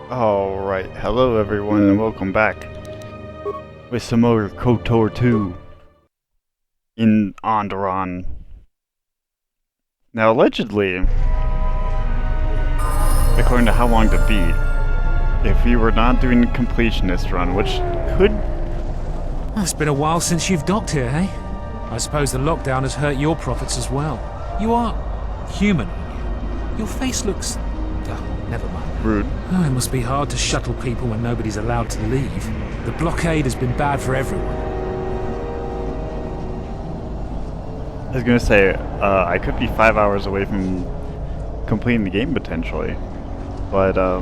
Alright, hello everyone and welcome back with some more KOTOR 2 in Onderon. Now allegedly, according to How Long to Beat, if we were not doing a completionist run, which could... Well, it's been a while since you've docked here, hey? I suppose the lockdown has hurt your profits as well. You are human, aren't you? Your face looks... Oh, never mind. rude. Oh, it must be hard to shuttle people when nobody's allowed to leave. The blockade has been bad for everyone. I was gonna say, I could be 5 hours away from completing the game potentially, but I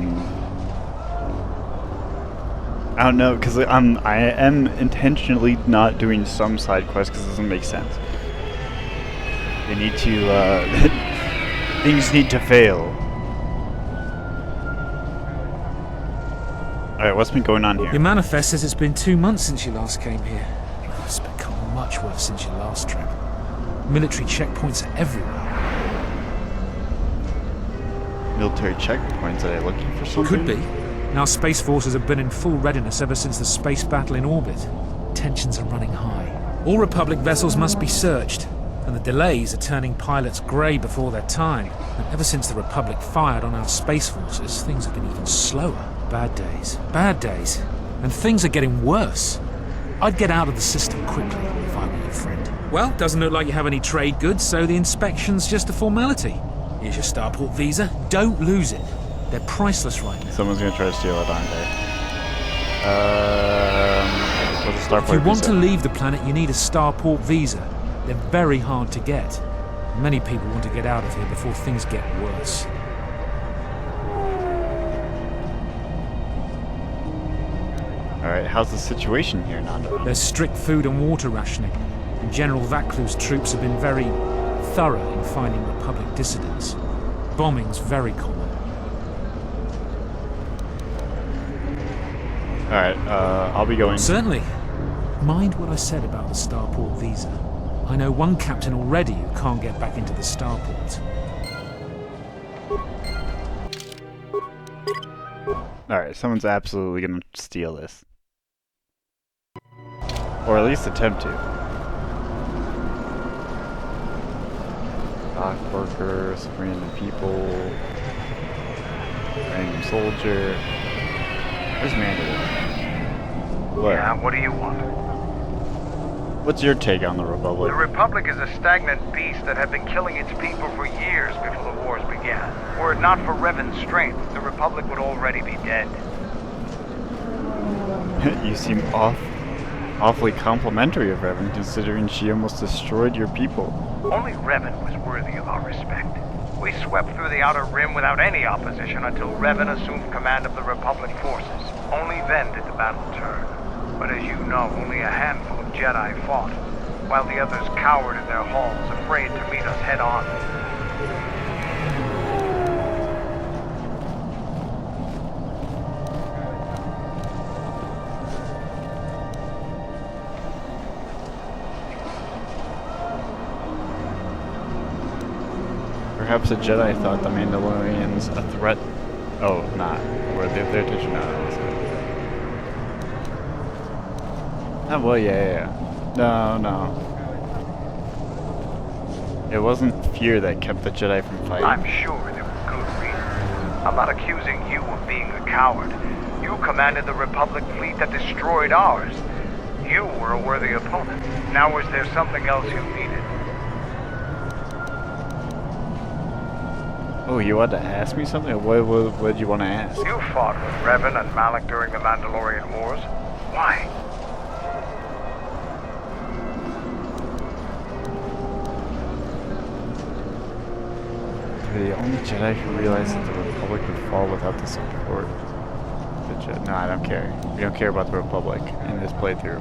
don't know, because I am intentionally not doing some side quests because it doesn't make sense. They need to, things need to fail. Alright, what's been going on here? Your manifest says it's been 2 months since you last came here. It's become much worse since your last trip. Military checkpoints are everywhere. Military checkpoints, are they looking for something? Could be. Now Space Forces have been in full readiness ever since the space battle in orbit. Tensions are running high. All Republic vessels must be searched, and the delays are turning pilots grey before their time. And ever since the Republic fired on our Space Forces, things have been even slower. Bad days. Bad days. And things are getting worse. I'd get out of the system quickly if I were your friend. Well, doesn't look like you have any trade goods, so the inspection's just a formality. Here's your starport visa. Don't lose it. They're priceless right now. Someone's gonna try to steal it, aren't they? What's a starport If you want visa? to leave the planet, you need a starport visa. They're very hard to get. Many people want to get out of here before things get worse. Alright, how's the situation here, Nando? There's strict food and water rationing, and General Vaclu's troops have been very thorough in finding Republic dissidents. Bombing's very common. Alright, I'll be going. Certainly. Mind what I said about the starport visa. I know one captain already who can't get back into the starport. Alright, someone's absolutely gonna steal this. Or at least attempt to. Dock workers, random people, random soldier. Where's Mandarin? What? Yeah, what do you want? What's your take on the Republic? The Republic is a stagnant beast that had been killing its people for years before the wars began. Were it not for Revan's strength, the Republic would already be dead. You seem awfully complimentary of Revan, considering she almost destroyed your people. Only Revan was worthy of our respect. We swept through the Outer Rim without any opposition until Revan assumed command of the Republic forces. Only then did the battle turn. But as you know, only a handful of Jedi fought, while the others cowered in their halls, afraid to meet us head-on. Perhaps a Jedi thought the Mandalorians a threat. Oh, not. Or their attention not. Oh, well, yeah. No. It wasn't fear that kept the Jedi from fighting. I'm sure there were good reasons. I'm not accusing you of being a coward. You commanded the Republic fleet that destroyed ours. You were a worthy opponent. Now was there something else you needed? Oh, you wanted to ask me something? What did you want to ask? You fought with Revan and Malak during the Mandalorian Wars. Why? The only Jedi who realized that the Republic would fall without the support of the Jedi. No, I don't care. We don't care about the Republic in this playthrough.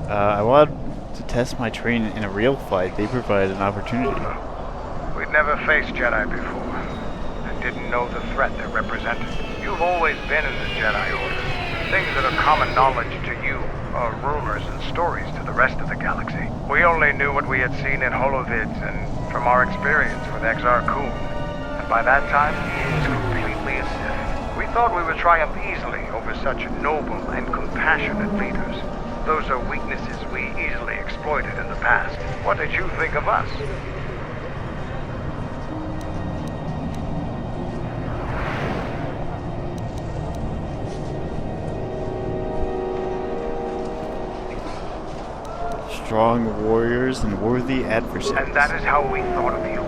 I wanted to test my training in a real fight. They provided an opportunity. We'd never faced Jedi before, and didn't know the threat they represented. You've always been in the Jedi Order. Things that are common knowledge to you are rumors and stories to the rest of the galaxy. We only knew what we had seen in holovids and from our experience with Exar Kun. And by that time, he was completely a Sith. thought we would triumph easily over such noble and compassionate leaders. Those are weaknesses we easily exploited in the past. What did you think of us? Strong warriors and worthy adversaries. And that is how we thought of you.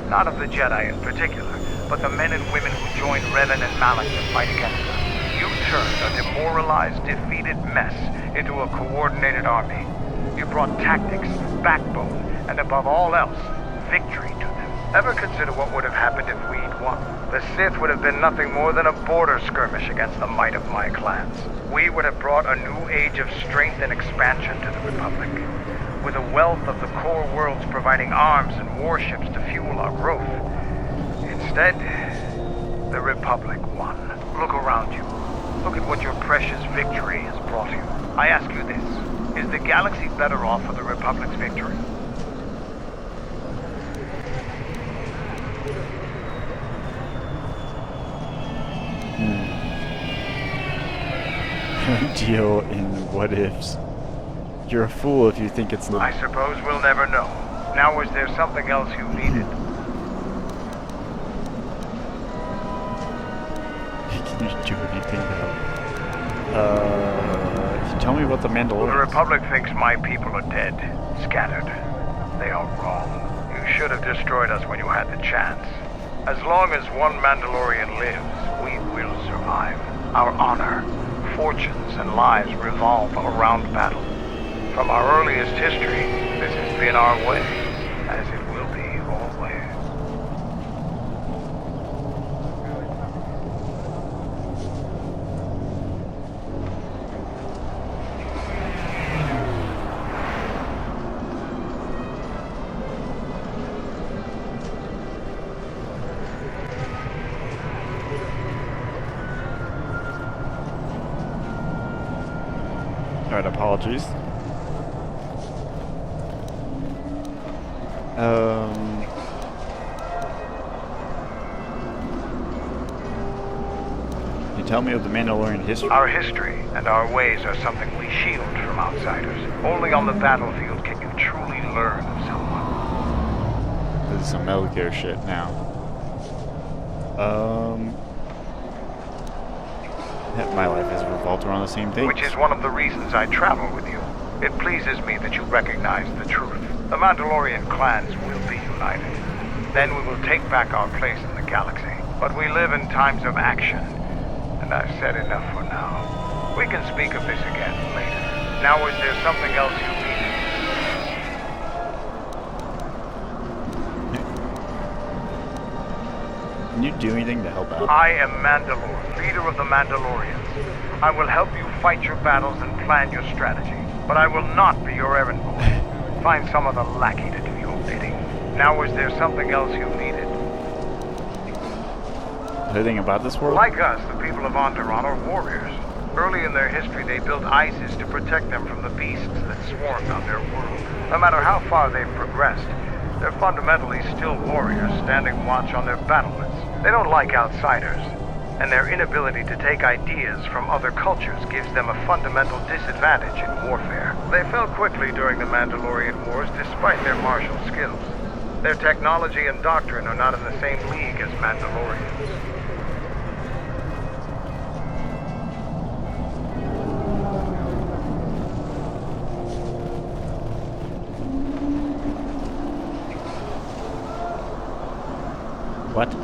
Not of the Jedi in particular, but the men and women who joined Revan and Malak to fight against us. You turned a demoralized, defeated mess into a coordinated army. You brought tactics, backbone, and above all else, victory to them. Ever consider what would have happened if we'd won? The Sith would have been nothing more than a border skirmish against the might of my clans. We would have brought a new age of strength and expansion to the Republic, with a wealth of the core worlds providing arms and warships to fuel our growth. Instead, the Republic won. Look around you. Look at what your precious victory has brought you. I ask you this, is the galaxy better off for the Republic's victory? Deal in what ifs. You're a fool if you think it's not. I suppose we'll never know. Now, is there something else you needed? Can you do anything else? Tell me about the Mandalorians. The Republic thinks my people are dead, scattered. They are wrong. You should have destroyed us when you had the chance. As long as one Mandalorian lives, we will survive. Our honor, fortunes, and lives revolve around battle. From our earliest history, this has been our way, as it will be always. Alright, apologies. Can you tell me of the Mandalorian history? Our history and our ways are something we shield from outsiders. Only on the battlefield can you truly learn of someone. This is some Metal Gear shit now. My life has revolved around the same thing. Which is one of the reasons I travel with you. It pleases me that you recognize the truth. The Mandalorian clans will be united. Then we will take back our place in the galaxy. But we live in times of action, and I've said enough for now. We can speak of this again later. Now, is there something else you needed? Can you do anything to help out? I am Mandalore, leader of the Mandalorians. I will help you fight your battles and plan your strategy. But I will not be your errand boy. Find some other lackey to do your bidding. Now, is there something else you needed? Anything about this world? Like us, the people of Onderon are warriors. Early in their history, they built ISIS to protect them from the beasts that swarmed on their world. No matter how far they've progressed, they're fundamentally still warriors standing watch on their battlements. They don't like outsiders, and their inability to take ideas from other cultures gives them a fundamental disadvantage in warfare. They fell quickly during the Mandalorian Wars despite their martial skills. Their technology and doctrine are not in the same league as Mandalorians. What?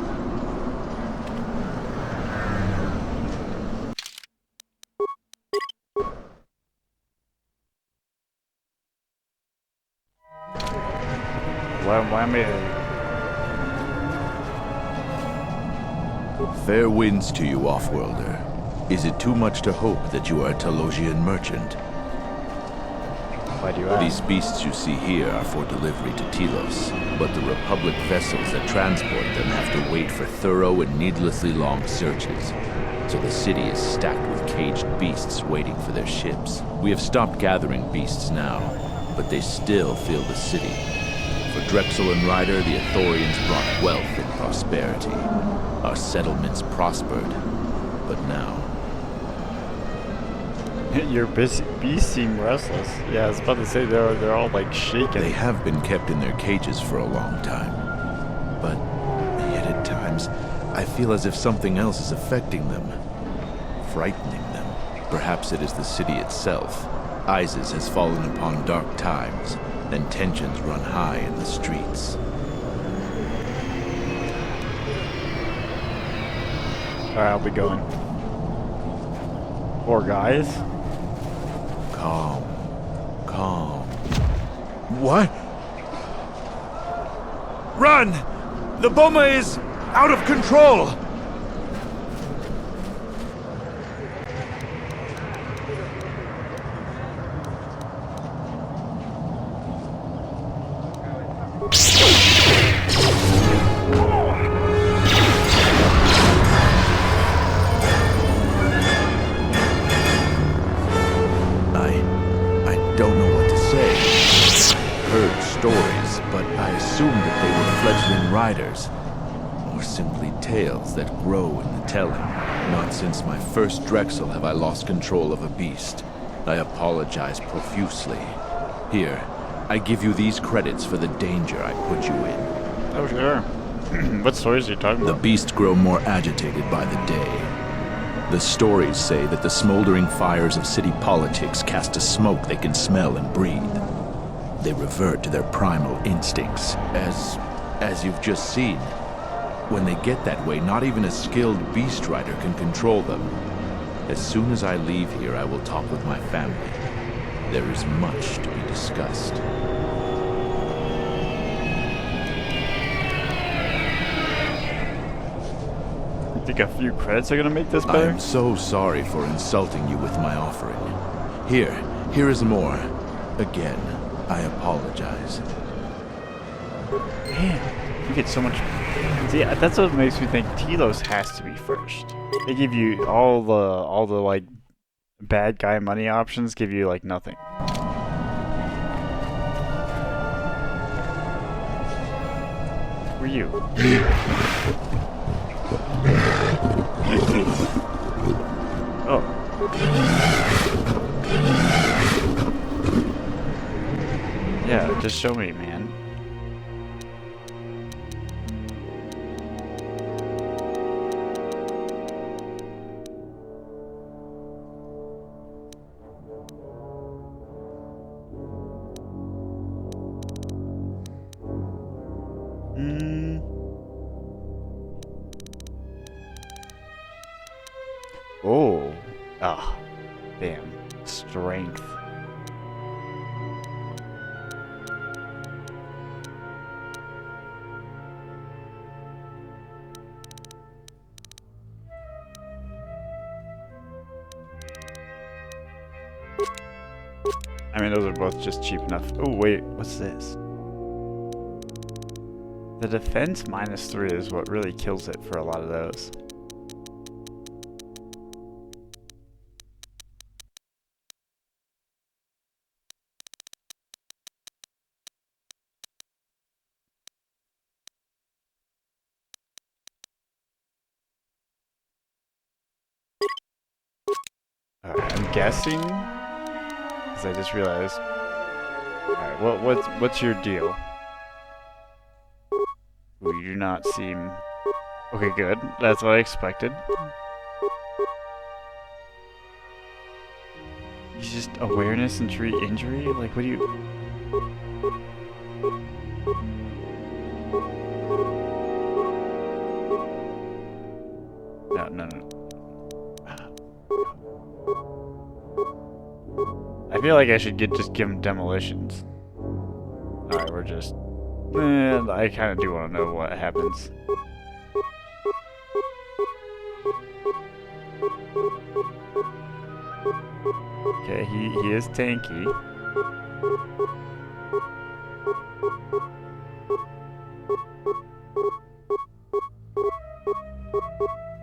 Why am I... Fair winds to you, Offworlder. Is it too much to hope that you are a Telosian merchant? Why do you ask? These beasts you see here are for delivery to Telos, but the Republic vessels that transport them have to wait for thorough and needlessly long searches. So the city is stacked with caged beasts waiting for their ships. We have stopped gathering beasts now, but they still fill the city. For Drexel and Ryder, the Ithorians brought wealth and prosperity. Our settlements prospered. But now, Your beasts seem restless. Yeah, I was about to say they're all like shaking. they have been kept in their cages for a long time. But yet at times, I feel as if something else is affecting them, frightening them. Perhaps it is the city itself. ISIS has fallen upon dark times, and tensions run high in the streets. Alright, I'll be going. Poor guys. Calm. Calm. What? Run! The bomber is out of control! I don't know what to say. Heard stories, but I assumed that they were fledgling riders. Or simply tales that grow in the telling. Not since my first Drexel have I lost control of a beast. I apologize profusely. Here, I give you these credits for the danger I put you in. Oh, sure. What stories are you talking The about? beasts grow more agitated by the day. The stories say that the smoldering fires of city politics cast a smoke they can smell and breathe. They revert to their primal instincts, as you've just seen. When they get that way, not even a skilled beast rider can control them. As soon as I leave here, I will talk with my family. There is much to be discussed. You think a few credits are gonna make this I better? am so sorry for insulting you with my offering. Here is more. Again, I apologize. Damn, you get so much. See, that's what makes me think Telos has to be first. They give you all the like bad guy money options. Give you like nothing. Who are you? Oh. Yeah, just show me, man. Oh. Ah. Damn. Strength. I mean, those are both just cheap enough. Oh, wait. What's this? The defense -3 is what really kills it for a lot of those. Alright, I'm guessing, because I just realized. Alright, what's your deal? Ooh, you do not seem... Okay, good. That's what I expected. He's just awareness and treat injury? Like, what do you... No. I feel like I should just give him demolitions. Alright, we're just... I kind of do want to know what happens. Okay, he is tanky.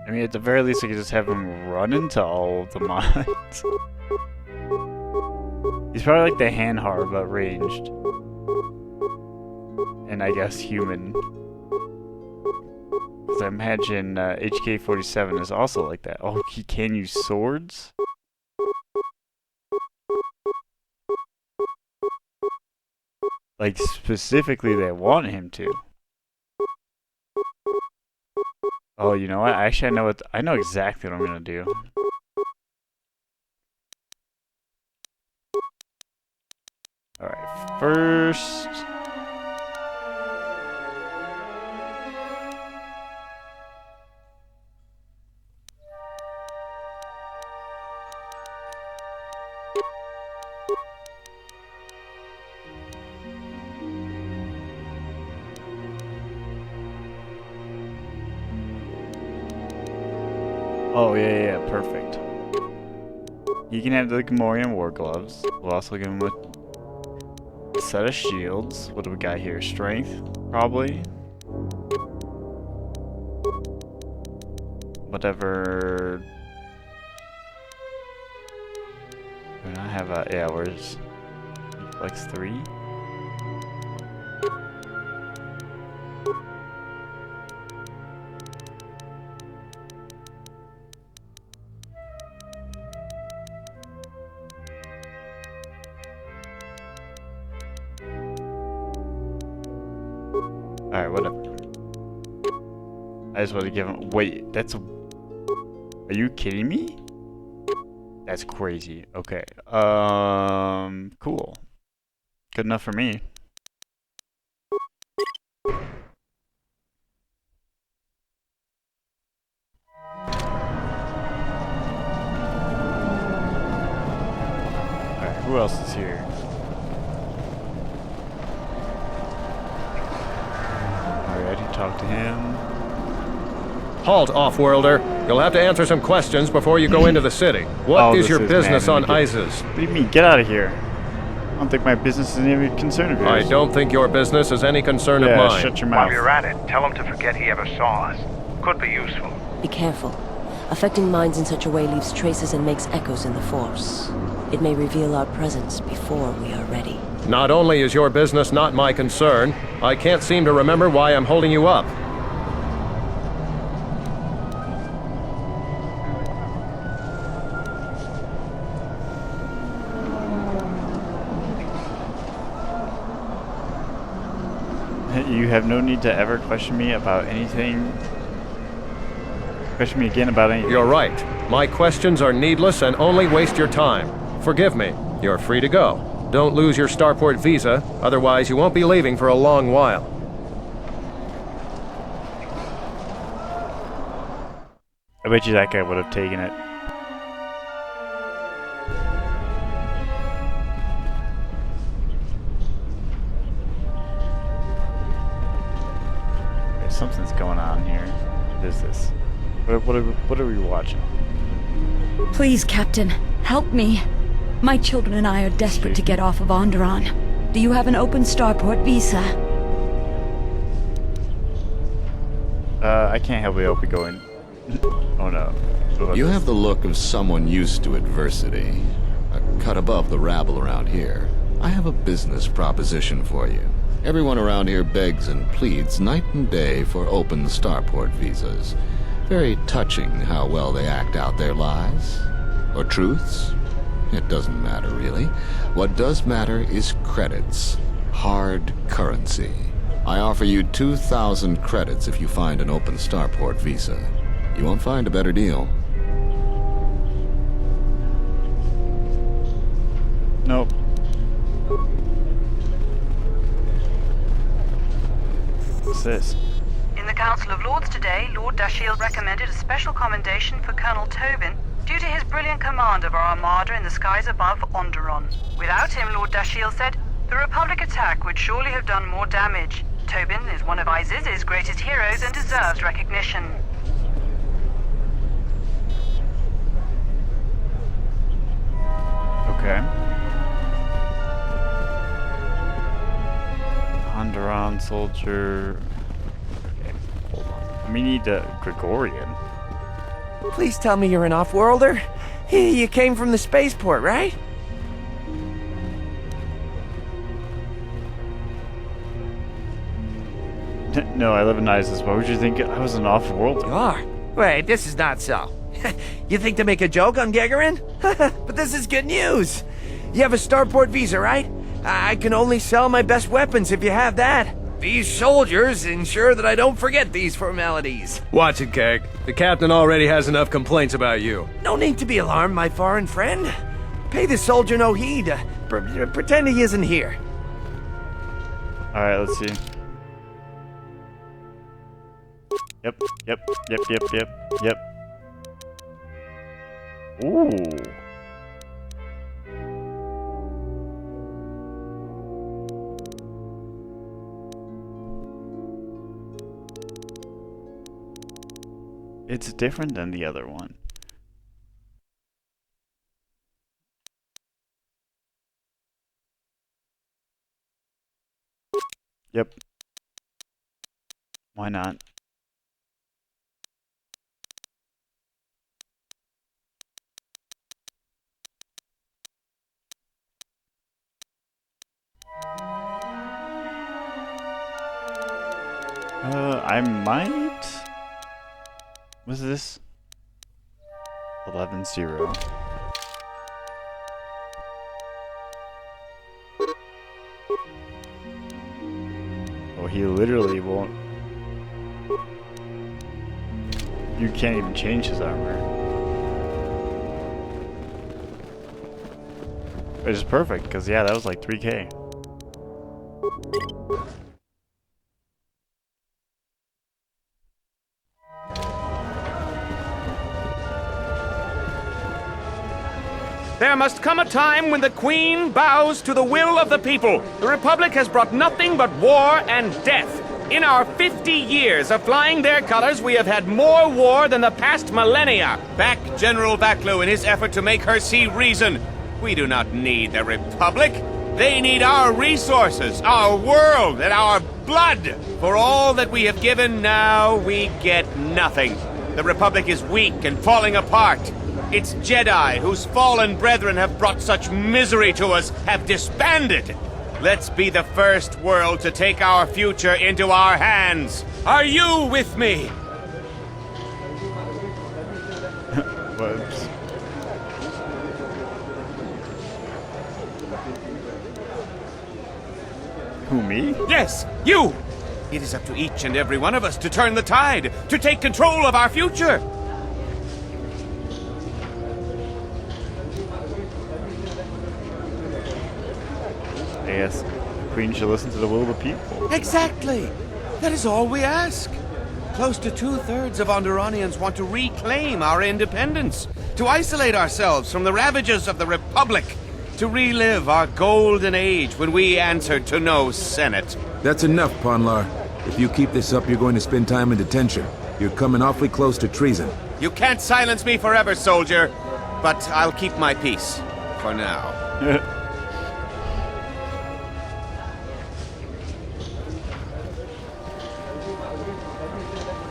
I mean, at the very least, I could just have him run into all of the mines. He's probably like the Hanhar, but ranged. And I guess human. Because I imagine HK-47 is also like that. Oh, he can use swords? Like, specifically they want him to. Oh, you know what? Actually, I know exactly what I'm gonna do. Alright, first... Oh, yeah, perfect. You can have the Gamorrean War Gloves. We'll also give him a set of shields. What do we got here? Strength, probably. Whatever. Do I have a... Yeah, where's... Flex 3? Alright, whatever. I just want to give him... Wait, that's... Are you kidding me? That's crazy. Okay. Cool. Good enough for me. Alright, who else is here? Talk to him. Halt, off-worlder. You'll have to answer some questions before you go into the city. What is your business on Isis? What do you mean? Get out of here. I don't think my business is any concern of yours. I don't think your business is any concern of mine. Shut your mouth. While you're at it, tell him to forget he ever saw us. Could be useful. Be careful. Affecting minds in such a way leaves traces and makes echoes in the Force. It may reveal our presence before we are ready. Not only is your business not my concern, I can't seem to remember why I'm holding you up. You have no need to ever question me about anything. Question me again about anything. You're right. My questions are needless and only waste your time. Forgive me. You're free to go. Don't lose your starport visa, otherwise you won't be leaving for a long while. I bet you that guy would have taken it. Okay, something's going on here. What is this? What are we watching? Please, Captain, help me. My children and I are desperate to get off of Onderon. Do you have an open starport visa? I can't help but be going. Oh no. You have the look of someone used to adversity. A cut above the rabble around here. I have a business proposition for you. Everyone around here begs and pleads night and day for open starport visas. Very touching how well they act out their lies. Or truths. It doesn't matter, really. What does matter is credits. Hard currency. I offer you 2,000 credits if you find an open starport visa. You won't find a better deal. Nope. What's this? In the Council of Lords today, Lord Dashiell recommended a special commendation for Colonel Tobin due to his brilliant command of our armada in the skies above Onderon. Without him, Lord Dashiell said, the Republic attack would surely have done more damage. Tobin is one of Iziz's greatest heroes and deserves recognition. Okay. Onderon soldier. Okay, hold on. We need a Gregorian. Please tell me you're an off-worlder. You came from the spaceport, right? No, I live in Isis. Why would you think I was an off-world? You are? Wait, this is not so. You think to make a joke on Gagarin? But this is good news. You have a starport visa, right? I can only sell my best weapons if you have that. These soldiers ensure that I don't forget these formalities. Watch it, Keg. The captain already has enough complaints about you. No need to be alarmed, my foreign friend. Pay the soldier no heed. Pretend he isn't here. Alright, let's see. Yep. Ooh. It's different than the other one. Yep. Why not? I might. What's this? 11-0. Oh, he literally won't. You can't even change his armor. Which is perfect, because yeah, that was like 3K. There must come a time when the Queen bows to the will of the people. The Republic has brought nothing but war and death. In our 50 years of flying their colors, we have had more war than the past millennia. Back General Vaklu in his effort to make her see reason. We do not need the Republic. They need our resources, our world, and our blood. For all that we have given, now we get nothing. The Republic is weak and falling apart. Its Jedi, whose fallen brethren have brought such misery to us, have disbanded. Let's be the first world to take our future into our hands. Are you with me? Whoops. Who, me? Yes, you! It is up to each and every one of us to turn the tide, to take control of our future. Yes, the Queen should listen to the will of the people. Exactly. That is all we ask. Close to 2/3 of Onderonians want to reclaim our independence, to isolate ourselves from the ravages of the Republic, to relive our golden age when we answered to no Senate. That's enough, Ponlar. If you keep this up, you're going to spend time in detention. You're coming awfully close to treason. You can't silence me forever, soldier, but I'll keep my peace. For now.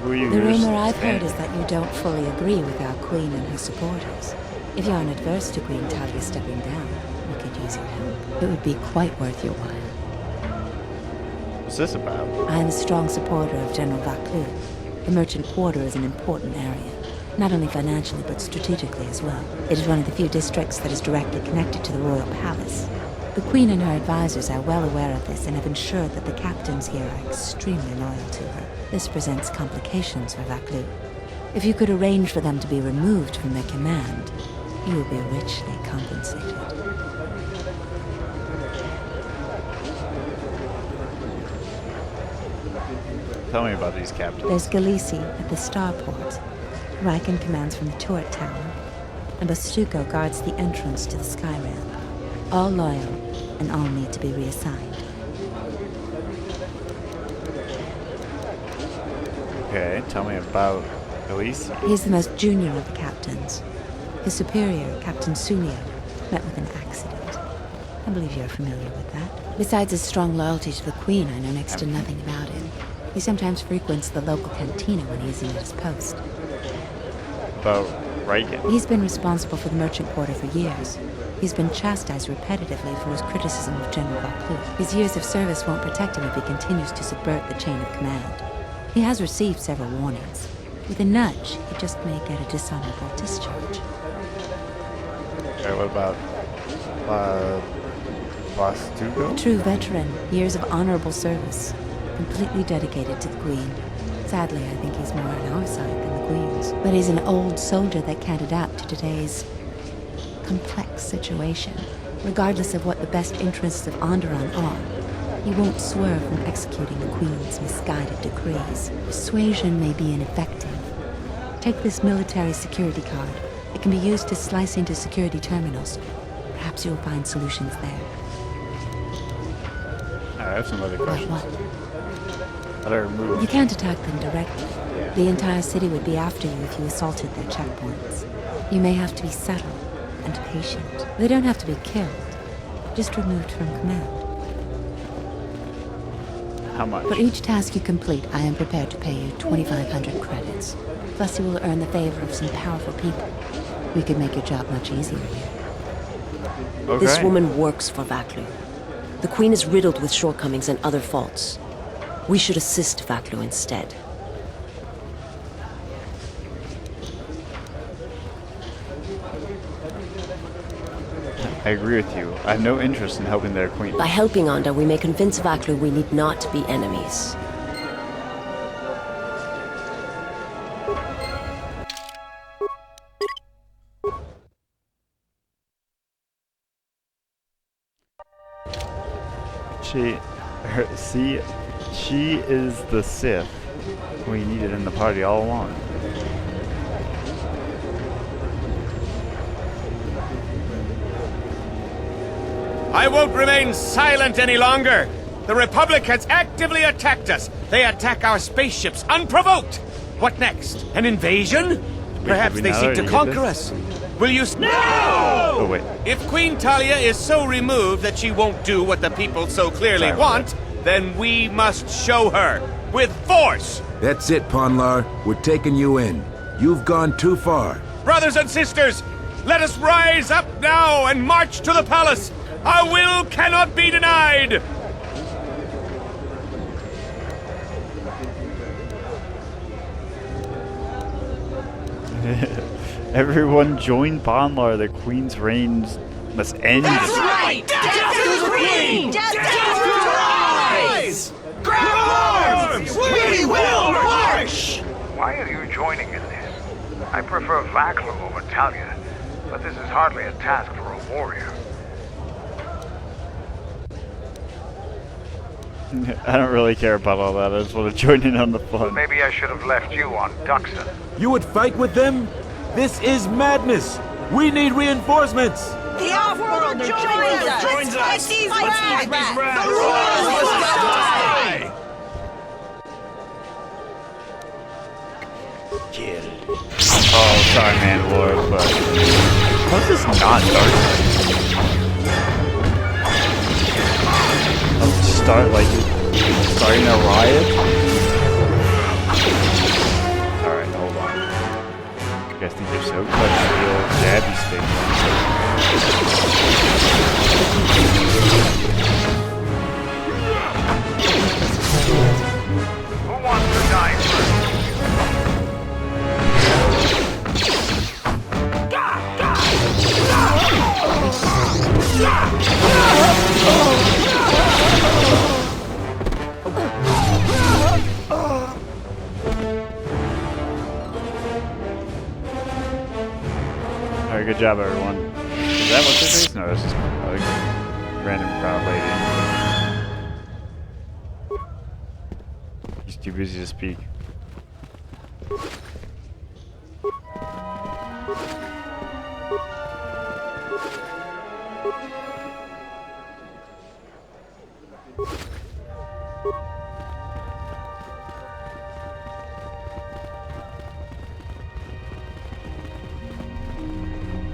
The rumor I've heard is that you don't fully agree with our Queen and her supporters. If you aren't adverse to Queen Talia stepping down, we could use your help. It would be quite worth your while. What's this about? I am a strong supporter of General Vaklu. The Merchant Quarter is an important area, not only financially but strategically as well. It is one of the few districts that is directly connected to the Royal Palace. The Queen and her advisors are well aware of this and have ensured that the captains here are extremely loyal to her. This presents complications for Vaklu. If you could arrange for them to be removed from their command, you will be richly compensated. Tell me about these captains. There's Galisi at the starport. Riken commands from the turret tower, and Bastuco guards the entrance to the sky ramp. All loyal, and all need to be reassigned. Okay, tell me about Galisi. He's the most junior of the captains. His superior, Captain Sunio, met with an accident. I believe you're familiar with that. Besides his strong loyalty to the Queen, I know next to nothing about him. He sometimes frequents the local cantina when he isn't at his post. About Riken. He's been responsible for the Merchant Quarter for years. He's been chastised repetitively for his criticism of General Vaklu. His years of service won't protect him if he continues to subvert the chain of command. He has received several warnings. With a nudge, he just may get a dishonorable discharge. Okay, what about Vastugo? A true veteran, years of honorable service, completely dedicated to the Queen. Sadly, I think he's more on our side than the Queen's. But he's an old soldier that can't adapt to today's complex situation. Regardless of what the best interests of Onderon are, he won't swerve from executing the Queen's misguided decrees. Persuasion may be ineffective. Take this military security card. It can be used to slice into security terminals. Perhaps you'll find solutions there. I have some other questions. What? How do I remove? You can't attack them directly. The entire city would be after you if you assaulted their checkpoints. You may have to be subtle and patient. They don't have to be killed, just removed from command. How much? For each task you complete, I am prepared to pay you 2,500 credits. Plus you will earn the favor of some powerful people. We could make your job much easier here. Okay. This woman works for Vaklu. The Queen is riddled with shortcomings and other faults. We should assist Vaklu instead. I agree with you. I have no interest in helping their queen. By helping Onda, we may convince Vaklu we need not be enemies. She is the Sith we needed in the party all along. I won't remain silent any longer. The Republic has actively attacked us. They attack our spaceships unprovoked. What next? An invasion? Perhaps they seek to conquer us. Will you... No! Oh, wait. If Queen Talia is so removed that she won't do what the people so clearly want, then we must show her. With force! That's it, Ponlar. We're taking you in. You've gone too far. Brothers and sisters, let us rise up now and march to the palace. Our will cannot be denied! Everyone join Ponlar. The Queen's reign must end. That's right! Death to the Queen! Death to her eyes! Grab arms! We will march! Why are you joining in this? I prefer Vaklu over Talia, but this is hardly a task for a warrior. I don't really care about all that. I just want to join in on the fun. Maybe I should have left you on Duxon. You would fight with them? This is madness! We need reinforcements! The Off-Worlder joins us! Let's fight these rats! The rulers must die! Oh, sorry, Mandalore, but how's this not dark? Starting a riot? Alright, hold on. You guys think you're so clutch to the old jabby stick? Who wants to die first? Alright, good job, everyone. Is that what's her face? No, this is like random crowd lady. He's too busy to speak.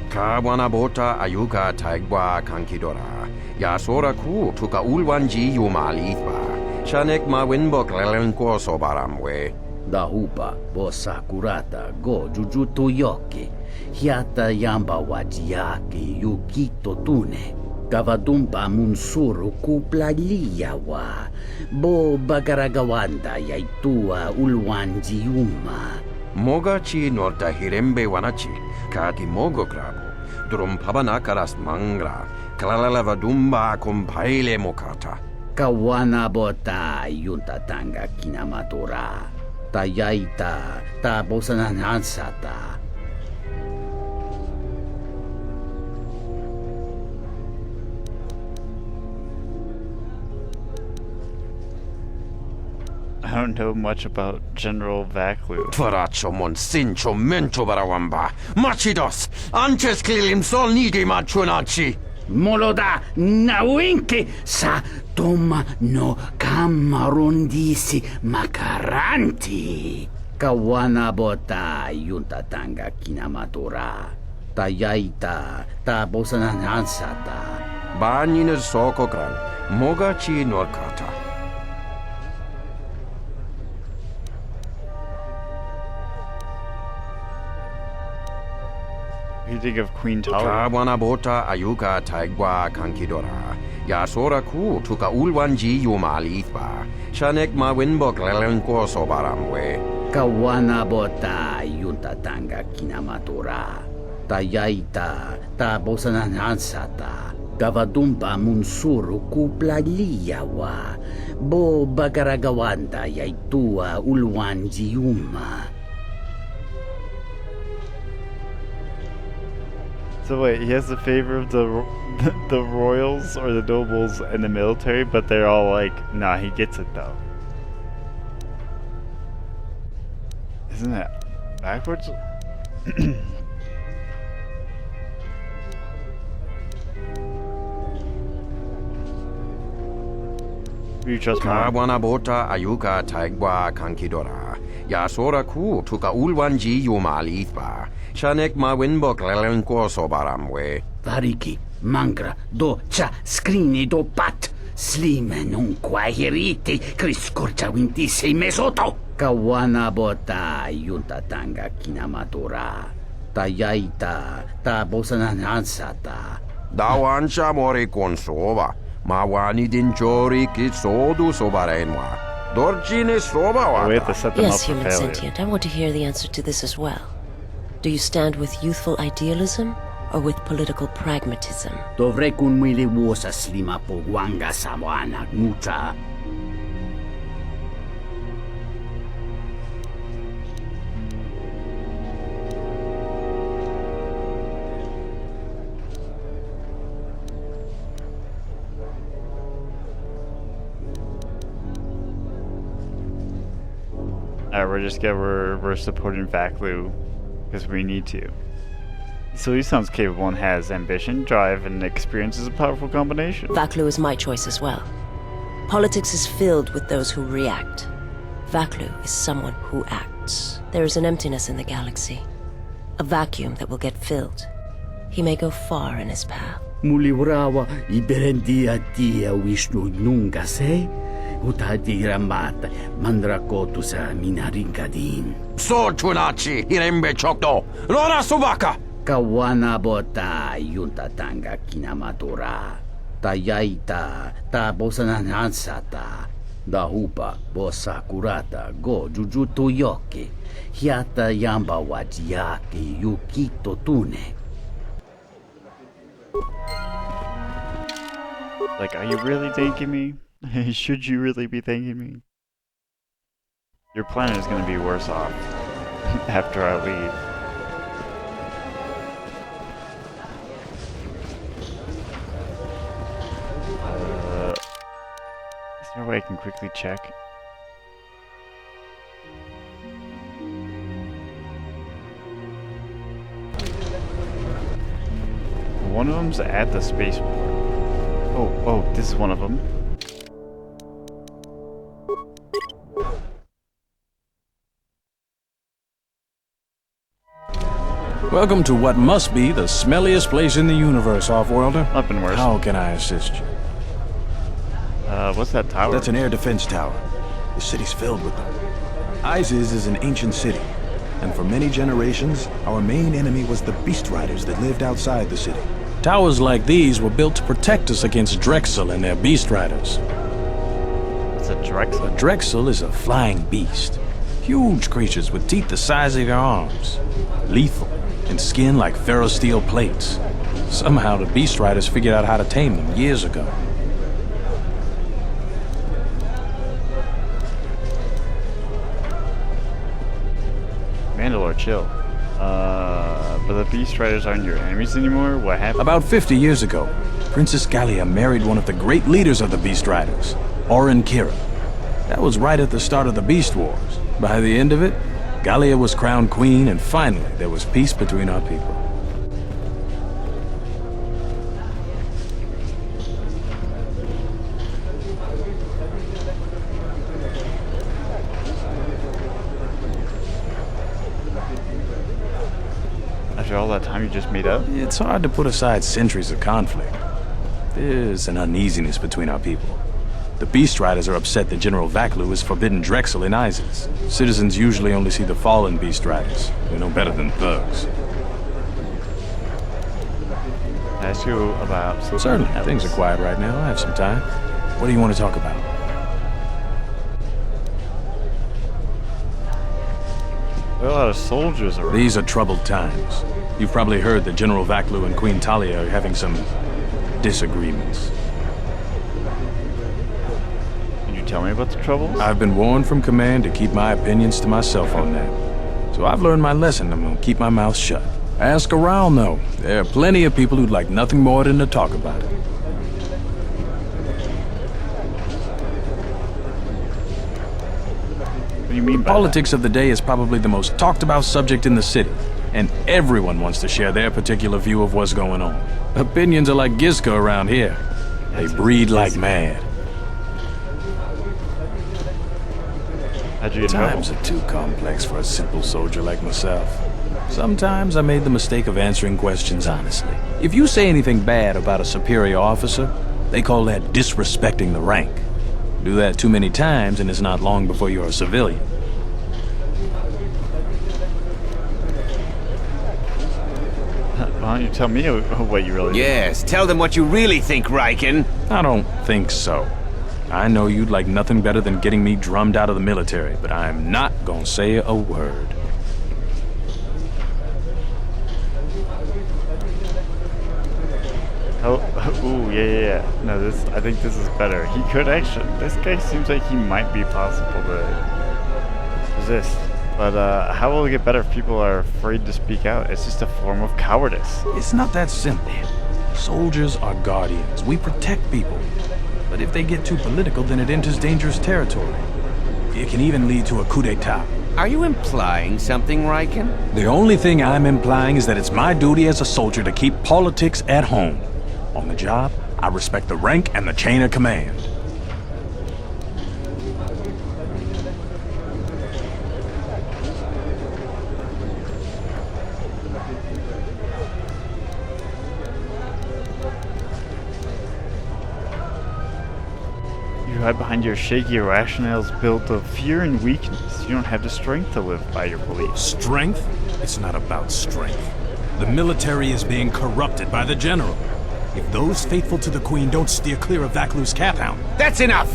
Kawanabota ayuka taigwa kankidora. Yasora ku tuka ulwanji yumalitwa. Shanek ma winbok lelenko sobaramwe. Dahupa bosa kurata go jujuto yoki. Hiata yamba wajiaki yukito tune. Kavadumpa munsuru kuplaliyawa. Bo bagaragawanda yaitua ulwanjiuma. Moga chi norta hirembe wanachi, kati mogo krabo. Drum pabana karas mangra, kalalavadumba compaile mokata. Kawana bota yunta tanga kinamatora. Tayaita ta bosananansata. I don't know much about General Vaklu. Faracho monsincho mencho barawamba. Machidos, antes kilim sol nidi machunachi. Moloda nawinki sa toma no kamarundisi makaranti. Kawana bota yunta tanga kinamatora. Tayaita ta bosananansata. Banyin soko kran, moga chi norkata. What do you think of Queen Tower? Kawana bota ayuka taigwa kankidora. Yasora ku tuka ulwanji yumalithba. Shanek ma winbok lelenko sobaramwe. Kawana bota yunta tanga kinamatora. Tayaita ta bosananansata. Gavadumpa munsuru kuplaliyawa. Bo bagaragawanda yaitua ulwanjiuma. So wait, he has the favor of the royals or the nobles and the military, but they're all like, nah, he gets it though. Isn't that backwards? You trust me? Kawana bota ayuka taigwa kankidora. Yasora ku tuka ulwanji yumalithba. Shanek ma winbok lelenko sobaramwe. Variki, mangra, do cha scrini do pat. Slime non quahiriti, criscorcia winti sei mesoto. Kawana bota yunta tanga kinamatora. Tayaita ta bosananansata. Dawancha mori konsova. Mawani dinchori kitsodu sobarenwa. Dorjine soba We have to set them Yes, up for human failure. sentient. I want to hear the answer to this as well. Do you stand with youthful idealism or with political pragmatism? Dovrei kun mili wosa slima po wanga sawana mucha. Alright, we're supporting Vaklu because we need to. So he sounds capable and has ambition, drive, and experience is a powerful combination. Vaklu is my choice as well. Politics is filled with those who react. Vaklu is someone who acts. There is an emptiness in the galaxy. A vacuum that will get filled. He may go far in his path. Muliwrawa iberendia tia Vishnu nunga se. Utati ramata mandrakotu sa minaringadin. So chunachi hirembe chokdo. Lora subaka. Kawana bota yunta tanga kinamatora. Tayaita ta bosananansata. Dahupa bosa kurata go jujuto yoke. Hiata yamba wajiaki yukito tune. Like, are you really thanking me? Should you really be thanking me? Your planet is going to be worse off after I leave. Is there a way I can quickly check? One of them's at the spaceport. Oh, this is one of them. Welcome to what must be the smelliest place in the universe, Off-Worlder. Up and worse. How can I assist you? What's that tower? That's an air defense tower. The city's filled with them. Isis is an ancient city, and for many generations, our main enemy was the beast riders that lived outside the city. Towers like these were built to protect us against Drexel and their beast riders. What's a Drexel? A Drexel is a flying beast. Huge creatures with teeth the size of your arms. Lethal, and skin like ferrosteel plates. Somehow the beast riders figured out how to tame them years ago. Mandalore, chill. But the beast riders aren't your enemies anymore? What happened? About 50 years ago, Princess Gallia married one of the great leaders of the beast riders, Orin Kira. That was right at the start of the Beast Wars. By the end of it, Gallia was crowned queen, and finally there was peace between our people. After all that time you just made up? It's hard to put aside centuries of conflict. There's an uneasiness between our people. The Beast Riders are upset that General Vaklu has forbidden Drexel in Isis. Citizens usually only see the fallen Beast Riders. They're no better than thugs. I ask you about... Certainly. Things are quiet right now. I have some time. What do you want to talk about? There are a lot of soldiers around. These are troubled times. You've probably heard that General Vaklu and Queen Talia are having some disagreements. Can you tell me about the troubles? I've been warned from command to keep my opinions to myself on that. So I've learned my lesson. I'm gonna keep my mouth shut. Ask around, though. There are plenty of people who'd like nothing more than to talk about it. What do you mean by Politics of the day is probably the most talked about subject in the city, and everyone wants to share their particular view of what's going on. Opinions are like Gisco around here. They breed like mad. How'd you know? Times are too complex for a simple soldier like myself. Sometimes I made the mistake of answering questions honestly. If you say anything bad about a superior officer, they call that disrespecting the rank. Do that too many times and it's not long before you're a civilian. Why don't you tell me what you really Yes, tell them what you really think, Riken. I don't think so. I know you'd like nothing better than getting me drummed out of the military, but I'm not gonna say a word. Oh, ooh, yeah. No, I think this is better. He could actually, this guy seems like he might be possible to resist. But how will it get better if people are afraid to speak out? It's just a form of cowardice. It's not that simple. Soldiers are guardians. We protect people. But if they get too political, then it enters dangerous territory. It can even lead to a coup d'etat. Are you implying something, Riken? The only thing I'm implying is that it's my duty as a soldier to keep politics at home. On the job, I respect the rank and the chain of command. You hide behind your shaky rationales built of fear and weakness. You don't have the strength to live by your beliefs. Strength? It's not about strength. The military is being corrupted by the general. If those faithful to the Queen don't steer clear of Vaklu's caphound... That's enough!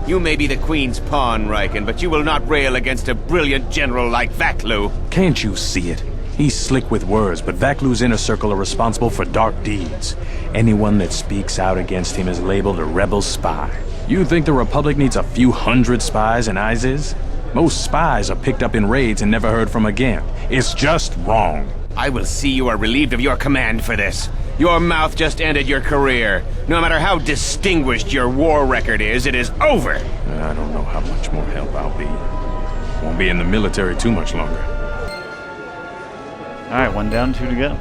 You may be the Queen's pawn, Riken, but you will not rail against a brilliant general like Vaklu. Can't you see it? He's slick with words, but Vaklu's inner circle are responsible for dark deeds. Anyone that speaks out against him is labeled a rebel spy. You think the Republic needs a few hundred spies in Isis? Most spies are picked up in raids and never heard from again. It's just wrong. I will see you are relieved of your command for this. Your mouth just ended your career. No matter how distinguished your war record is, it is over. I don't know how much more help I'll be. Won't be in the military too much longer. Alright, 1 down, 2 to go.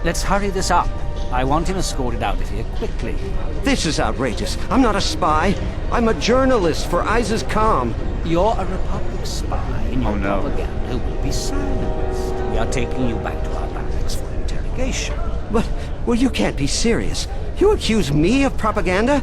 Let's hurry this up. I want him escorted out of here quickly. This is outrageous. I'm not a spy. I'm a journalist for Isis Calm. You're a Republic spy, and your propaganda will be silenced. We are taking you back to our barracks for interrogation. But, well, you can't be serious. You accuse me of propaganda?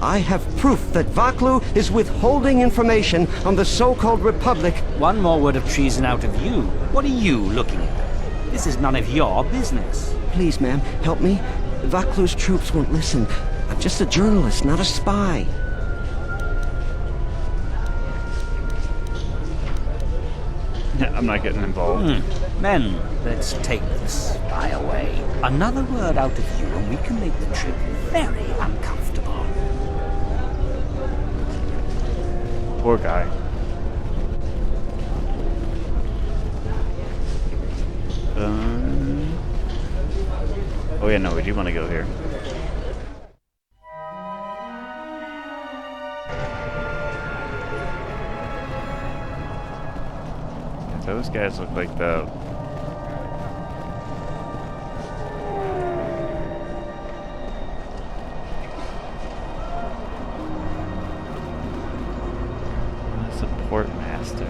I have proof that Vaklu is withholding information on the so-called Republic. One more word of treason out of you. What are you looking at? This is none of your business. Please, ma'am, help me. Vaklu's troops won't listen. I'm just a journalist, not a spy. I'm not getting involved. Men, let's take the spy away. Another word out of you and we can make the trip very uncomfortable. Poor guy. Oh yeah, no, we do want to go here. Those guys look like the... Support master.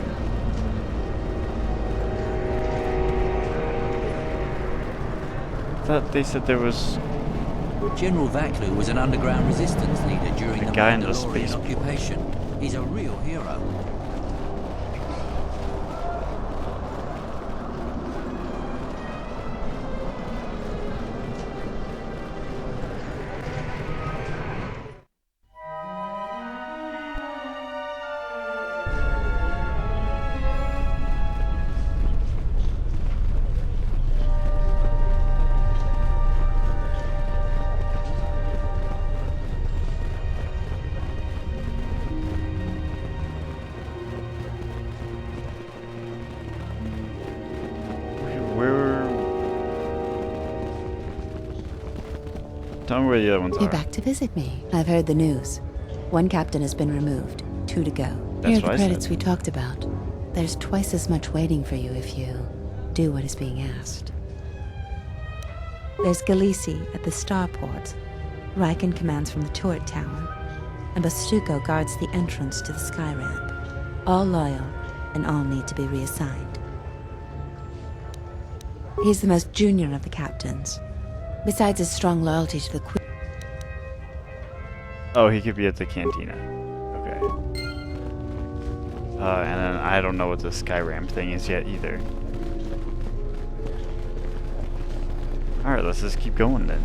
I thought they said there was... General Vaklu was an underground resistance leader during the guy in the Mandalorian space occupation. He's a real hero. Tell me where the other ones You're are. back to visit me. I've heard the news. One captain has been removed. 2 to go. That's Here are what I the credits said. we talked about. There's twice as much waiting for you if you do what is being asked. There's Galisi at the starport. Riken commands from the turret tower. And Bastuco guards the entrance to the sky ramp. All loyal, and all need to be reassigned. He's the most junior of the captains. Besides his strong loyalty to the Queen. Oh, he could be at the cantina. Okay. And then I don't know what the sky ramp thing is yet either. Alright, let's just keep going then.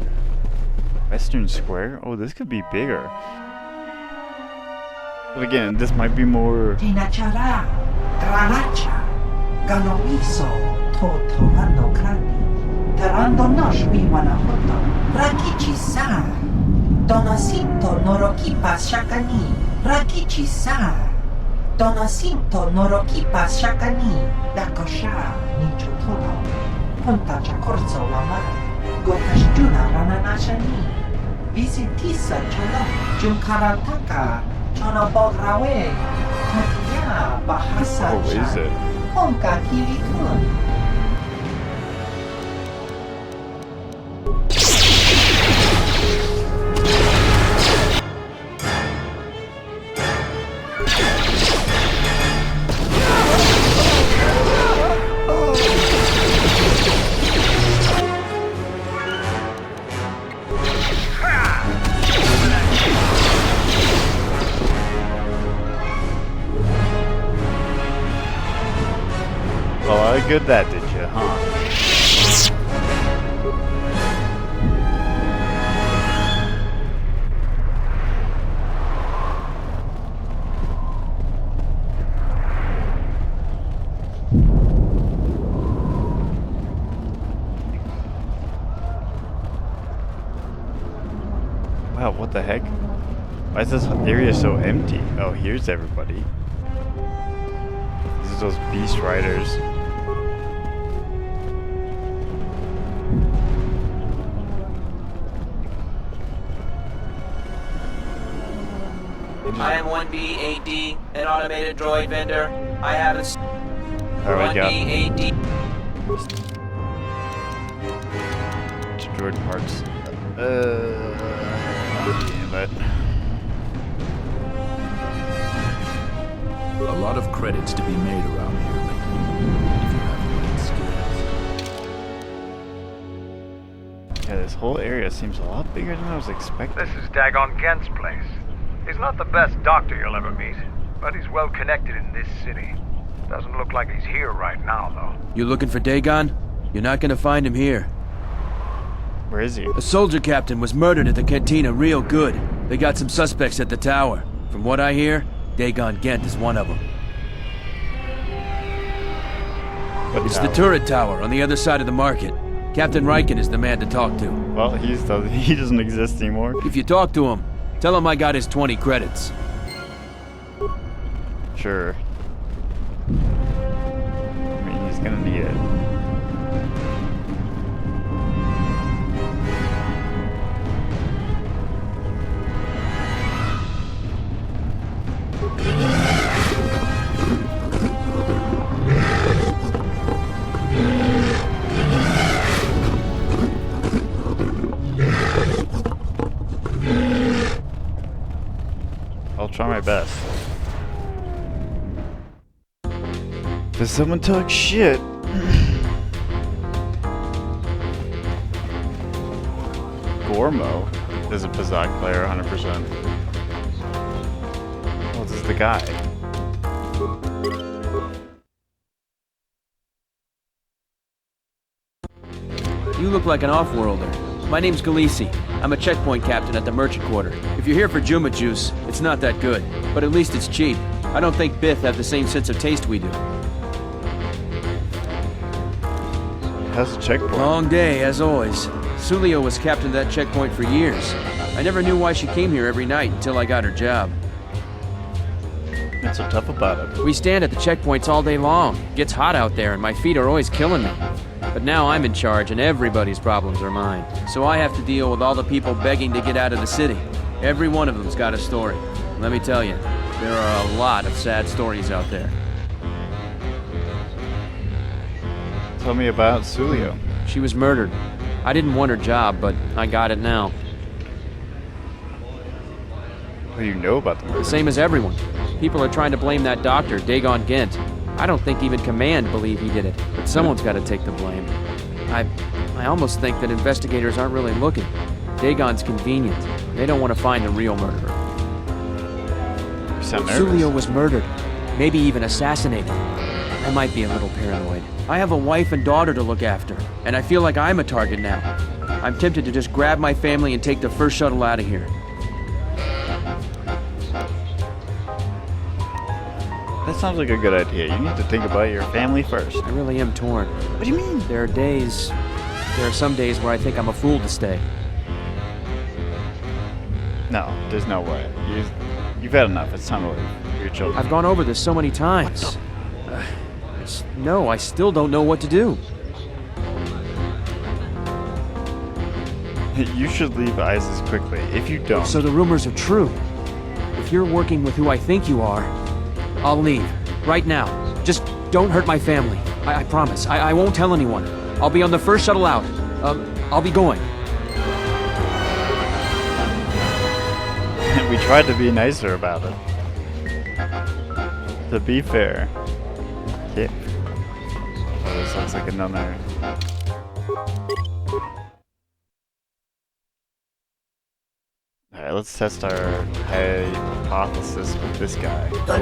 Western Square? Oh, this could be bigger. But again, this might be more... Tinachara, Granacha, Galomiso, Totorando Krani, Terando Noshwi Wanahoto, Rakichi Sa, Donasinto Norokipa Shakani, Rakichi Sa, Donasinto Norokipa Shakani, Dakosha, Nichutoro, Ponta Chakorzo Wamara, Gokashjuna Rananashani, Visitisa Cholo, Junkarataka, Chonobograwe, Tatia Bahasa. Oh, is it? Ponka Kivikun. Good that did you, huh? Wow, what the heck? Why is this area so empty? Oh, here's everybody. These are those beast riders. I am 1B8D, an automated droid vendor. I have a... There we go. 1B8D. Droid parts. Damn it. A lot of credits to be made around here lately, if you have the right skills. Yeah, this whole area seems a lot bigger than I was expecting. This is Dagon Gent's place. He's not the best doctor you'll ever meet, but he's well connected in this city. Doesn't look like he's here right now, though. You looking for Dagon? You're not gonna find him here. Where is he? A soldier captain was murdered at the cantina real good. They got some suspects at the tower. From what I hear, Dagon Gent is one of them. It's the turret tower on the other side of the market. Captain Riken is the man to talk to. Well, he doesn't exist anymore. If you talk to him, tell him I got his 20 credits. Sure. I mean, he's gonna need it. I'll try my best. Does someone talk shit? Gormo is a Pazak player, 100%. Well, this is the guy. You look like an off-worlder. My name's Galisi. I'm a checkpoint captain at the merchant quarter. If you're here for Juma juice, it's not that good. But at least it's cheap. I don't think Bith have the same sense of taste we do. How's the checkpoint? Long day, as always. Sulio was captain of that checkpoint for years. I never knew why she came here every night until I got her job. What's so tough about it? We stand at the checkpoints all day long. It gets hot out there and my feet are always killing me. But now I'm in charge and everybody's problems are mine. So I have to deal with all the people begging to get out of the city. Every one of them's got a story. Let me tell you, there are a lot of sad stories out there. Tell me about Sulio. She was murdered. I didn't want her job, but I got it now. What do you know about the murder? The same as everyone. People are trying to blame that doctor, Dagon Gent. I don't think even Command believe he did it, but someone's got to take the blame. I almost think that investigators aren't really looking. Dagon's convenient. They don't want to find the real murderer. You sound nervous. Sulio was murdered. Maybe even assassinated. I might be a little paranoid. I have a wife and daughter to look after, and I feel like I'm a target now. I'm tempted to just grab my family and take the first shuttle out of here. That sounds like a good idea. You need to think about your family first. I really am torn. What do you mean? There are some days where I think I'm a fool to stay. No, there's no way. You've had enough. It's time to leave for your children. I've gone over this so many times. No, I still don't know what to do. You should leave ISIS quickly. If you don't... So the rumors are true. If you're working with who I think you are, I'll leave. Right now. Just don't hurt my family. I promise. I won't tell anyone. I'll be on the first shuttle out. I'll be going. We tried to be nicer about it. To be fair. Yeah. Oh, this looks like another... Alright, let's test our hypothesis with this guy. What do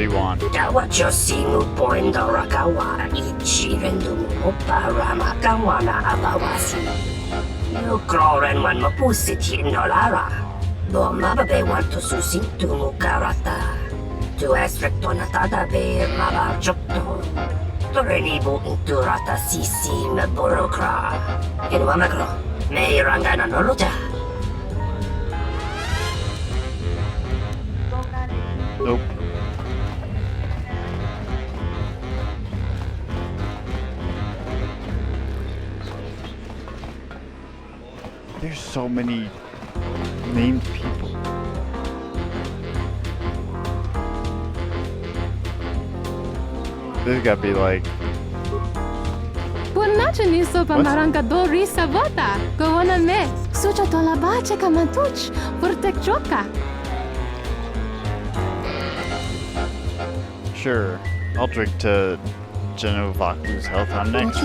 you want? Tu es rectonata be mabarjokto. Torenibu inturata sisi me burokra. Inwamagro, me rangana noluja. Nope. There's so many named people. This gotta be like... Punachiniso pamaranga dori savota. Gowana me. Sucha tolabache kamantuch. Furtek choka. Sure. I'll drink to General Vaklu's health. I'm next.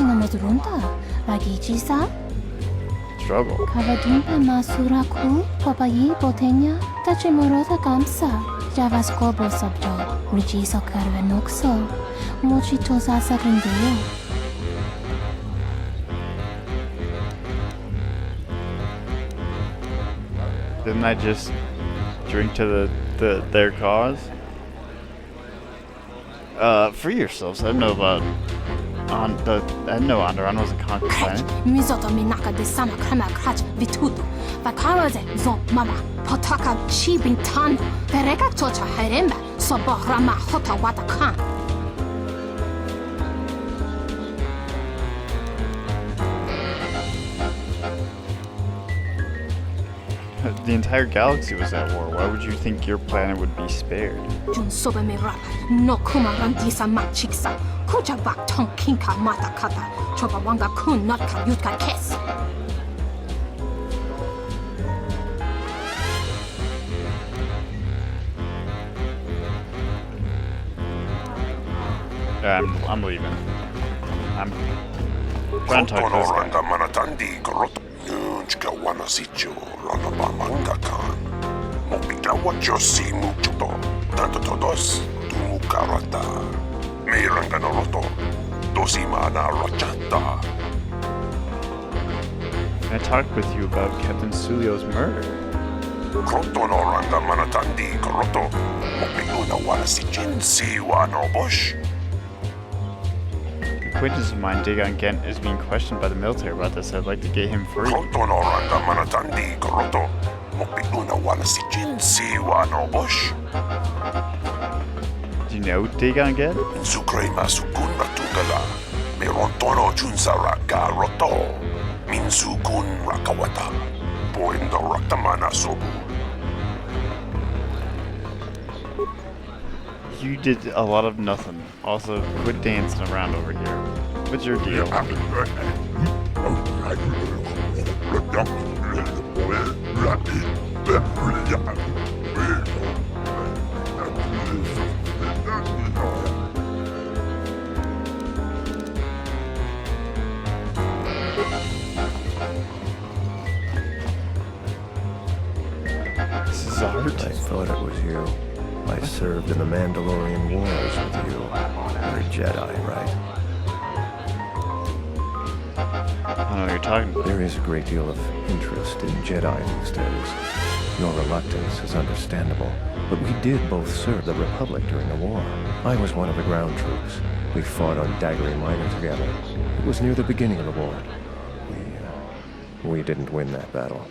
Struggle. Kavadumpa masuraku, papayi botenya, tachimorosa kamsa, javaskobo sabjo, rijiso karvenoxo, mochitosa sagrindeo. Didn't I just drink to their cause? Free yourselves. I don't know about I didn't know Onderon was a conquered planet. Mizoto minaka de sama krema krach vitutu. Vakawaze zo mama potaka chibin tano. Pereka tocha haremba sobo rama hota wata kan. The entire galaxy was at war. Why would you think your planet would be spared? Jun sobe me rapa no kuma randisa machiksa. Kucha bak tong kinka mata kata. Choba wanga kun not ka yutka kes. I'm leaving. I'm trying to talk to this guy. I talked with you about Captain Sulio's murder. Acquaintance of mine, Dagon Gent, is being questioned by the military about this. I'd like to get him free. Do you know Dagon Gent? You did a lot of nothing. Also, quit dancing around over here. What's your deal? This is art. I thought it was you. I served in the Mandalorian Wars with you. You're a Jedi, right? I don't know what you're talking about. There is a great deal of interest in Jedi these days. Your reluctance is understandable, but we did both serve the Republic during the war. I was one of the ground troops. We fought on Daggery Minor together. It was near the beginning of the war. We didn't win that battle.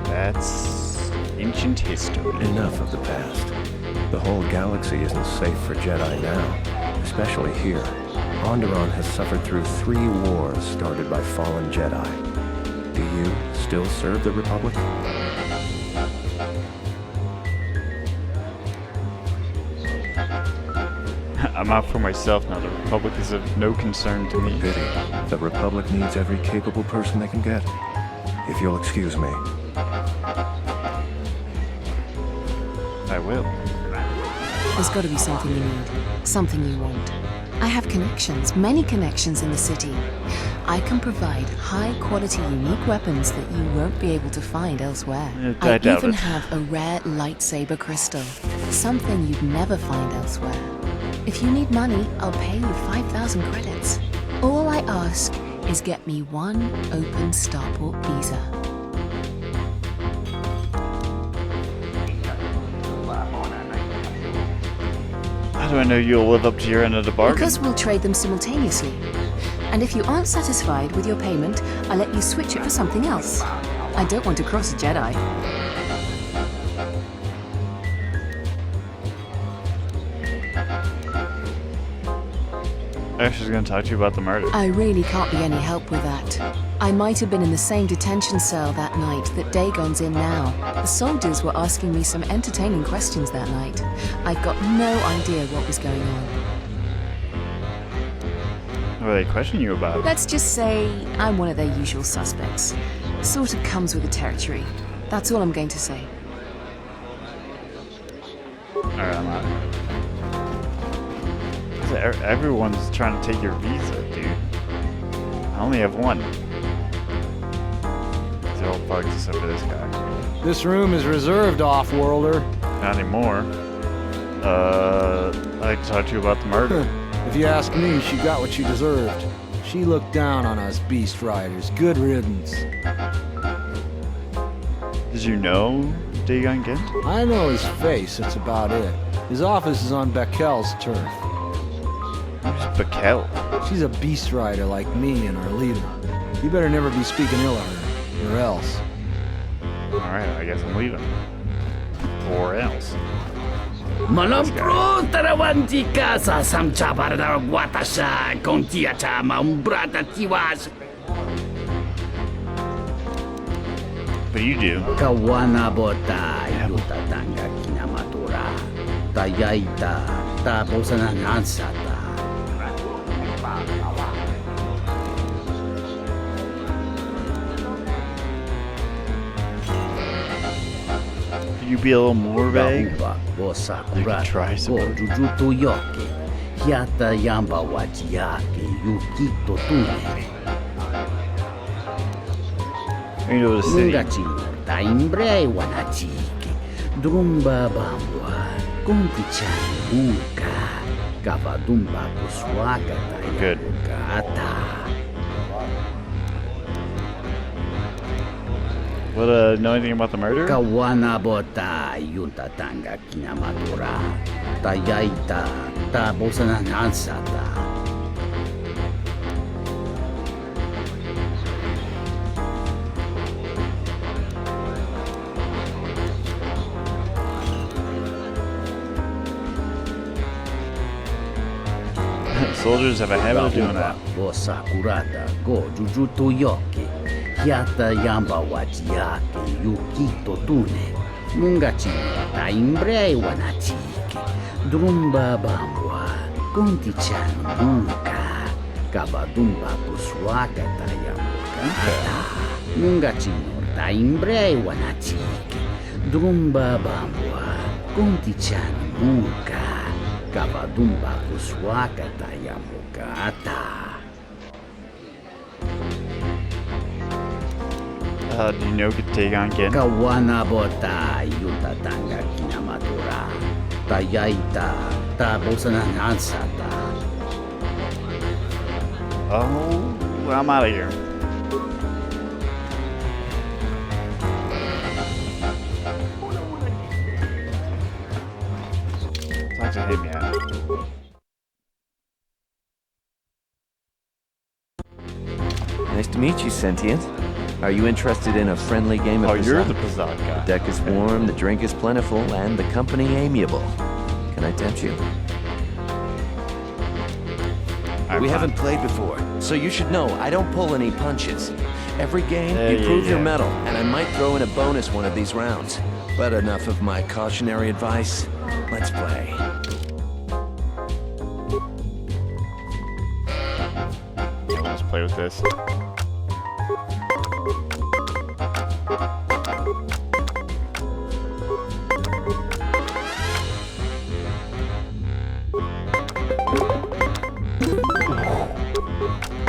That's ancient history. Enough of the past. The whole galaxy isn't safe for Jedi now, especially here. Onderon has suffered through 3 wars started by fallen Jedi. Do you still serve the Republic? I'm out for myself now. The Republic is of no concern to me. Pity. The Republic needs every capable person they can get. If you'll excuse me. I will. There's got to be something you need. Something you want. I have connections, many connections in the city. I can provide high-quality, unique weapons that you won't be able to find elsewhere. I even have a rare lightsaber crystal. Something you'd never find elsewhere. If you need money, I'll pay you 5,000 credits. All I ask is get me 1 open starport visa. How do I know you'll live up to your end of the bargain? Because we'll trade them simultaneously. And if you aren't satisfied with your payment, I'll let you switch it for something else. I don't want to cross a Jedi. I was going to talk to you about the murder. I really can't be any help with that. I might have been in the same detention cell that night that Dagon's in now. The soldiers were asking me some entertaining questions that night. I got no idea what was going on. What are they questioning you about? Let's just say I'm one of their usual suspects. Sort of comes with the territory. That's all I'm going to say. Alright, I'm out. Everyone's trying to take your visa, dude. I only have one. So I'll fuck this up for this guy. This room is reserved, off-worlder. Not anymore. I'd like to talk to you about the murder. If you ask me, she got what she deserved. She looked down on us beast riders. Good riddance. Did you know Dagon Gent? I know his face, that's about it. His office is on Bekel's turf. Who's Bekel? She's a beast rider like me and our leader. You better never be speaking ill of her, or else. Alright, I guess I'm leaving. Or else. Malampro tarawanti casa samcha barda watasha kontia chama umbrata tiwas. But you do. Kawana bota yuta tanga kinamatura. Tayaita ta bosana nansata. Could you be a little more vague? You can try some. Jujuto yoke. Hiata yamba wajiake yukito tune. You know the city. Ta imbre wanachike. Drumba bambwa. Kuntichan uka. Kavadumba kuswaka tayukata. What, know anything about the murder? Kawana bota yunta tanga kinamatura. Tayaita ta bosana nansata. Soldiers have a habit of doing that. Sakurata go jujuto yoke. Hiata yamba wajiake yukito tune. Mungachi ta imbre wanachike. Drumba bambwa. Kontichan munka. Kabadumba kuswaka tayamukata. Mungachi ta imbre wanachike. Drumba bambwa. Kontichan munka. Kabadumba kuswaka tayamukata. Do you know Dagon Gent? Kawana bota yuta tanga kinamatura. Tayaita ta bosana nansata. Oh, I'm out of here. Talk to him, yeah. Nice to meet you, Sentient. Are you interested in a friendly game of you're Pizzazz? the Pizzazz guy. The deck is warm, the drink is plentiful, and the company amiable. Can I tempt you? We haven't played before, so you should know I don't pull any punches. Every game, you prove your mettle, and I might throw in a bonus one of these rounds. But enough of my cautionary advice. Let's play. Yeah, let's play with this.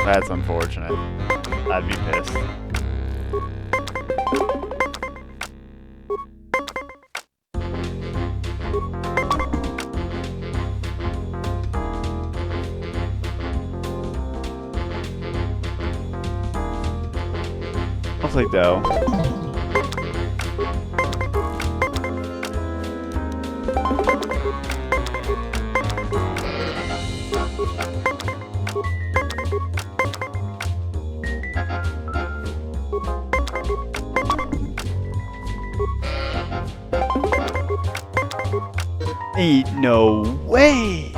That's unfortunate. I'd be pissed. I'll take dough. Ain't no way!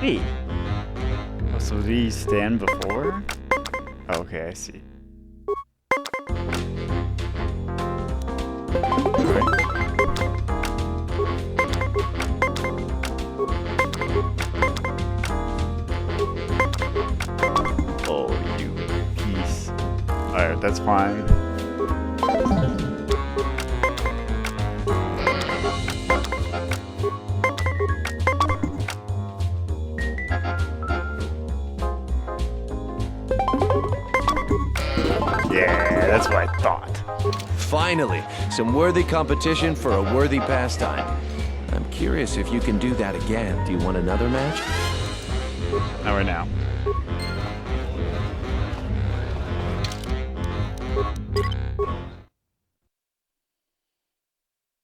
Wait. Oh, so did he stand before? Oh, okay, I see. Oh, you Alright, that's fine. Yeah, that's what I thought. Finally, some worthy competition for a worthy pastime. I'm curious if you can do that again. Do you want another match? Not right now.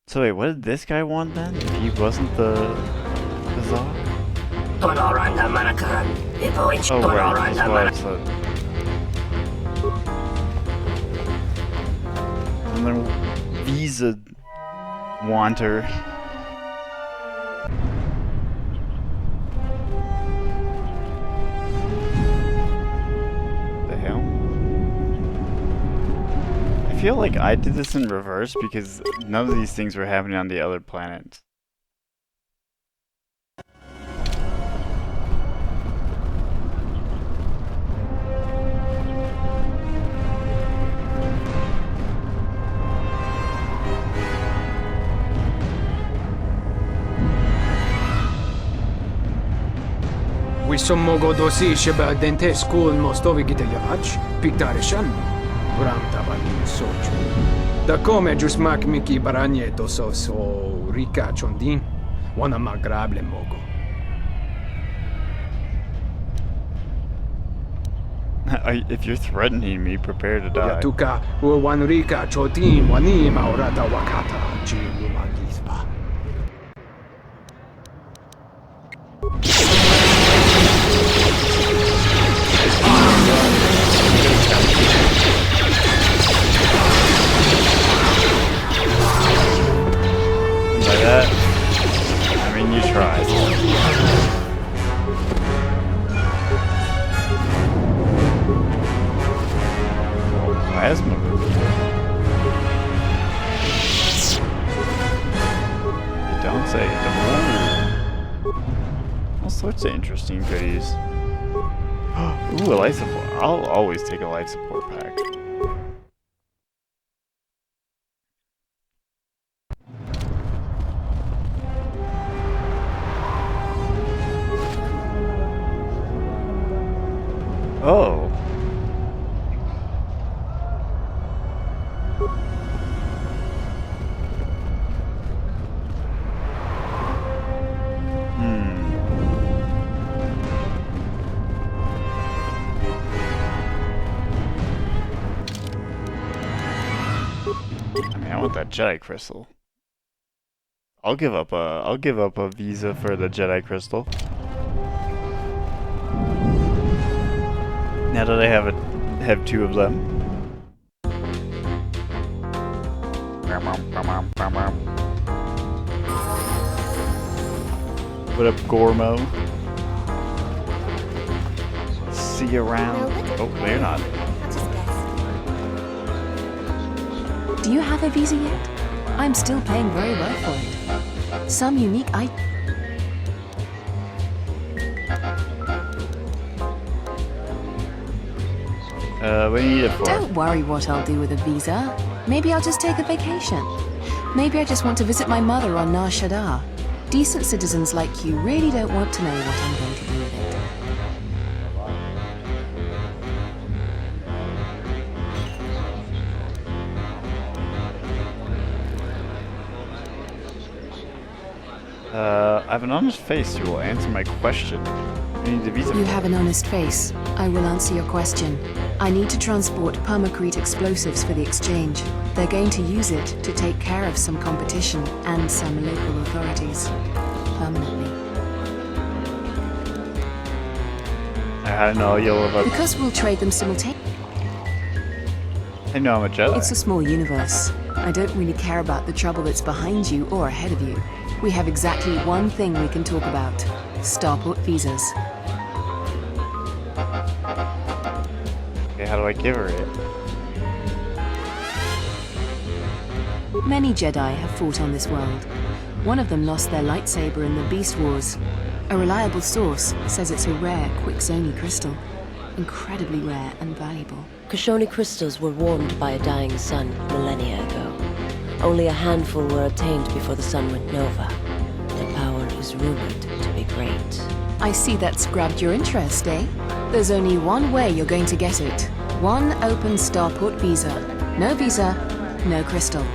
So wait, what did this guy want then? If he wasn't the Czar? Oh right, that's what I said. And then visa wanter. The hell? I feel like I did this in reverse because none of these things were happening on the other planets. Wisommogo dosi sheba dente school mostovi gitayach, piktarishan, ram tabanin sochu. Da come jusmak miki baranye doso so rika chondin, wana magrable mogo. If you're threatening me, prepare to die. Yatuka wan rika chotin wani maurata wakata ji umagisba. By that, I mean you tried. Plasma. You don't say. All sorts of interesting goodies. Ooh, a life support. I'll always take a life support pack. Oh. I want that Jedi crystal. I'll give up a visa for the Jedi crystal. Now that I have two of them. What up, Gormo? See you around. Oh, no, you're not. Do you have a visa yet? I'm still paying very well for it. Some unique What do you need it for? Don't worry what I'll do with a visa. Maybe I'll just take a vacation. Maybe I just want to visit my mother on Nar Shaddaa. Decent citizens like you really don't want to know what I'm going to do with it. I have an honest face who will answer my question. I need the visa. You have an honest face. I will answer your question. I need to transport permacrete explosives for the exchange. They're going to use it to take care of some competition and some local authorities. Permanently. I know you'll live up. Because we'll trade them simultaneously. I know I'm a Jedi. It's a small universe. I don't really care about the trouble that's behind you or ahead of you. We have exactly one thing we can talk about. Starport visas. Okay, how do I give her it? Many Jedi have fought on this world. One of them lost their lightsaber in the Beast Wars. A reliable source says it's a rare Quixoni crystal. incredibly rare and valuable. Kashoni crystals were warmed by a dying sun millennia ago. Only a handful were obtained before the sun went nova. The power is rumored to be great. I see that's grabbed your interest, eh? There's only one way you're going to get it. One open starport visa. No visa, no crystal.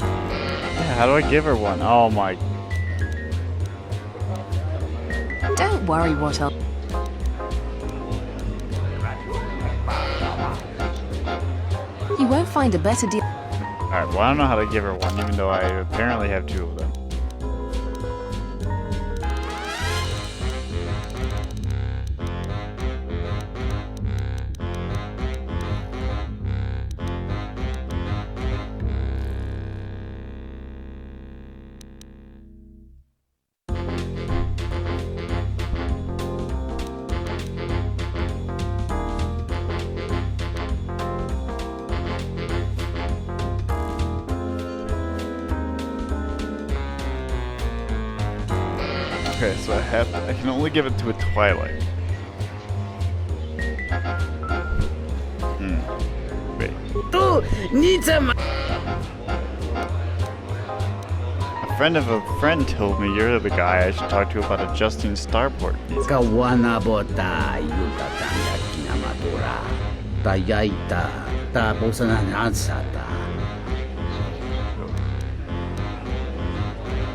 Yeah, how do I give her one? Oh my... Don't worry what else. You won't find a better deal. Alright, well I don't know how to give her one, even though I apparently have 2 of them. Okay, so I can only give it to a Twilight. Wait. A friend of a friend told me you're the guy I should talk to about adjusting starport. Kawanabota yutatanya kinamatura. Tayaita taposanansata.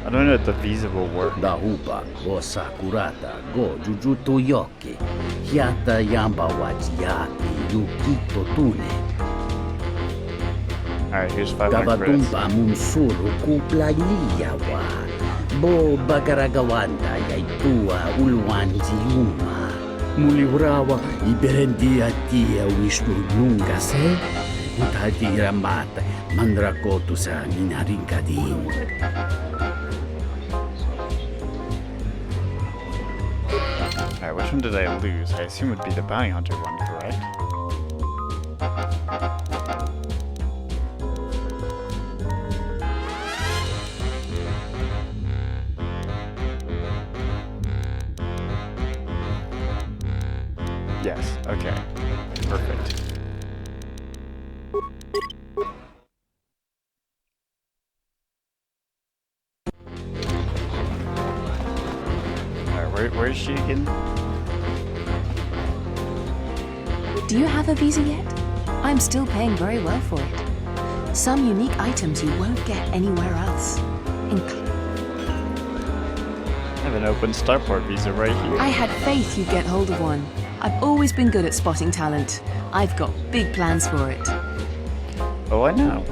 I don't know if the visa will work. Dahupa go sakurata go jujuto yoki. Hiata yamba wajiyaki yukito tune. Alright, here's 500 credits. Gabadumba munsuru kuplaliya wa. Bo bagaragawanda yaitua ulwanzi yuma. Mulibrawa iberendia tia wishnu nunga se. Utati ramata mandrakotu sa minarinkadin. Alright, which one did I lose? I assume it would be the bounty hunter one, correct? Yes, okay. Perfect. Alright, where is she again? Do you have a visa yet? I'm still paying very well for it. Some unique items you won't get anywhere else. I have an open starport visa right here. I had faith you'd get hold of one. I've always been good at spotting talent. I've got big plans for it. Oh, I know.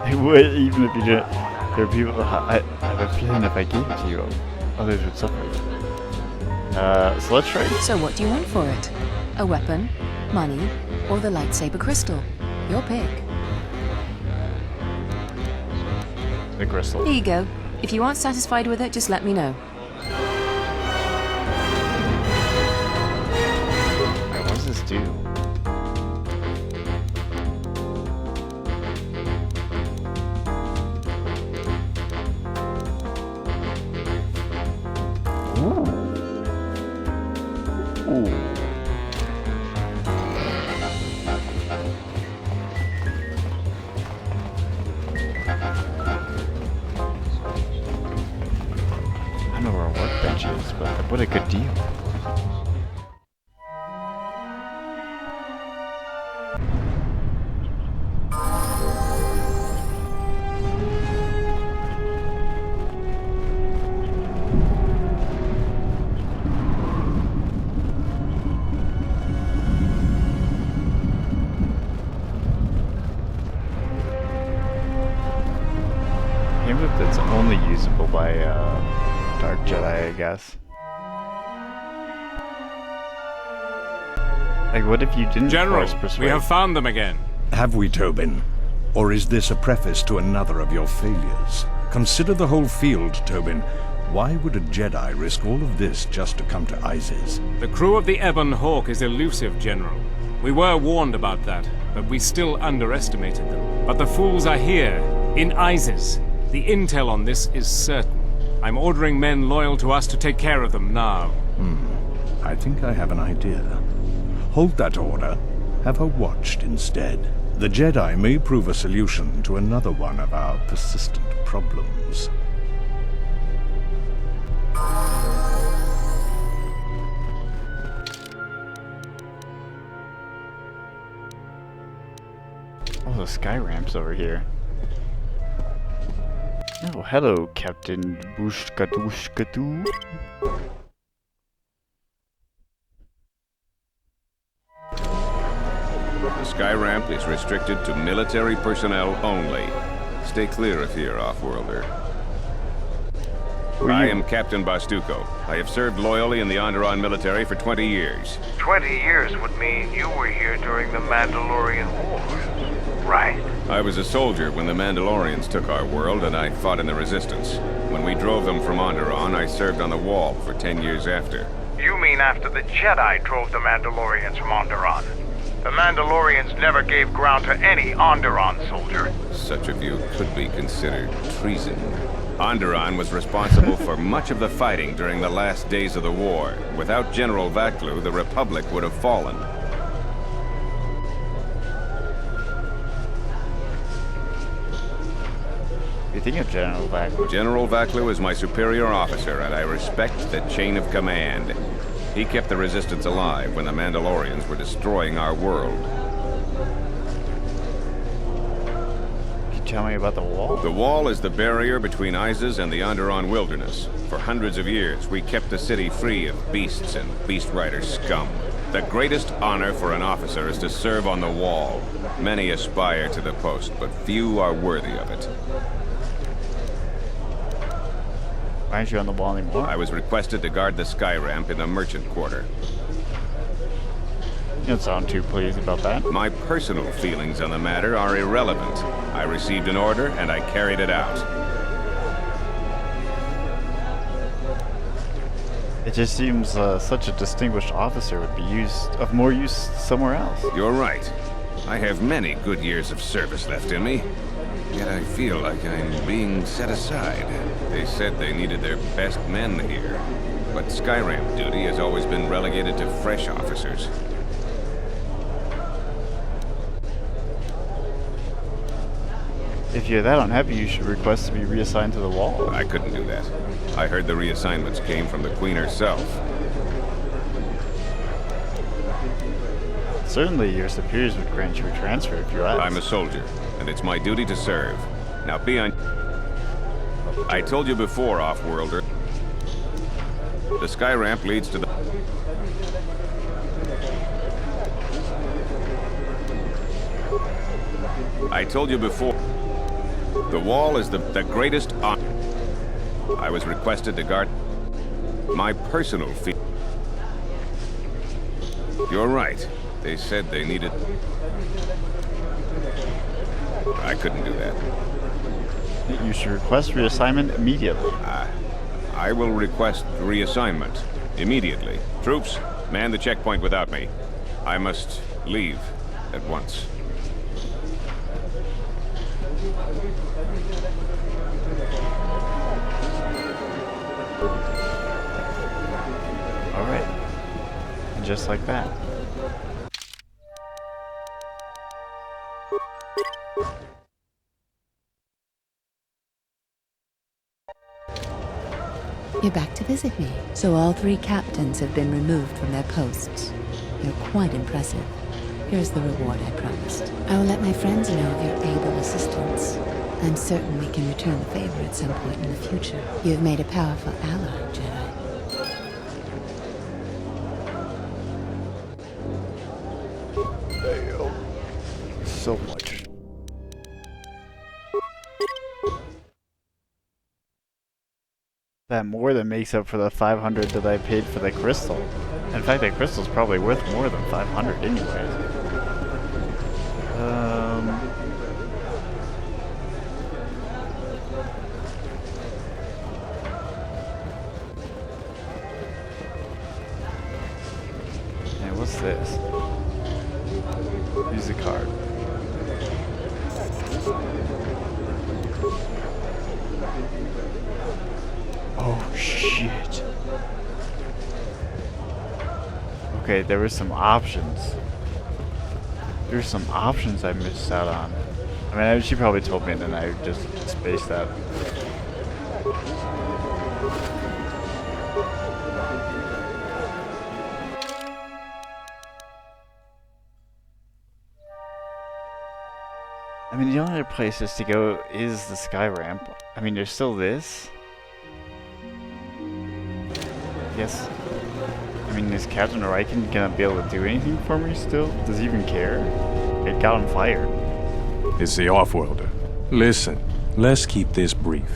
It would, even if you didn't. There are people. I have a feeling if I gave it to you, others would suffer. So let's try. So what do you want for it? A weapon, money, or the lightsaber crystal? Your pick. The crystal. Here you go. If you aren't satisfied with it, just let me know. Alright, what does this do? I don't know where our workbench is, but what a good deal. That's only usable by Dark Jedi, I guess. Like, what if you didn't General, force persuade? we have found them again. Have we, Tobin? Or is this a preface to another of your failures? Consider the whole field, Tobin. Why would a Jedi risk all of this just to come to Isis? The crew of the Ebon Hawk is elusive, General. We were warned about that, but we still underestimated them. But the fools are here, in Isis. The intel on this is certain. I'm ordering men loyal to us to take care of them now. I think I have an idea. Hold that order. Have her watched instead. The Jedi may prove a solution to another one of our persistent problems. Oh, the sky ramps over here. Oh, hello, Captain Bushkadushkadu. The sky ramp is restricted to military personnel only. Stay clear of here, Offworlder. I am Captain Bastuco. I have served loyally in the Onderon military for 20 years. 20 years would mean you were here during the Mandalorian War. Right. I was a soldier when the Mandalorians took our world, and I fought in the Resistance. When we drove them from Onderon, I served on the Wall for 10 years after. You mean after the Jedi drove the Mandalorians from Onderon? The Mandalorians never gave ground to any Onderon soldier. Such a view could be considered treason. Onderon was responsible for much of the fighting during the last days of the war. Without General Vaklu, the Republic would have fallen. You think of General Vaklu? General Vaklu is my superior officer, and I respect the chain of command. He kept the Resistance alive when the Mandalorians were destroying our world. Can you tell me about the Wall? The Wall is the barrier between Isis and the Onderon wilderness. For hundreds of years, we kept the city free of beasts and beast rider scum. The greatest honor for an officer is to serve on the Wall. Many aspire to the post, but few are worthy of it. Why aren't you on the Wall anymore? I was requested to guard the sky ramp in the merchant quarter. You don't sound too pleased about that. My personal feelings on the matter are irrelevant. I received an order, and I carried it out. It just seems such a distinguished officer would be of more use somewhere else. You're right. I have many good years of service left in me. Yet I feel like I'm being set aside. They said they needed their best men here. But Skyramp duty has always been relegated to fresh officers. If you're that unhappy, you should request to be reassigned to the Wall. I couldn't do that. I heard the reassignments came from the Queen herself. Certainly, your superiors would grant you a transfer if you asked. I'm a soldier, and it's my duty to serve. Now be on... I told you before, Offworlder. The sky ramp leads to the... I told you before. The Wall is the greatest honor. I was requested to guard my personal fee. You're right. They said they needed... I couldn't do that. You should request reassignment immediately. I will request reassignment immediately. Troops, man the checkpoint without me. I must leave at once. All right. And just like that. You're back to visit me. So all 3 captains have been removed from their posts. You're quite impressive. Here's the reward I promised. I will let my friends know of your able assistance. I'm certain we can return the favor at some point in the future. You have made a powerful ally, Jedi. So much. That more than makes up for the 500 that I paid for the crystal. In fact, that crystal's probably worth more than 500 anyways. And what's this? Use the card. Oh shit. Okay, there were some options. There's some options I missed out on. I mean, she probably told me and then I just spaced out. I mean, the only other places to go is the sky ramp. I mean, there's still this. Yes. I mean, is Captain Riken gonna be able to do anything for me still? Does he even care? It got him fired. It's the Offworlder. Listen, let's keep this brief.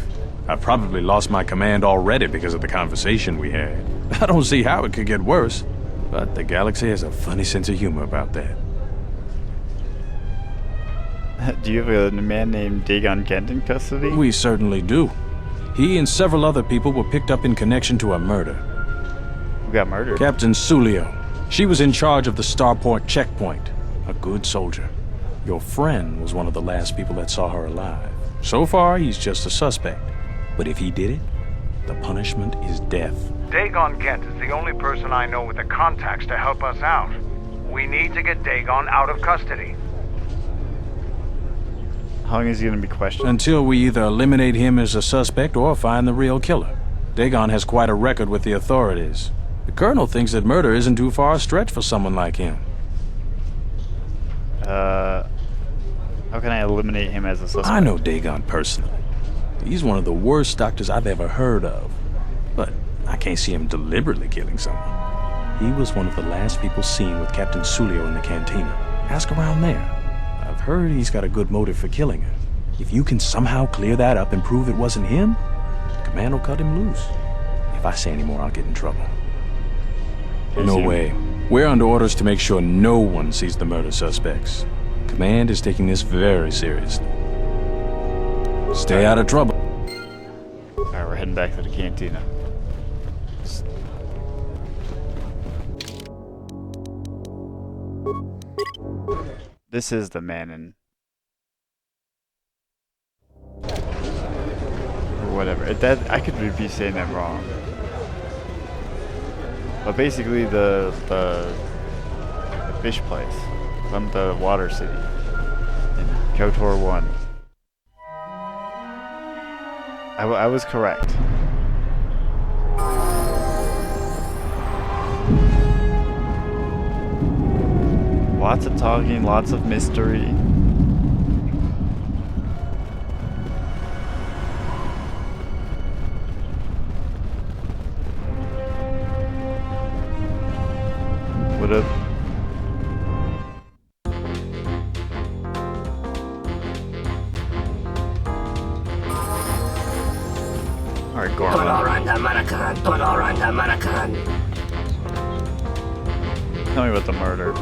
I've probably lost my command already because of the conversation we had. I don't see how it could get worse, but the galaxy has a funny sense of humor about that. Do you have a man named Dagon Kent in custody? We certainly do. He and several other people were picked up in connection to a murder. Who got murdered? Captain Sulio. She was in charge of the Starport checkpoint. A good soldier. Your friend was one of the last people that saw her alive. So far, he's just a suspect. But if he did it, the punishment is death. Dagon Kent is the only person I know with the contacts to help us out. We need to get Dagon out of custody. How long is he going to be questioned? Until we either eliminate him as a suspect or find the real killer. Dagon has quite a record with the authorities. The Colonel thinks that murder isn't too far a stretch for someone like him. How can I eliminate him as a suspect? I know Dagon personally. He's one of the worst doctors I've ever heard of. But I can't see him deliberately killing someone. He was one of the last people seen with Captain Sulio in the cantina. Ask around there. I've heard he's got a good motive for killing her. If you can somehow clear that up and prove it wasn't him, the command will cut him loose. If I say any more, I'll get in trouble. No way. We're under orders to make sure no one sees the murder suspects. Command is taking this very seriously. Stay out of trouble. Alright, we're heading back to the cantina. This is the Manon. Or whatever. That I could be saying that wrong. But basically the fish place from the water city in KOTOR 1. I was correct. Lots of talking, lots of mystery. What up? Alright, Gorman. Tell me about the murder.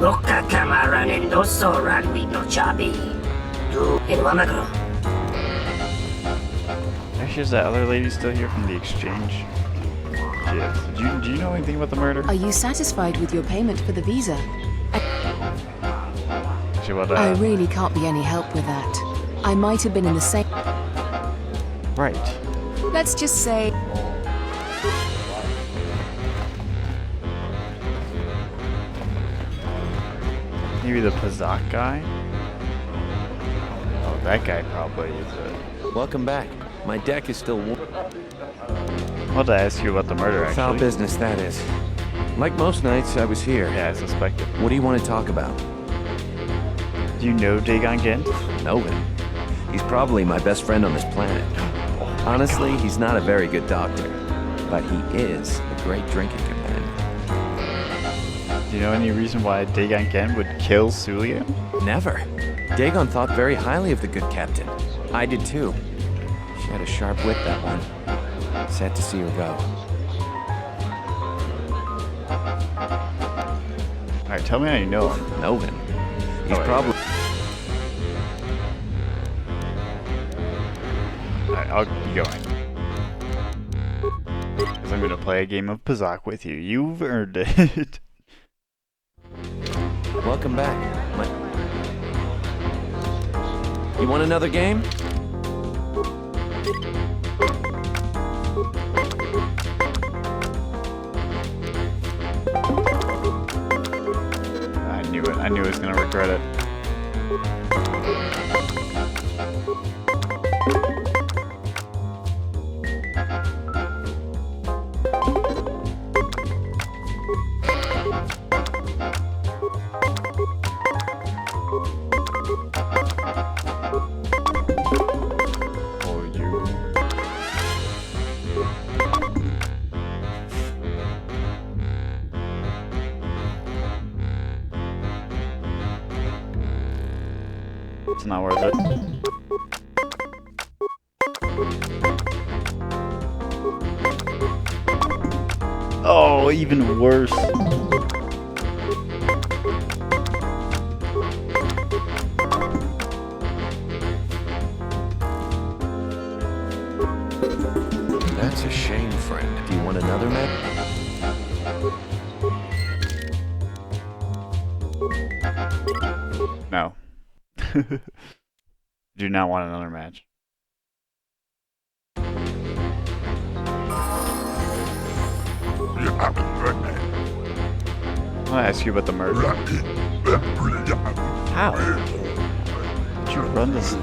Actually, is that other lady still here from the exchange? Yes. Do you know anything about the murder? Are you satisfied with your payment for the visa? Actually, what, I really can't be any help with that. I might have been in the same... Right. Let's just say... Maybe the Pazak guy? Oh, that guy probably is it. Welcome back. My deck is still warm. I wanted to ask you about the murder, actually. Foul business, that is. Like most nights, I was here. Yeah, I suspected. What do you want to talk about? Do you know Dagon Gent? Know him. He's probably my best friend on this planet. Honestly, he's not a very good doctor, but he is a great drinking companion. Do you know any reason why Dagon Gent would kill Sulio? Never. Dagon thought very highly of the good captain. I did too. She had a sharp wit, that one. Sad to see her go. Alright, tell me how you know him. Know him? He's probably... Alright, I'll be going. Because I'm gonna play a game of Pazak with you. You've earned it. Welcome back. You want another game? I knew he was gonna regret it. It's not worth it. Oh, even worse. That's a shame, friend. Do you want another match? No. Do not want another match. I want to ask you about the murder. How? Did you run this thing?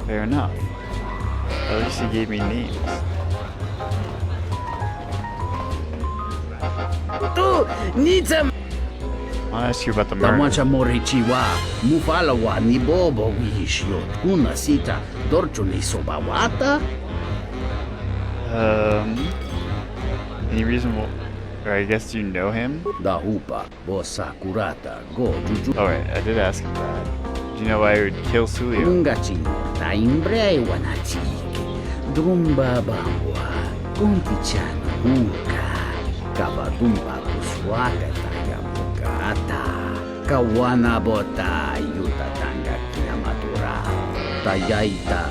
Fair enough. At least he gave me names. I want to ask you about the murder. Any reason why? Or I guess you know him? Alright, I did ask him that. Do you know why he would kill Sulio? Kawana bota yuta tanga kinamatura. Tayaita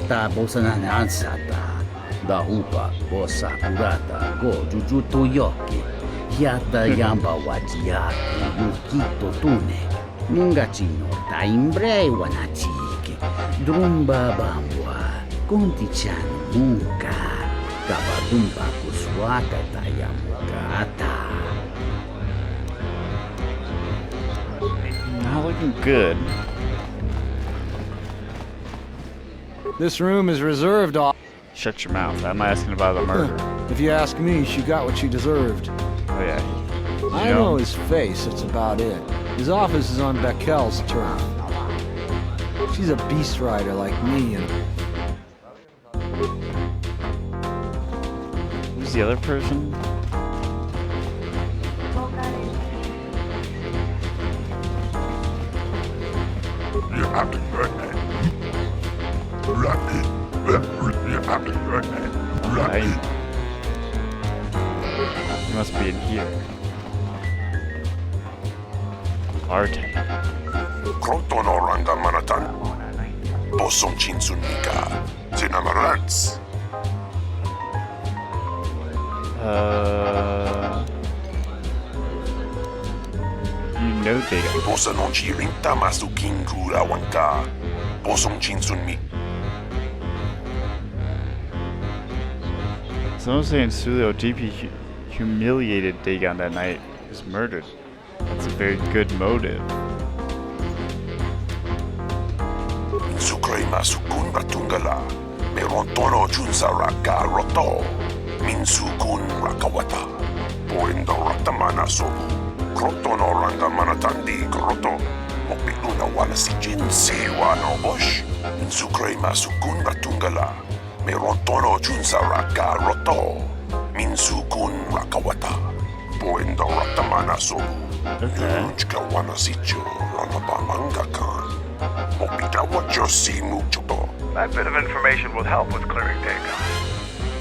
ta bosanan ansata. Da hupa bosa kurata go jujuto yoki. Hiata yamba wajiaki yukito tune. Nungachino ta imbre wanachike. Drumba bambwa. Kontichan munka. Kabadumba kuswaka tayamukata. Not looking good. This room is reserved off. Shut your mouth. I'm asking about the murder. If you ask me, she got what she deserved. Oh yeah. I know his face, that's about it. His office is on Beckel's turf. She's a beast rider like me and... Who's the other person? He must be in here. Bartender. Krotono ranga manatan. Bosom chinsunika. Zinamarats. You know they got. Bosa non ci rinta masu kingura wanka. Bosom chinsunmi. Someone's saying Sulio deeply humiliated Dagon that night. He was murdered. That's a very good motive. Sukray masukun batungala. Meron tono junsa raka roto. Minsukun rakawata. Poendo ratamana sobu. Krotono ranga manatandi kroto. Mopiluna wala si jinsi wano bosh. Minsukray masukun batungala. Meron tono junsa raka roto. Minsukun rakawata. Poendo ratamana sobu. Yunchka wana sicho. Ranabamanga kan. Mopita wajosi muchoto. That bit of information will help with clearing Dagon.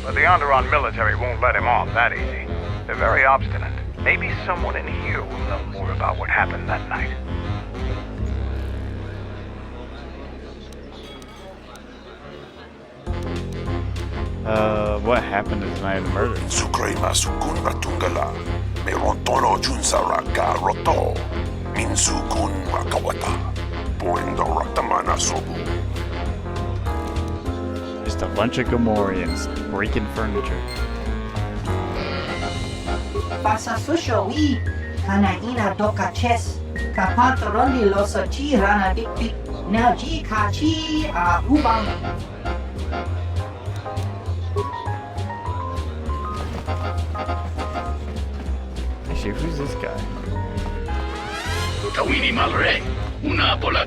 But the Onderon military won't let him off that easy. They're very obstinate. Maybe someone in here will know more about what happened that night. What happened the night of the murder? Sukray masukun batungala. Meron tono junsa raka roto. Minsukun Rakawata. Poinda Ratamana Sobu. Just a bunch of Gamorreans breaking furniture. Pasasushowi, Kanaina doka chess, Kapantaroni losachi rana diktik, Naji kachi a ubang. Actually, who's this guy? Tawini Malre, una bola.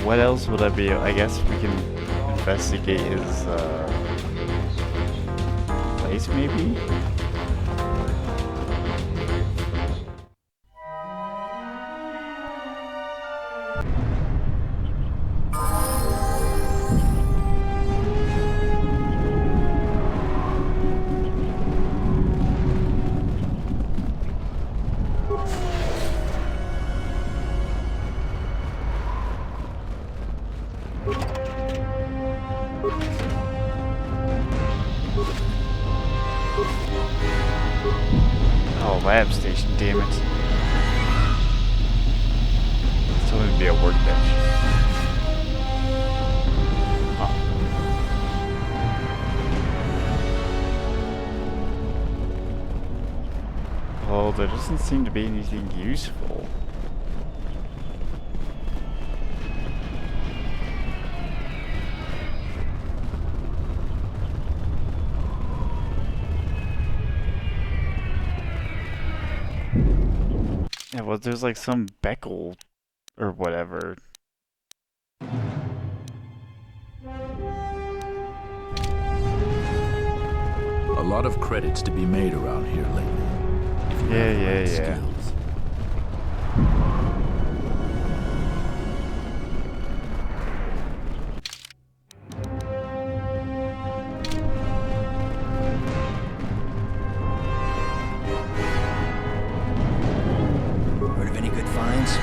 What else would I be? I guess we can investigate his place, maybe? Oh, lab station, damn it. Still gonna be a workbench. Huh. Well, there doesn't seem to be anything useful. Yeah, well, there's like some Beckel or whatever. A lot of credits to be made around here lately. If you have the right skills. Heard of any good finds?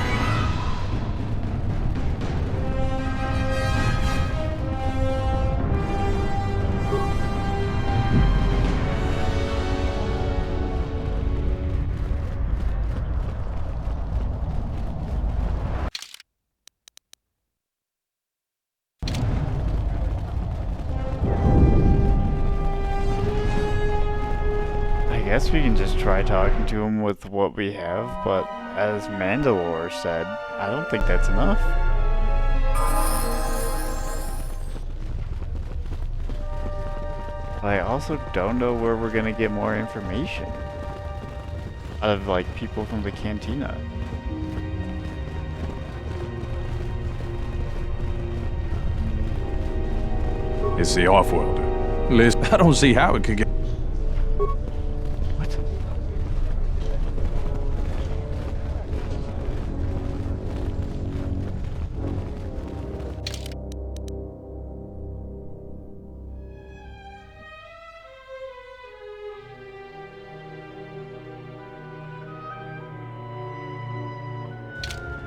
I guess we can just try talking to him with what we have, but as Mandalore said, I don't think that's enough. I also don't know where we're gonna get more information out of like people from the cantina. It's the off-worlder. Liz, I don't see how it could get...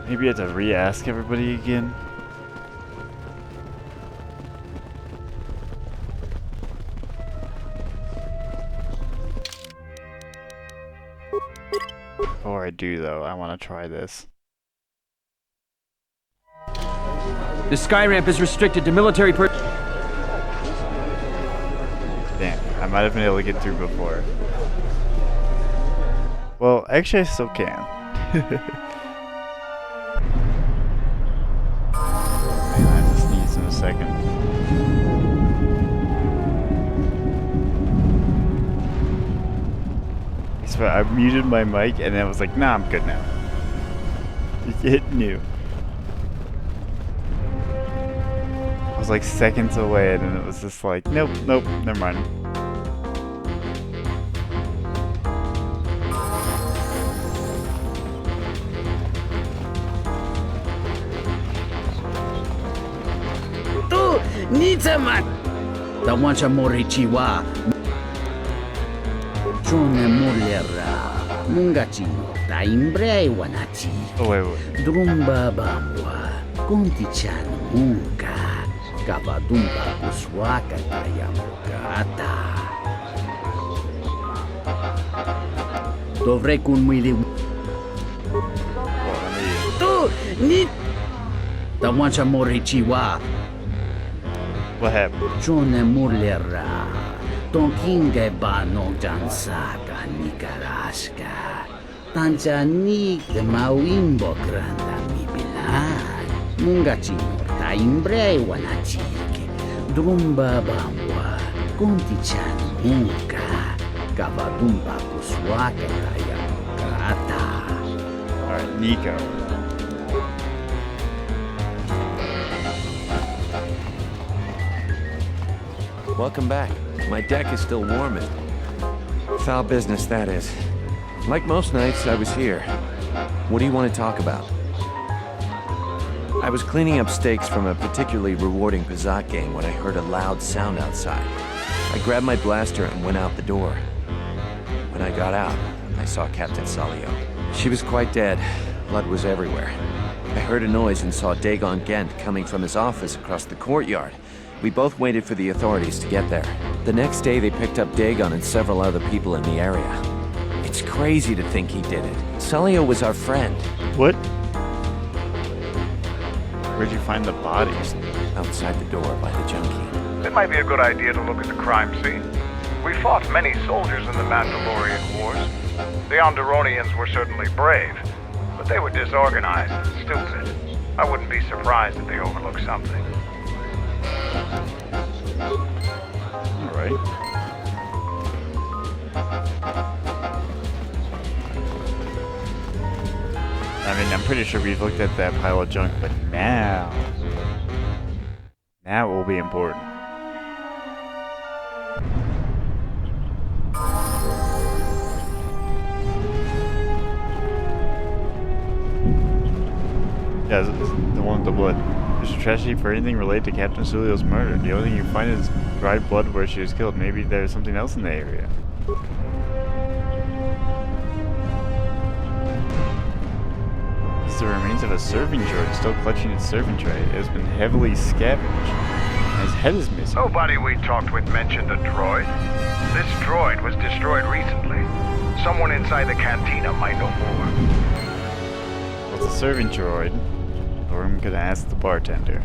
Maybe I have to re-ask everybody again. Before I do though, I want to try this. The sky ramp is restricted to military per- Damn, I might have been able to get through before. Well, actually I still can. Man, I just sneeze in a second. So I muted my mic and then I was like, nah, I'm good now. It knew. I was like seconds away and then it was just like, nope, never mind. Tu, Nitsaman! Tawancha Morichiwa. Jone Mulera. Mungachino, Taimbre Wanachi. Oh, wait. Drumba Bamwa. Kuntichan muka. Kabadumba kuswaka tayamukata. Dovrei kun mili. Tu ni. Tawancha morichiwa. What happened? Jone mulera. Tonkinge bano jansaka nikaraska. Tanjanik de mawimbo granda mibilan. Munga chinorta imbre wanachike. Drumba bamwa. Kuntichan muka. Kabadumba kuswaka tayamukata. Alright, Nico. Welcome back. My deck is still warming. Foul business, that is. Like most nights, I was here. What do you want to talk about? I was cleaning up stakes from a particularly rewarding Pizak game when I heard a loud sound outside. I grabbed my blaster and went out the door. When I got out, I saw Captain Salio. She was quite dead. Blood was everywhere. I heard a noise and saw Dagon Gent coming from his office across the courtyard. We both waited for the authorities to get there. The next day, they picked up Dagon and several other people in the area. It's crazy to think he did it. Salio was our friend. What? Where'd you find the bodies? Outside the door by the junkie. It might be a good idea to look at the crime scene. We fought many soldiers in the Mandalorian Wars. The Onderonians were certainly brave, but they were disorganized and stupid. I wouldn't be surprised if they overlooked something. Alright. I mean, I'm pretty sure we've looked at that pile of junk, but now it will be important. Yeah, the one with the blood. There's a tragedy for anything related to Captain Sulio's murder. The only thing you find is dried blood where she was killed. Maybe there's something else in the area. It's the remains of a serving droid still clutching its serving tray. It has been heavily scavenged, and its head is missing. Nobody we talked with mentioned a droid. This droid was destroyed recently. Someone inside the cantina might know more. Well, it's a serving droid. Or I'm gonna ask the bartender.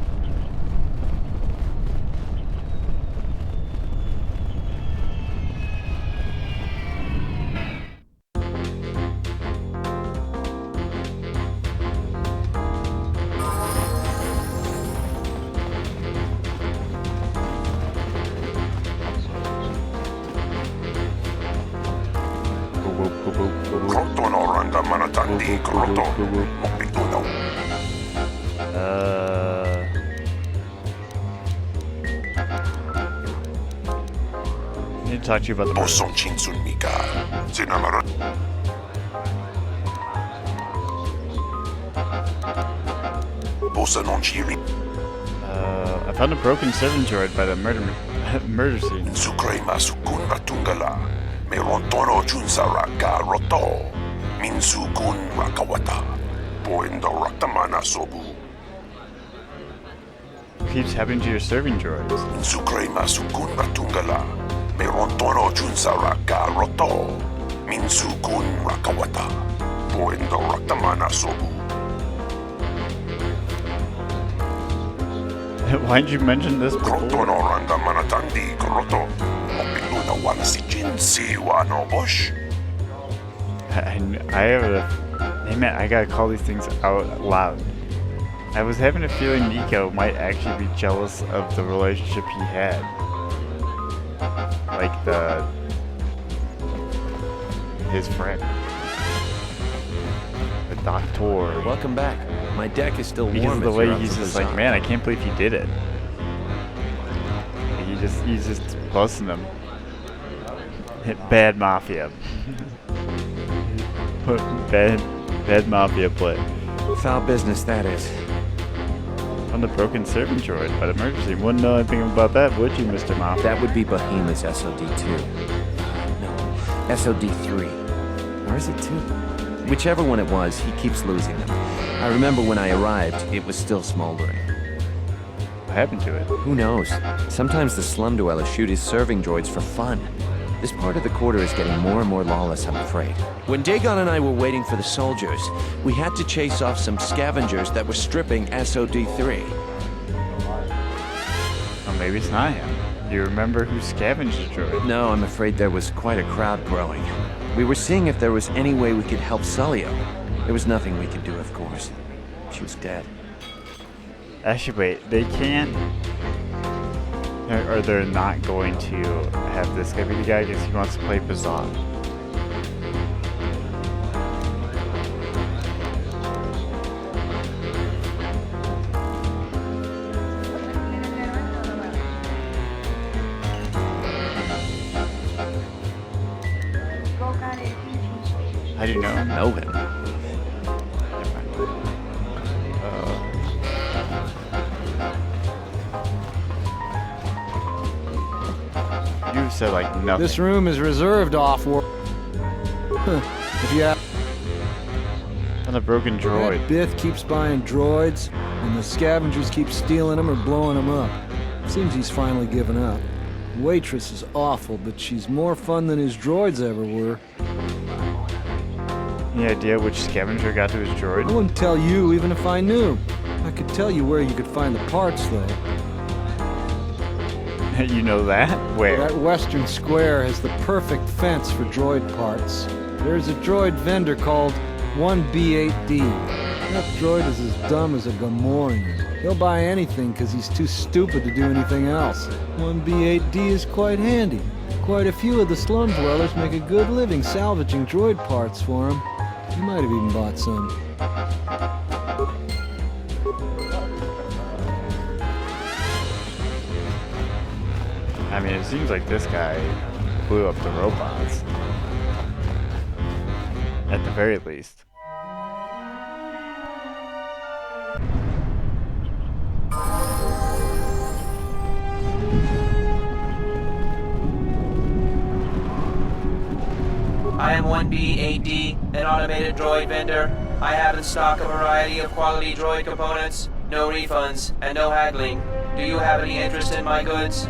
I need to talk to you about the murder. I found a broken servant droid by the murder scene. What keeps happening to your serving droids? Why did you mention this before? I have a... Hey man, I gotta call these things out loud. I was having a feeling Nico might actually be jealous of the relationship he had. Like his friend. The Doctor. Welcome back. My deck is still warm. Because of the way he's just like, man, I can't believe he did it. He's just busting him. Bad mafia. Bad mafia play. Foul business, that is. On the broken servant droid by the murder scene. Wouldn't know anything about that, would you, Mr. Mafia? That would be Behemoth's SOD-2. No, SOD-3. Or is it 2? Whichever one it was, he keeps losing them. I remember when I arrived, it was still smoldering. What happened to it? Who knows? Sometimes the slum dwellers shoot his serving droids for fun. This part of the quarter is getting more and more lawless, I'm afraid. When Dagon and I were waiting for the soldiers, we had to chase off some scavengers that were stripping SOD-3. Oh, maybe it's not him. Do you remember who scavenged the droid? No, I'm afraid there was quite a crowd growing. We were seeing if there was any way we could help Sulio. There was nothing we could do, of course. She was dead. Actually, wait, they can't... Or they're not going to have this guy be the guy because he wants to play Bazan. How do you know? I know him. You said like nothing. This room is reserved off-world. If you have... On a broken droid. Bith keeps buying droids, and the scavengers keep stealing them or blowing them up. Seems he's finally given up. The waitress is awful, but she's more fun than his droids ever were. Any idea which scavenger got to his droid? I wouldn't tell you even if I knew. I could tell you where you could find the parts, though. You know that? Where? That western square has the perfect fence for droid parts. There's a droid vendor called 1B8D. That droid is as dumb as a Gamorrean. He'll buy anything because he's too stupid to do anything else. 1B8D is quite handy. Quite a few of the slum dwellers make a good living salvaging droid parts for him. He might have even bought some. I mean, it seems like this guy blew up the robots. At the very least. I am 1B8D, an automated droid vendor. I have in stock a variety of quality droid components, no refunds, and no haggling. Do you have any interest in my goods?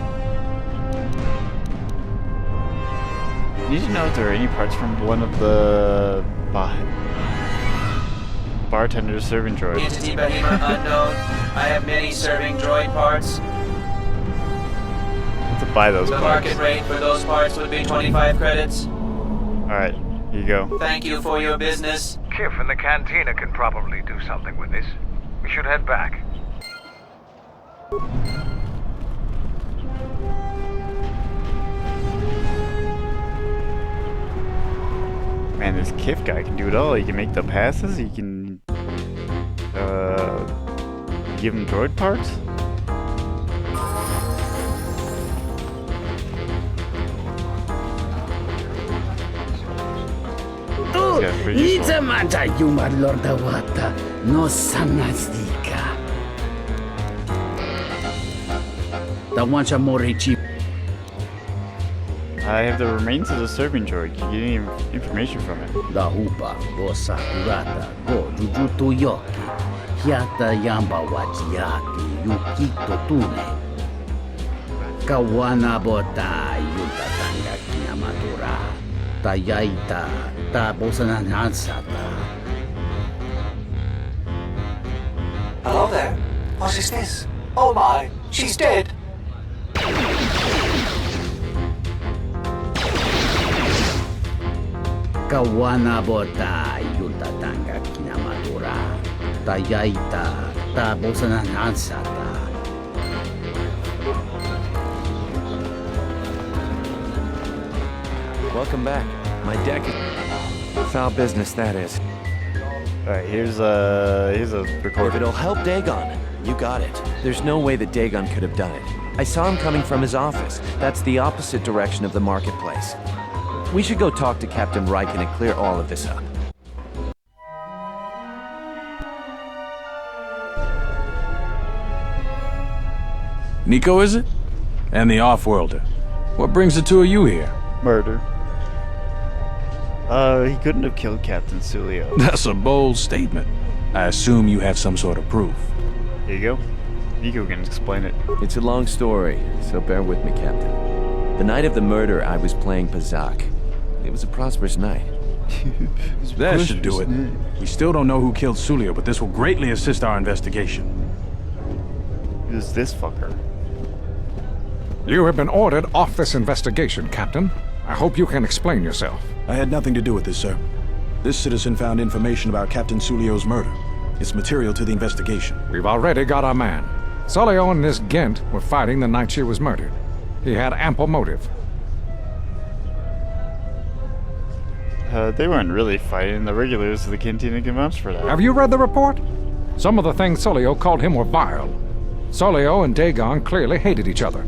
Need to know if there are any parts from one of the bartender serving droids. Entity Behemoth unknown. I have many serving droid parts. To buy those The parts. market rate for those parts would be 25 credits. Alright, here you go. Thank you for your business. Kif and the cantina can probably do something with this. We should head back. Man, this Kif guy can do it all. He can make the passes, he can give him droid parts. Idź mata Jumar Lorda Wata, no sanastika. Tawancha Morichi. I have the remains of the serving droid. Can you get any information from it? Da Hupa, go Sakurata, go Jujutu Yoki, Hiata Yamba Wachiaki, Yukito Tune. Kawana Bota, Yuta Tanga Kinamatura, Tayaita, Ta Bosananansata. Hello there. What is this? Oh my, she's dead. Kawana Bota, Yuta Tanga Kinamatura, Tayaita, Ta Bosananansata. Welcome back. My deck is... Foul business, that is. Alright, here's a recorder. If it'll help Dagon, you got it. There's no way that Dagon could have done it. I saw him coming from his office. That's the opposite direction of the marketplace. We should go talk to Captain Riken and clear all of this up. Nico, is it? And the off-worlder. What brings the two of you here? Murder. He couldn't have killed Captain Sulio. That's a bold statement. I assume you have some sort of proof. Here you go. Nico can explain it. It's a long story, so bear with me, Captain. The night of the murder, I was playing Pazak. It was a prosperous night. That should do it. We still don't know who killed Sulio, but this will greatly assist our investigation. Who's this fucker? You have been ordered off this investigation, Captain. I hope you can explain yourself. I had nothing to do with this, sir. This citizen found information about Captain Sulio's murder. It's material to the investigation. We've already got our man. Sulio and this Gent were fighting the night she was murdered. He had ample motive. They weren't really fighting. The regulars of the Cantina can vouch for that. Have you read the report? Some of the things Sulio called him were vile. Sulio and Dagon clearly hated each other.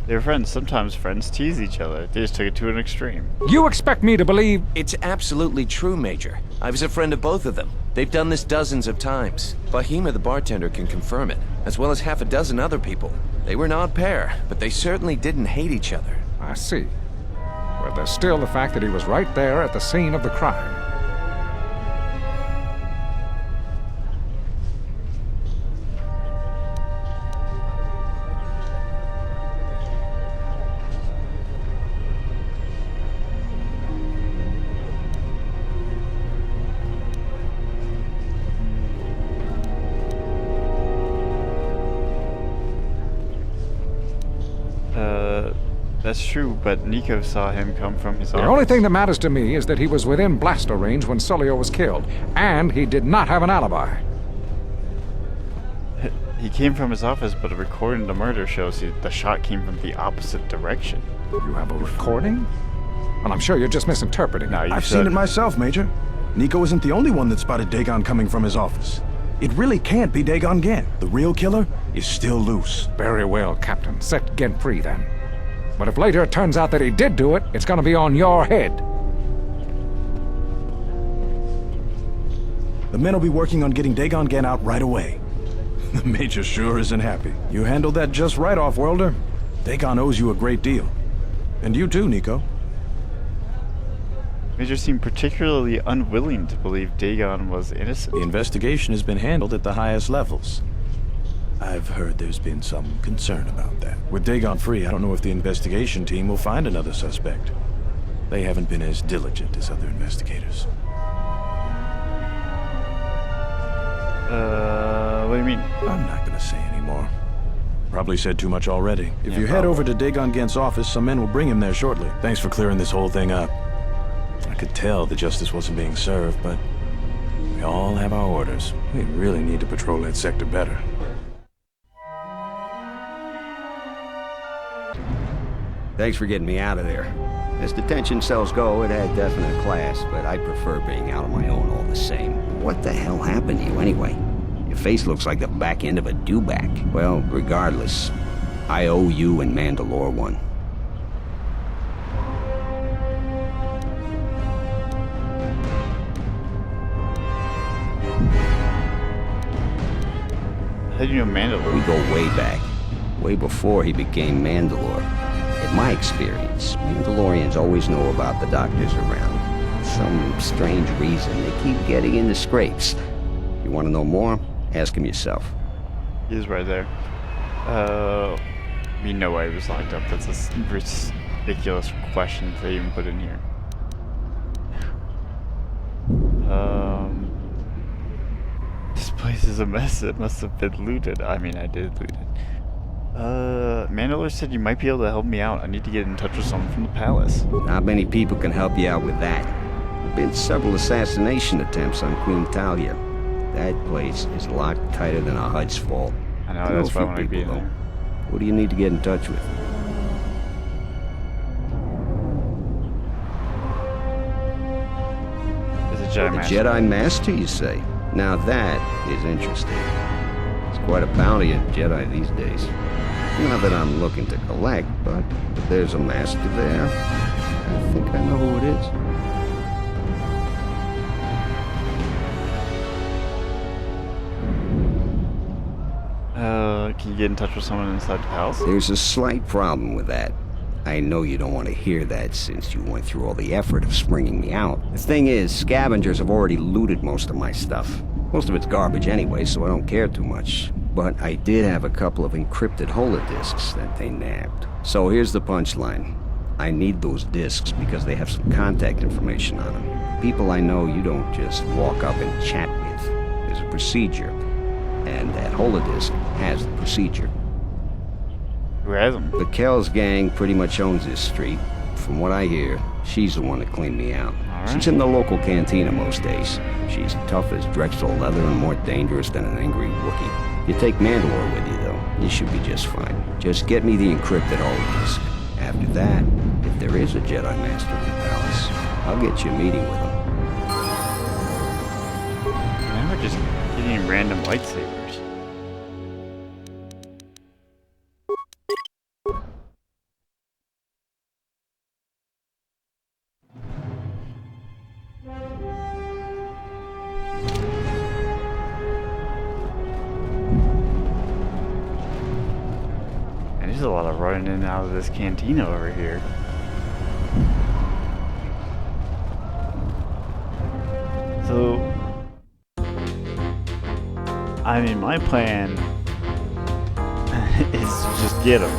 They're friends. Sometimes friends tease each other. They just took it to an extreme. You expect me to believe... It's absolutely true, Major. I was a friend of both of them. They've done this dozens of times. Bahima, the bartender, can confirm it, as well as half a dozen other people. They were an odd pair, but they certainly didn't hate each other. I see. But there's still the fact that he was right there at the scene of the crime. That's true, but Nico saw him come from his office. The only thing that matters to me is that he was within blaster range when Sulio was killed, and he did not have an alibi. He came from his office, but a recording of the murder shows the shot came from the opposite direction. You have a recording? Well, I'm sure you're just misinterpreting. No, I've seen it myself, Major. Nico isn't the only one that spotted Dagon coming from his office. It really can't be Dagon Gent. The real killer is still loose. Very well, Captain. Set Gent free, then. But if later it turns out that he did do it, it's gonna be on your head. The men will be working on getting Dagon Gent out right away. The Major sure isn't happy. You handled that just right, Off-Worlder. Dagon owes you a great deal. And you too, Nico. Major seemed particularly unwilling to believe Dagon was innocent. The investigation has been handled at the highest levels. I've heard there's been some concern about that. With Dagon free, I don't know if the investigation team will find another suspect. They haven't been as diligent as other investigators. What do you mean? I'm not gonna say anymore. Probably said too much already. If you head over to Dagon Gent's office, some men will bring him there shortly. Thanks for clearing this whole thing up. I could tell the justice wasn't being served, but we all have our orders. We really need to patrol that sector better. Thanks for getting me out of there. As detention cells go, it had definite class, but I prefer being out on my own all the same. What the hell happened to you anyway? Your face looks like the back end of a dewback. Well, regardless, I owe you and Mandalore one. How do you know Mandalore? We go way back. Way before he became Mandalore. In my experience, Mandalorians always know about the doctors around. For some strange reason, they keep getting into scrapes. You want to know more? Ask him yourself. He's right there. We know why he was locked up. That's a ridiculous question they even put in here. This place is a mess. It must have been looted. I mean, I did loot it. Mandalore said you might be able to help me out. I need to get in touch with someone from the palace. Not many people can help you out with that. There have been several assassination attempts on Queen Talia. That place is locked tighter than a Hud's fault. I know, that's why I want to be in there. Who do you need to get in touch with? There's a Jedi Master. The Jedi Master, you say? Now that is interesting. It's quite a bounty of Jedi these days. Not that I'm looking to collect, but if there's a master there, I think I know who it is. can you get in touch with someone inside the palace? There's a slight problem with that. I know you don't want to hear that since you went through all the effort of springing me out. The thing is, scavengers have already looted most of my stuff. Most of it's garbage anyway, so I don't care too much. But I did have a couple of encrypted holodisks that they nabbed. So here's the punchline. I need those disks because they have some contact information on them. People I know you don't just walk up and chat with. There's a procedure. And that holodisk has the procedure. Who has them? The Kells gang pretty much owns this street. From what I hear, she's the one that cleaned me out. Right. She's in the local cantina most days. She's tough as Drexel leather and more dangerous than an angry Wookiee. You take Mandalore with you, though, you should be just fine. Just get me the encrypted holodisk. After that, if there is a Jedi Master in the palace, I'll get you a meeting with him. Now we're just getting random lightsabers. There's a lot of running in and out of this cantina over here. So, I mean, my plan is to just get him.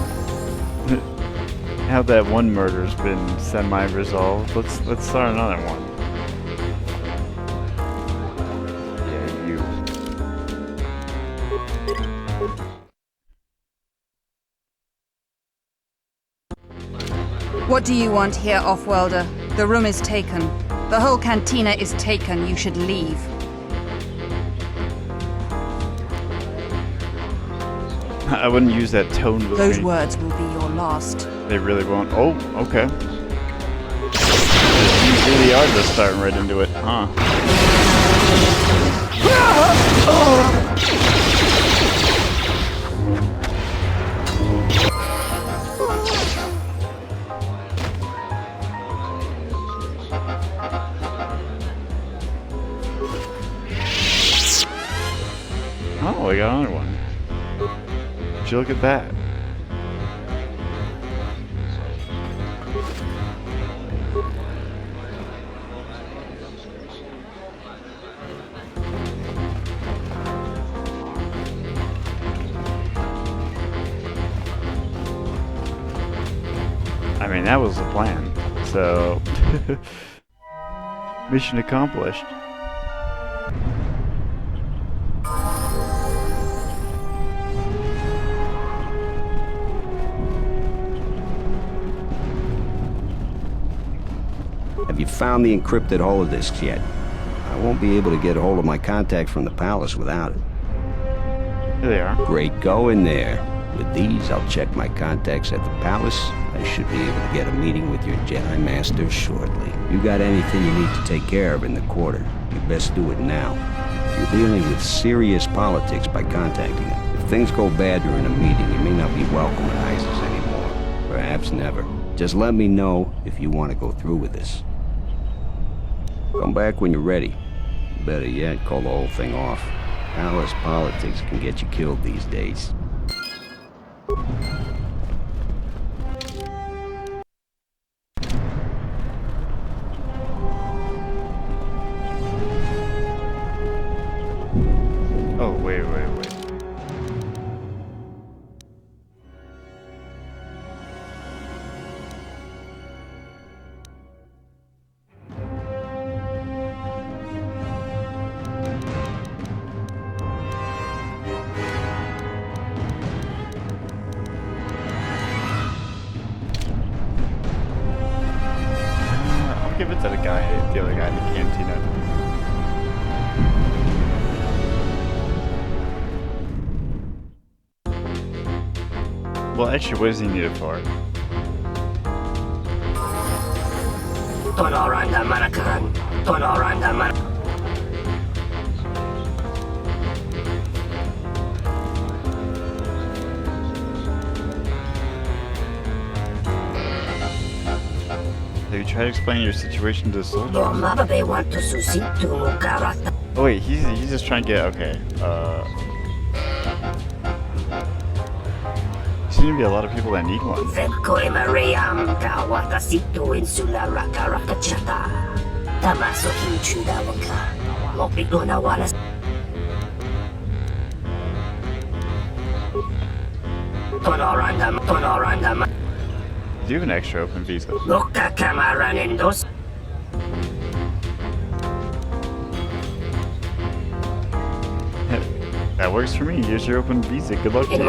Now that one murder's been semi-resolved, let's start another one. Yeah, you. What do you want here, Offworlder? The room is taken. The whole cantina is taken. You should leave. I wouldn't use that tone with Those me. words will be your last. They really won't. Oh, okay. You really are just starting right into it, huh? Oh, we got another one. Would you look at that? I mean, that was the plan. So, mission accomplished. Have you found the encrypted holodisks yet? I won't be able to get a hold of my contact from the palace without it. Here they are. Great, go in there. With these, I'll check my contacts at the palace. I should be able to get a meeting with your Jedi Master shortly. You got anything you need to take care of in the quarter, you best do it now. You're dealing with serious politics by contacting them. If things go bad during a meeting, you may not be welcome at ISIS anymore. Perhaps never. Just let me know if you want to go through with this. Come back when you're ready. Better yet, call the whole thing off. Palace politics can get you killed these days. Oh, wait. I'll give it to the other guy in the cantina. Well, actually, what does he need it for? Have you tried to explain your situation to the soldiers? Oh wait, he's just trying to get, okay, seem to be a lot of people that need one. Do you have an extra open visa? That works for me. Here's your open visa. Good luck to you.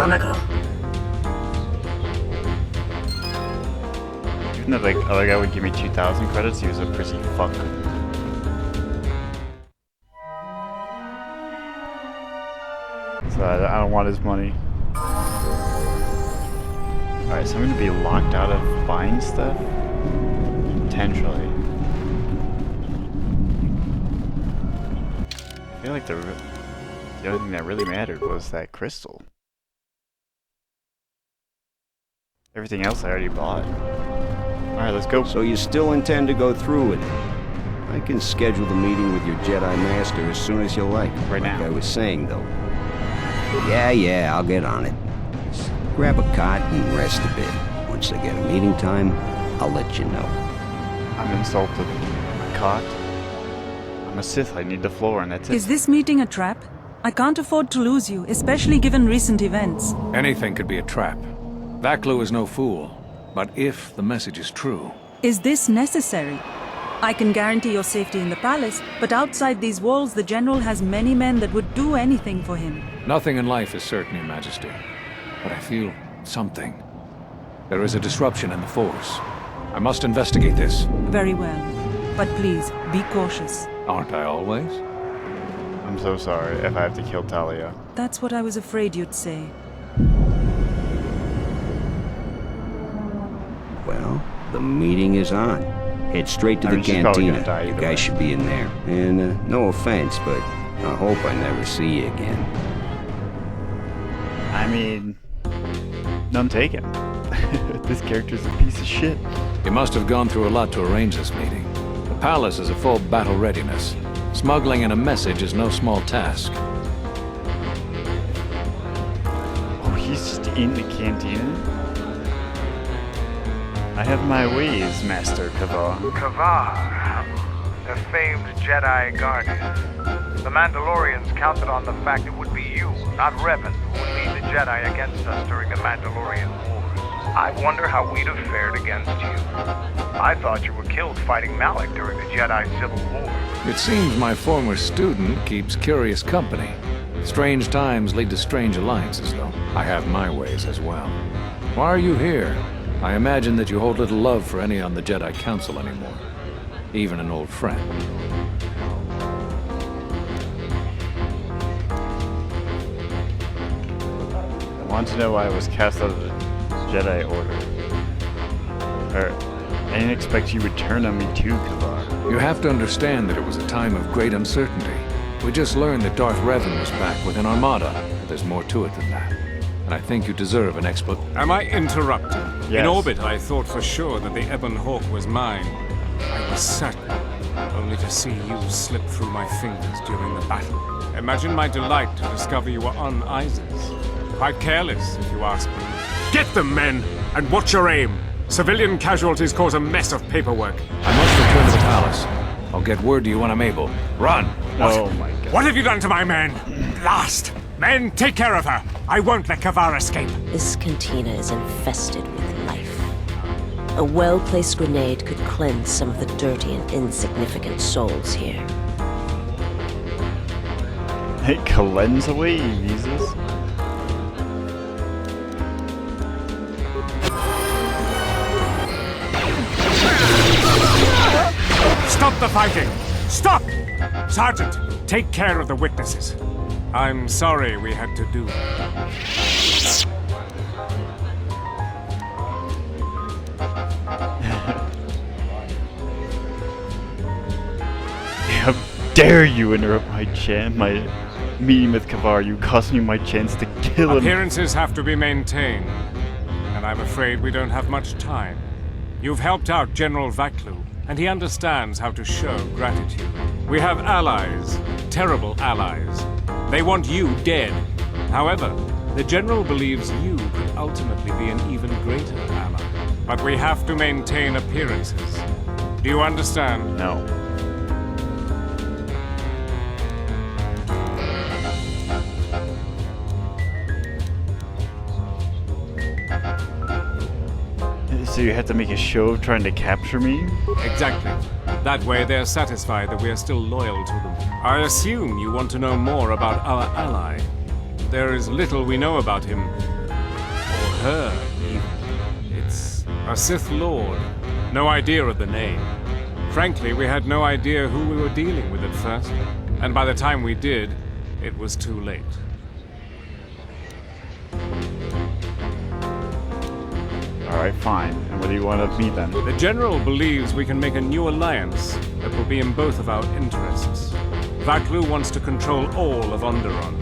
Even though like other guy would give me 2,000 credits, he was a prissy fuck. So I don't want his money. Alright, so I'm gonna be locked out of buying stuff? Potentially. I feel like the only thing that really mattered was that crystal. Everything else I already bought. Alright, let's go. So you still intend to go through with it? I can schedule the meeting with your Jedi Master as soon as you like. Right now. Like I was saying, though. Yeah, I'll get on it. Just grab a cot and rest a bit. Once I get a meeting time, I'll let you know. I'm insulted. A cot? I'm a Sith, I need the floor and that's it. Is this meeting a trap? I can't afford to lose you, especially given recent events. Anything could be a trap. Vaklu is no fool. But if the message is true... Is this necessary? I can guarantee your safety in the palace, but outside these walls the General has many men that would do anything for him. Nothing in life is certain, Your Majesty. But I feel something. There is a disruption in the Force. I must investigate this. Very well. But please, be cautious. Aren't I always? I'm so sorry if I have to kill Talia. That's what I was afraid you'd say. Well, the meeting is on. Head straight to the cantina. You guys should be in there. And no offense, but I hope I never see you again. I mean, none taken. This character's a piece of shit. You must have gone through a lot to arrange this meeting. The palace is a full battle readiness. Smuggling in a message is no small task. Oh, he's just in the cantina? I have my ways, Master Kavar. Kavar, the famed Jedi Guardian. The Mandalorians counted on the fact it would be you, not Revan, who would lead the Jedi against us during the Mandalorian Wars. I wonder how we'd have fared against you. I thought you were killed fighting Malik during the Jedi Civil War. It seems my former student keeps curious company. Strange times lead to strange alliances, though. I have my ways as well. Why are you here? I imagine that you hold little love for any on the Jedi Council anymore. Even an old friend. I want to know why I was cast out of the Jedi Order. I didn't expect you would turn on me too, Kavar. You have to understand that it was a time of great uncertainty. We just learned that Darth Revan was back with an armada. But there's more to it than that. And I think you deserve an explanation. Am I interrupting? Yes. In orbit, I thought for sure that the Ebon Hawk was mine. I was certain, only to see you slip through my fingers during the battle. Imagine my delight to discover you were on Isis. Quite careless, if you ask me. Get them, men, and watch your aim. Civilian casualties cause a mess of paperwork. I must return to the palace. I'll get word to you when I'm able. Run! Oh my god. What have you done to my men? Blast! Men, take care of her! I won't let Kavar escape! This cantina is infested with life. A well-placed grenade could cleanse some of the dirty and insignificant souls here. Hey, cleanse away, Jesus. Stop the fighting! Stop! Sergeant, take care of the witnesses. I'm sorry we had to do that. How dare you interrupt my meeting with Kavar? You cost me my chance to kill him. Appearances have to be maintained, and I'm afraid we don't have much time. You've helped out General Vaklu, and he understands how to show gratitude. We have allies, terrible allies. They want you dead. However, the General believes you could ultimately be an even greater ally. But we have to maintain appearances. Do you understand? No. So you have to make a show of trying to capture me? Exactly. That way they're satisfied that we are still loyal to them. I assume you want to know more about our ally. There is little we know about him. Or her, even. It's a Sith Lord. No idea of the name. Frankly, we had no idea who we were dealing with at first. And by the time we did, it was too late. Alright, fine. And what do you want of me then? The General believes we can make a new alliance that will be in both of our interests. Vaklu wants to control all of Onderon,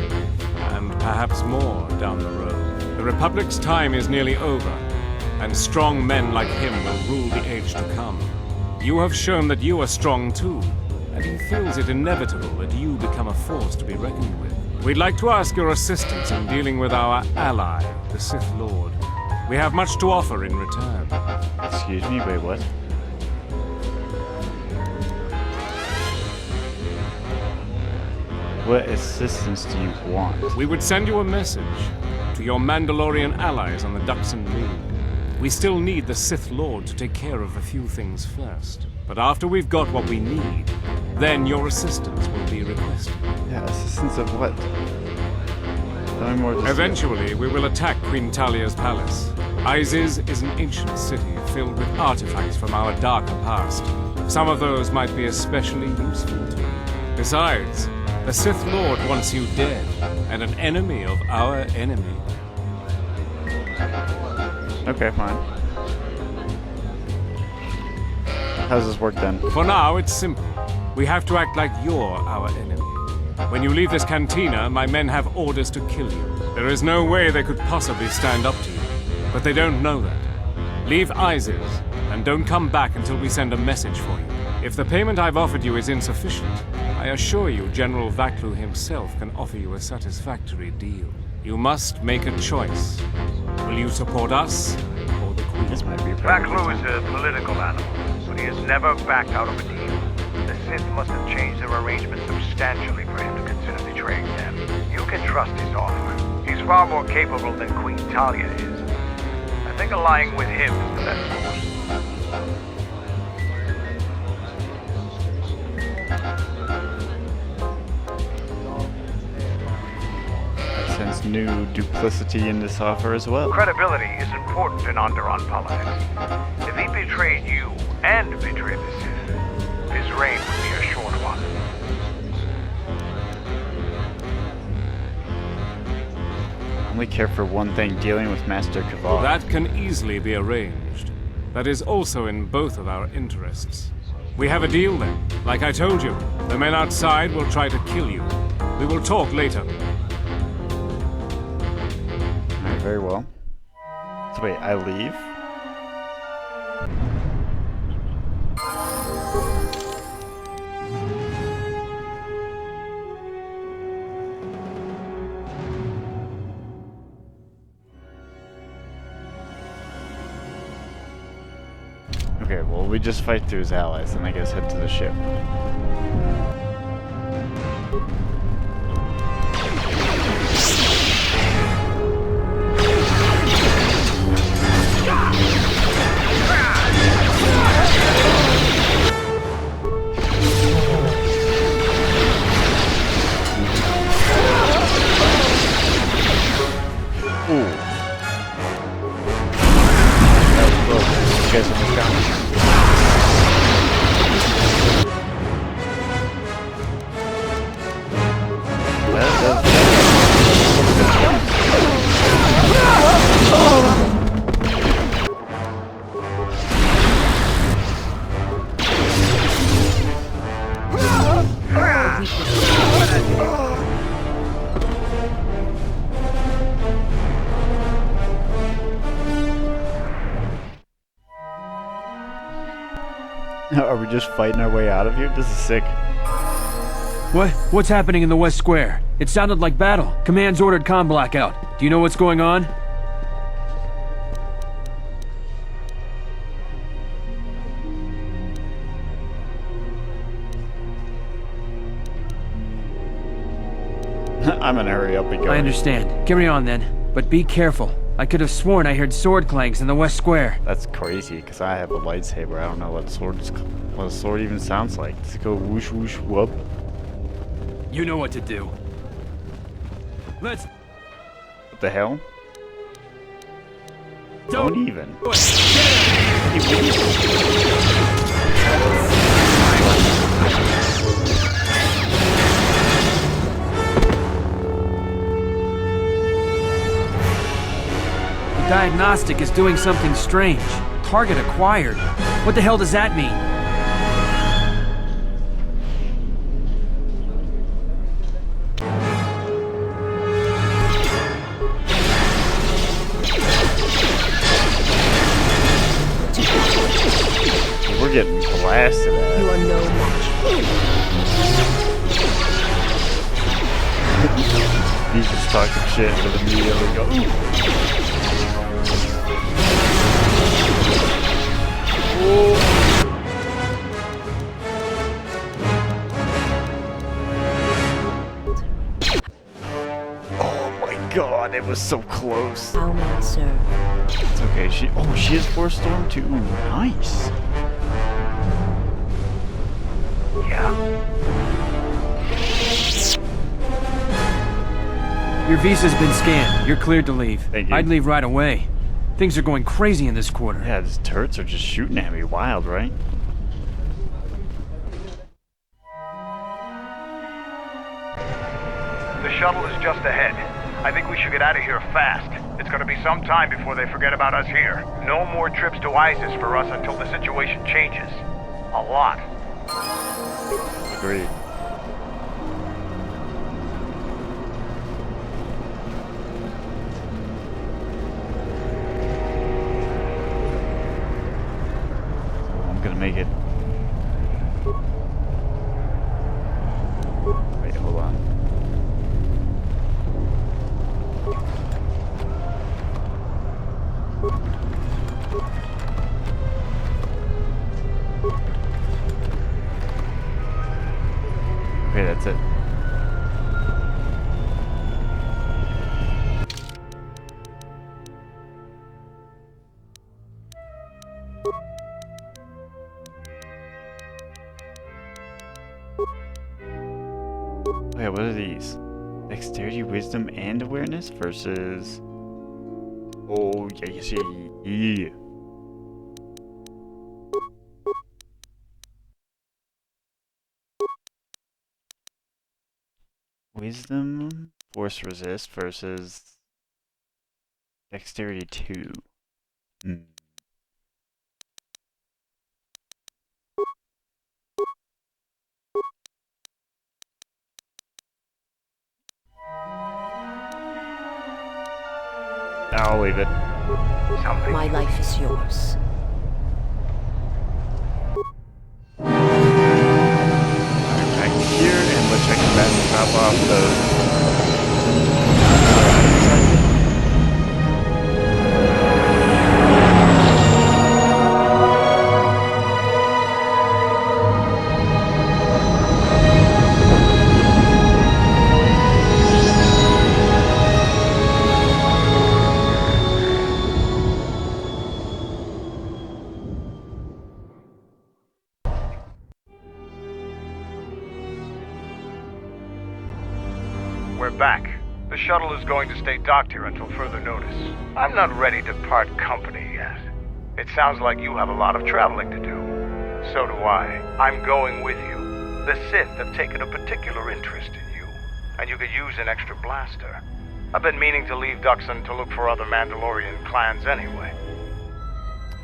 and perhaps more down the road. The Republic's time is nearly over, and strong men like him will rule the age to come. You have shown that you are strong too, and he feels it inevitable that you become a force to be reckoned with. We'd like to ask your assistance in dealing with our ally, the Sith Lord. We have much to offer in return. Excuse me, wait, what? What assistance do you want? We would send you a message to your Mandalorian allies on the Duxon Moon. We still need the Sith Lord to take care of a few things first. But after we've got what we need, then your assistance will be requested. Yeah, assistance of what? Tell me more. Eventually, we will attack Queen Talia's palace. Isis is an ancient city filled with artifacts from our darker past. Some of those might be especially useful to you. Besides, the Sith Lord wants you dead, and an enemy of our enemy. Okay, fine. How does this work then? For now, it's simple. We have to act like you're our enemy. When you leave this cantina, my men have orders to kill you. There is no way they could possibly stand up to you. But they don't know that. Leave Isis, and don't come back until we send a message for you. If the payment I've offered you is insufficient, I assure you General Vaklu himself can offer you a satisfactory deal. You must make a choice. Will you support us, or the Queen? This might be Vaklu is a political animal, but he has never backed out of a deal. The Sith must have changed their arrangements substantially for him to consider betraying them. You can trust his offer. He's far more capable than Queen Talia is. I think allying with him is the best course. I sense new duplicity in this offer as well. Credibility is important in Onderon politics. If he betrayed you and betrayed the Sith, his reign would be a short one. I only care for one thing, dealing with Master Kaval. That can easily be arranged. That is also in both of our interests. We have a deal then. Like I told you, the men outside will try to kill you. We will talk later. Alright, very well. So wait, I leave? Okay, well, we just fight through his allies, and I guess head to the ship. Ooh. You guys have this down. Are we just fighting our way out of here? This is sick. What's happening in the West Square? It sounded like battle. Command's ordered comm blackout. Do you know what's going on? I'm gonna hurry up and go. I understand. Carry on then, but be careful. I could have sworn I heard sword clangs in the West Square. That's crazy, because I have a lightsaber. I don't know what a sword even sounds like. Does it go whoosh whoosh whoop? You know what to do. Let's... What the hell? Don't even. The diagnostic is doing something strange. Target acquired. What the hell does that mean? We're getting blasted at. You are no match. He's just talking shit, but immediately go, ooh. Oh my god, it was so close. How may I serve? It's okay, she has Force Storm too. Ooh, nice. Your visa's been scanned. You're cleared to leave. Thank you. I'd leave right away. Things are going crazy in this quarter. Yeah, these turrets are just shooting at me wild, right? The shuttle is just ahead. I think we should get out of here fast. It's gonna be some time before they forget about us here. No more trips to ISIS for us until the situation changes. A lot. Agreed. I'm gonna make it. Wait, hold on. Okay, that's it. Okay, what are these? Dexterity, wisdom, and awareness versus... Oh, yeah, you see. Yeah. Wisdom, force resist versus dexterity 2. I'll leave it. My life is yours. Back here, and let's check the back and drop off the... We're back. The shuttle is going to stay docked here until further notice. I'm not ready to part company yet. It sounds like you have a lot of traveling to do. So do I. I'm going with you. The Sith have taken a particular interest in you, and you could use an extra blaster. I've been meaning to leave Duxon to look for other Mandalorian clans anyway.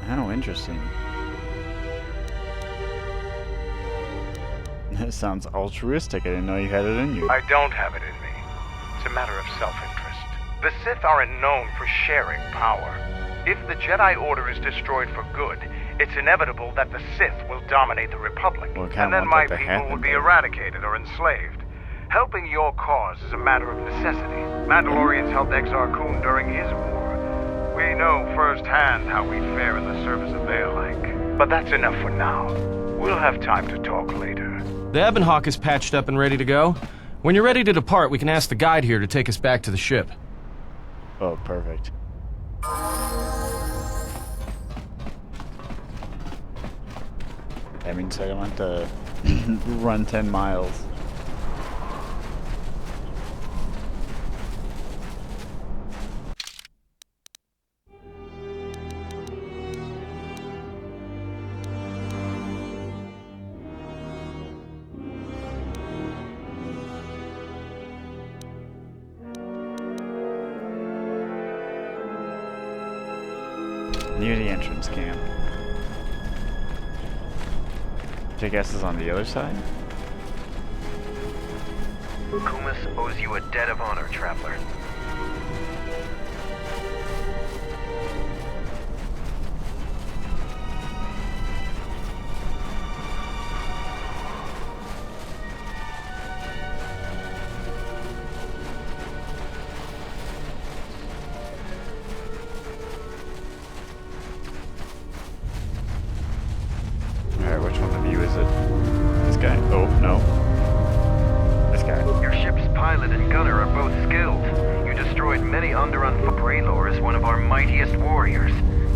Oh, interesting. That sounds altruistic. I didn't know you had it in you. I don't have it in me. It's a matter of self-interest. The Sith aren't known for sharing power. If the Jedi Order is destroyed for good, it's inevitable that the Sith will dominate the Republic, and then my people would be eradicated or enslaved. Helping your cause is a matter of necessity. Mandalorians helped Exar Kun during his war. We know firsthand how we fare in the service of Baelike. But that's enough for now. We'll have time to talk later. The Ebon Hawk is patched up and ready to go. When you're ready to depart, we can ask the guide here to take us back to the ship. Oh, perfect. That means I don't have to run 10 miles. Near the entrance camp. Which I guess is on the other side? Kumis owes you a debt of honor, traveler. Alright, which one of you is it? This guy? Oh, no. This guy. Your ship's pilot and gunner are both skilled. You destroyed many Onderon. Braylor is one of our mightiest warriors.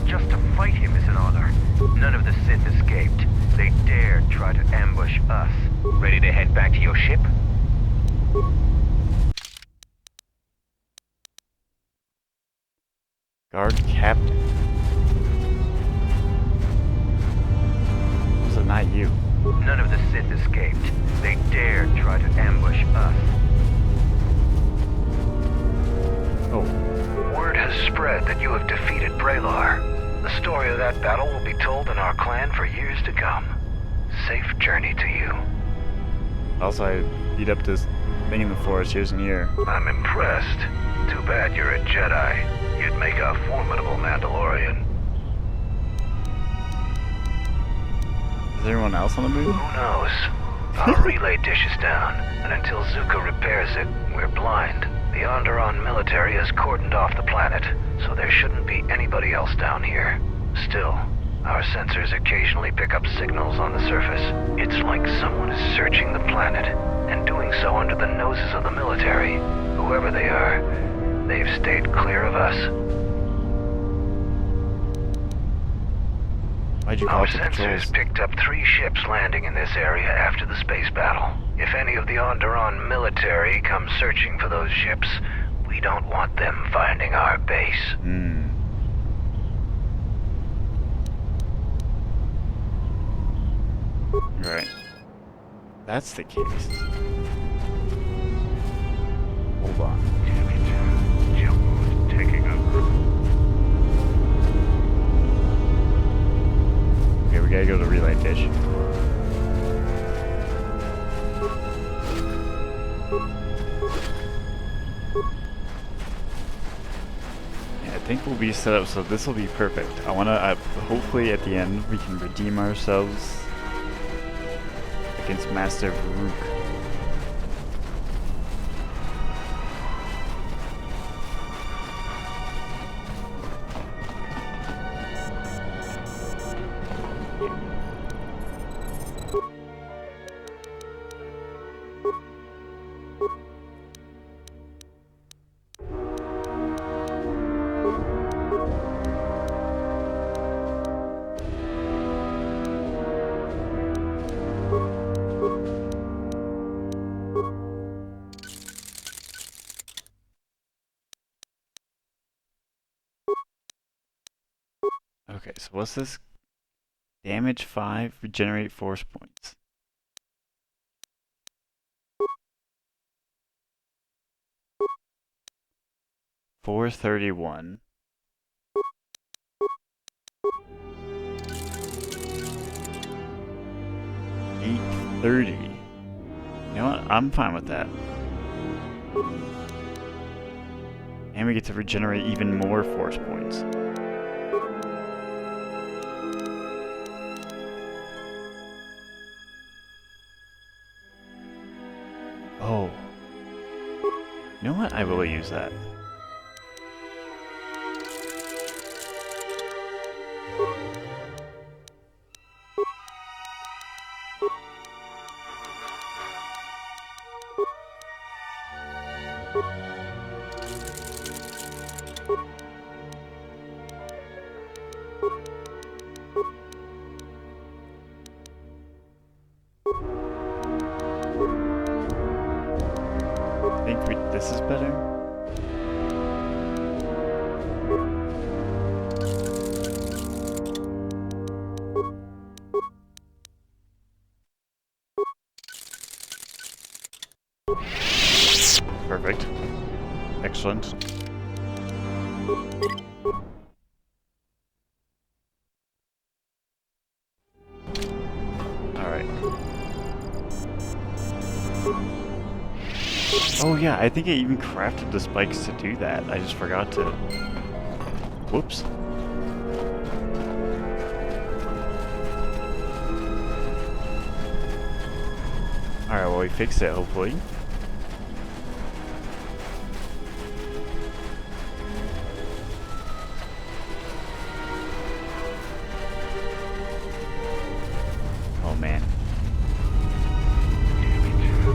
Just to fight him is an honor. None of the Sith escaped. They dared try to ambush us. Ready to head back to your ship? Guard captain. Was it not you? None of the Sith escaped. They dared try to ambush us. Oh. Word has spread that you have defeated Braylor. The story of that battle will be told in our clan for years to come. Safe journey to you. Also, I beat up this thing in the forest years and years. I'm impressed. Too bad you're a Jedi. You'd make a formidable Mandalorian. Is there anyone else on the moon? Who knows? Our relay dish is down, and until Zuko repairs it, we're blind. The Onderon military has cordoned off the planet, so there shouldn't be anybody else down here. Still, our sensors occasionally pick up signals on the surface. It's like someone is searching the planet, and doing so under the noses of the military. Whoever they are, they've stayed clear of us. Why'd you call Our it the sensors patrols? picked up 3 ships landing in this area after the space battle. If any of the Onderon military come searching for those ships, we don't want them finding our base. Right. That's the case. Hold on. Taking over. Okay, we gotta go to the relay dish. Yeah, I think we'll be set up so this will be perfect. I wanna, hopefully at the end we can redeem ourselves against Master Varuk. Okay, so what's this? Damage 5, regenerate force points. $431. $830. You know what? I'm fine with that. And we get to regenerate even more force points. Oh. You know what? I will use that. This is better. Perfect. Excellent. Alright. Oh yeah, I think I even crafted the spikes to do that. I just forgot to. Whoops. Alright, well we fixed it hopefully. Oh man.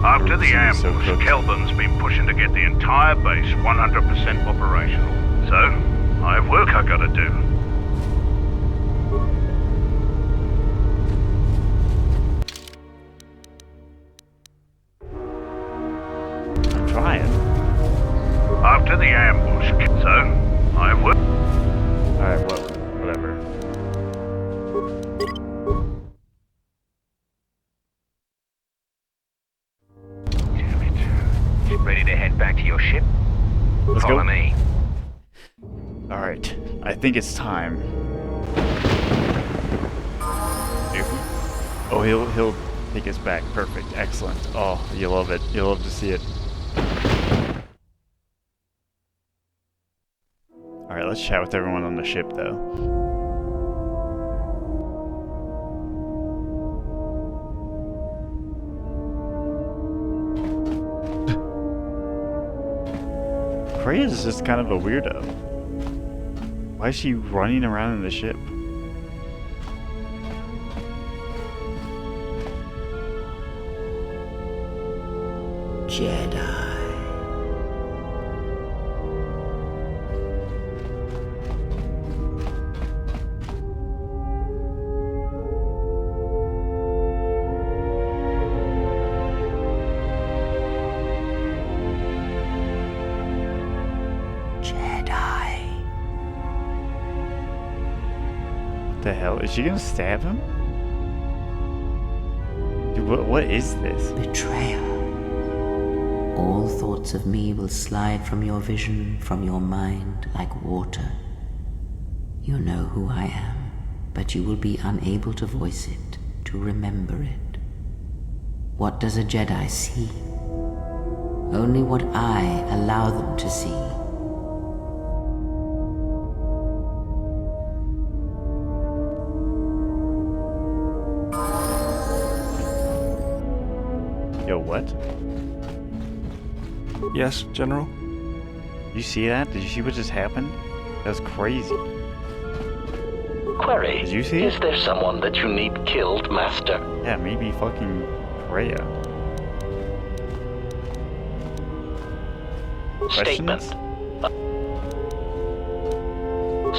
After the ambush, Kelvin's been pushing to get the entire base 100% operational. So, I have work I gotta do. I'm trying. After the ambush, so, I have work. Alright, well, whatever. Ready to head back to your ship? Let's Follow go. me. Alright, I think it's time. Oh, he'll take us back. Perfect. Excellent. Oh, you love it. You love to see it. Alright, let's chat with everyone on the ship, though. Freya's just kind of a weirdo. Why is she running around in the ship? Jedi. What the hell? Is she gonna stab him? Dude, what is this? Betrayal. All thoughts of me will slide from your vision, from your mind, like water. You know who I am, but you will be unable to voice it, to remember it. What does a Jedi see? Only what I allow them to see. Yo, what? Yes, General? You see that? Did you see what just happened? That was crazy. Query. Did you see Is it? there someone that you need killed, Master? Yeah, maybe fucking Freya. Statement.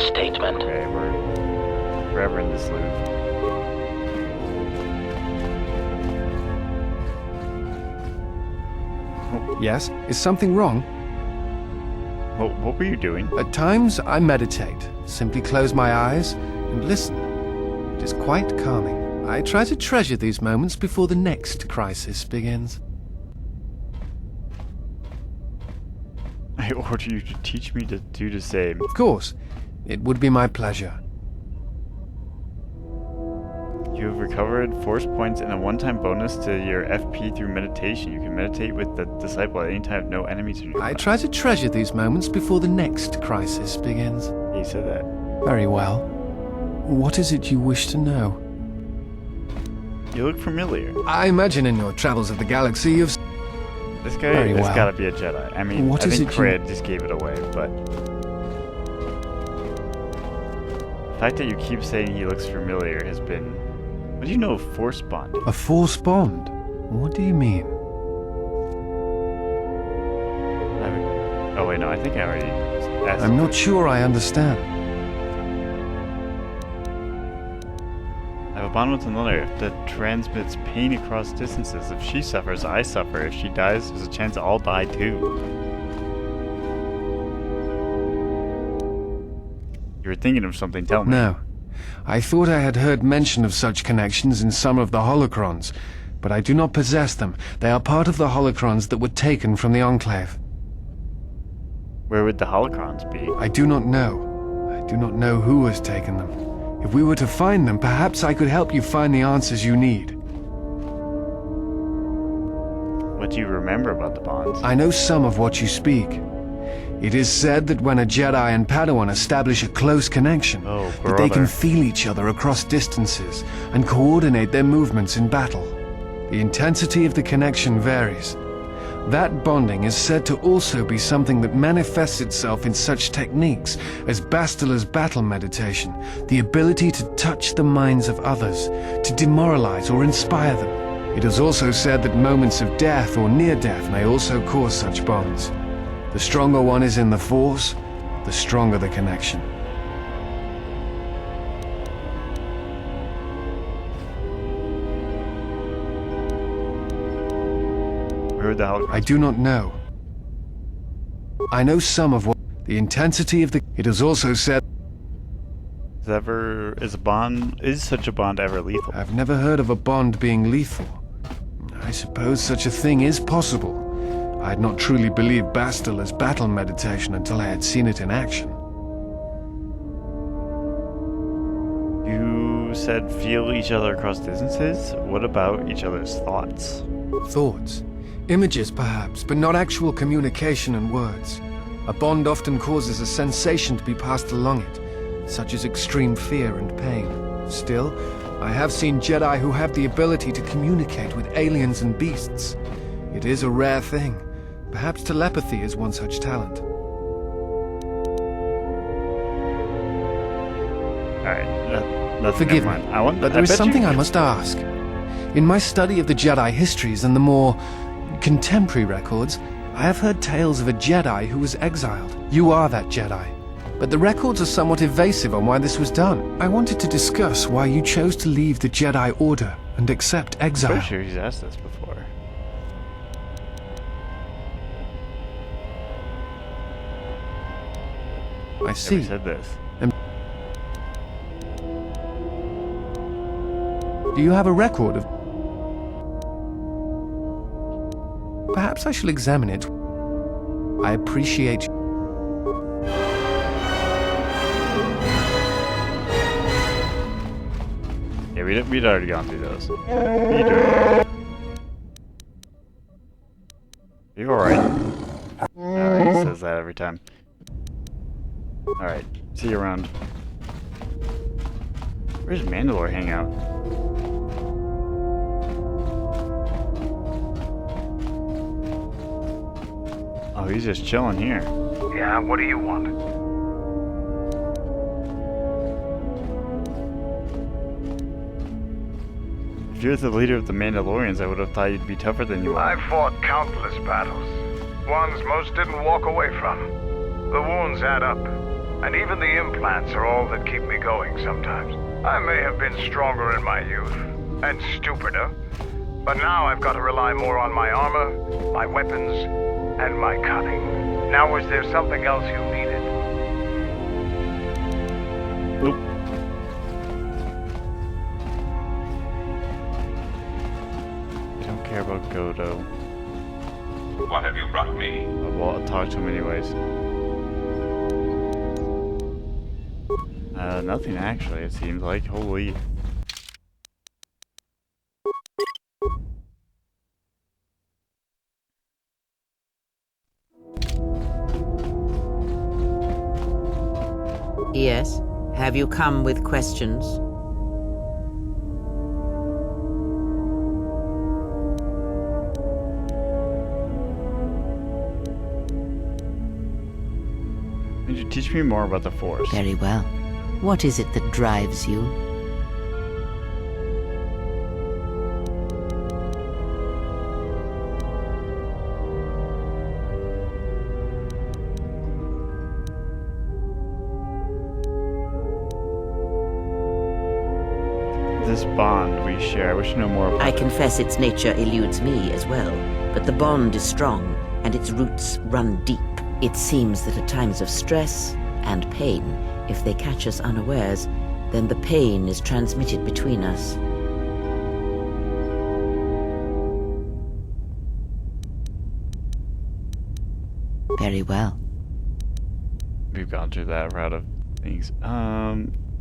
Statement. Okay, we're forever in this loop. Yes? Is something wrong? What were you doing? At times, I meditate. Simply close my eyes and listen. It is quite calming. I try to treasure these moments before the next crisis begins. I order you to teach me to do the same. Of course. It would be my pleasure. You have recovered force points and a one-time bonus to your FP through meditation. You can meditate with the disciple at any time, no enemies in your I try to treasure these moments before the next crisis begins. He said that. Very well. What is it you wish to know? You look familiar. I imagine in your travels of the galaxy you've... This guy Very has well. got to be a Jedi. I mean, What I is think it Freya just gave it away, but... The fact that you keep saying he looks familiar has been... What do you know of force bonding? A force bond? What do you mean? I have a I think I already asked. I'm not sure I understand. I have a bond with another that transmits pain across distances. If she suffers, I suffer. If she dies, there's a chance I'll die too. You were thinking of something, tell me. No. I thought I had heard mention of such connections in some of the holocrons, but I do not possess them. They are part of the holocrons that were taken from the Enclave. Where would the holocrons be? I do not know. I do not know who has taken them. If we were to find them, perhaps I could help you find the answers you need. What do you remember about the bonds? I know some of what you speak. It is said that when a Jedi and Padawan establish a close connection, that they can feel each other across distances and coordinate their movements in battle. The intensity of the connection varies. That bonding is said to also be something that manifests itself in such techniques as Bastila's battle meditation, the ability to touch the minds of others, to demoralize or inspire them. It is also said that moments of death or near death may also cause such bonds. The stronger one is in the Force, the stronger the connection. Where would the holocrons I do not know. I know some of what the intensity of the... It is also said... Is such a bond ever lethal? I've never heard of a bond being lethal. I suppose such a thing is possible. I had not truly believed Bastila's battle meditation until I had seen it in action. You said feel each other across distances? What about each other's thoughts? Thoughts. Images, perhaps, but not actual communication and words. A bond often causes a sensation to be passed along it, such as extreme fear and pain. Still, I have seen Jedi who have the ability to communicate with aliens and beasts. It is a rare thing. Perhaps telepathy is one such talent. Alright, forgive me, but there is something I must ask. In my study of the Jedi histories and the more contemporary records, I have heard tales of a Jedi who was exiled. You are that Jedi. But the records are somewhat evasive on why this was done. I wanted to discuss why you chose to leave the Jedi Order and accept exile. I'm pretty sure he's asked this before. I see. Never said this. Do you have a record of... Perhaps I shall examine it. I appreciate... Yeah, we'd already gone through those. You doing? You alright? He says that every time. Alright, see you around. Where's Mandalore hang out? Oh, he's just chilling here. Yeah, what do you want? If you're the leader of the Mandalorians, I would have thought you'd be tougher than you are. I fought countless battles. Ones most didn't walk away from. The wounds add up. And even the implants are all that keep me going sometimes. I may have been stronger in my youth, and stupider, but now I've got to rely more on my armor, my weapons, and my cunning. Now, is there something else you needed? Nope. I don't care about Godo. What have you brought me? Well, I'll talk to him anyways. Nothing actually, it seems like. Holy. Yes? Have you come with questions? Could you teach me more about the Force? Very well. What is it that drives you? bond we share. I wish to know more about I it. confess its nature eludes me as well, but the bond is strong, and its roots run deep. It seems that at times of stress and pain, if they catch us unawares, then the pain is transmitted between us. Very well. We've gone through that route of things.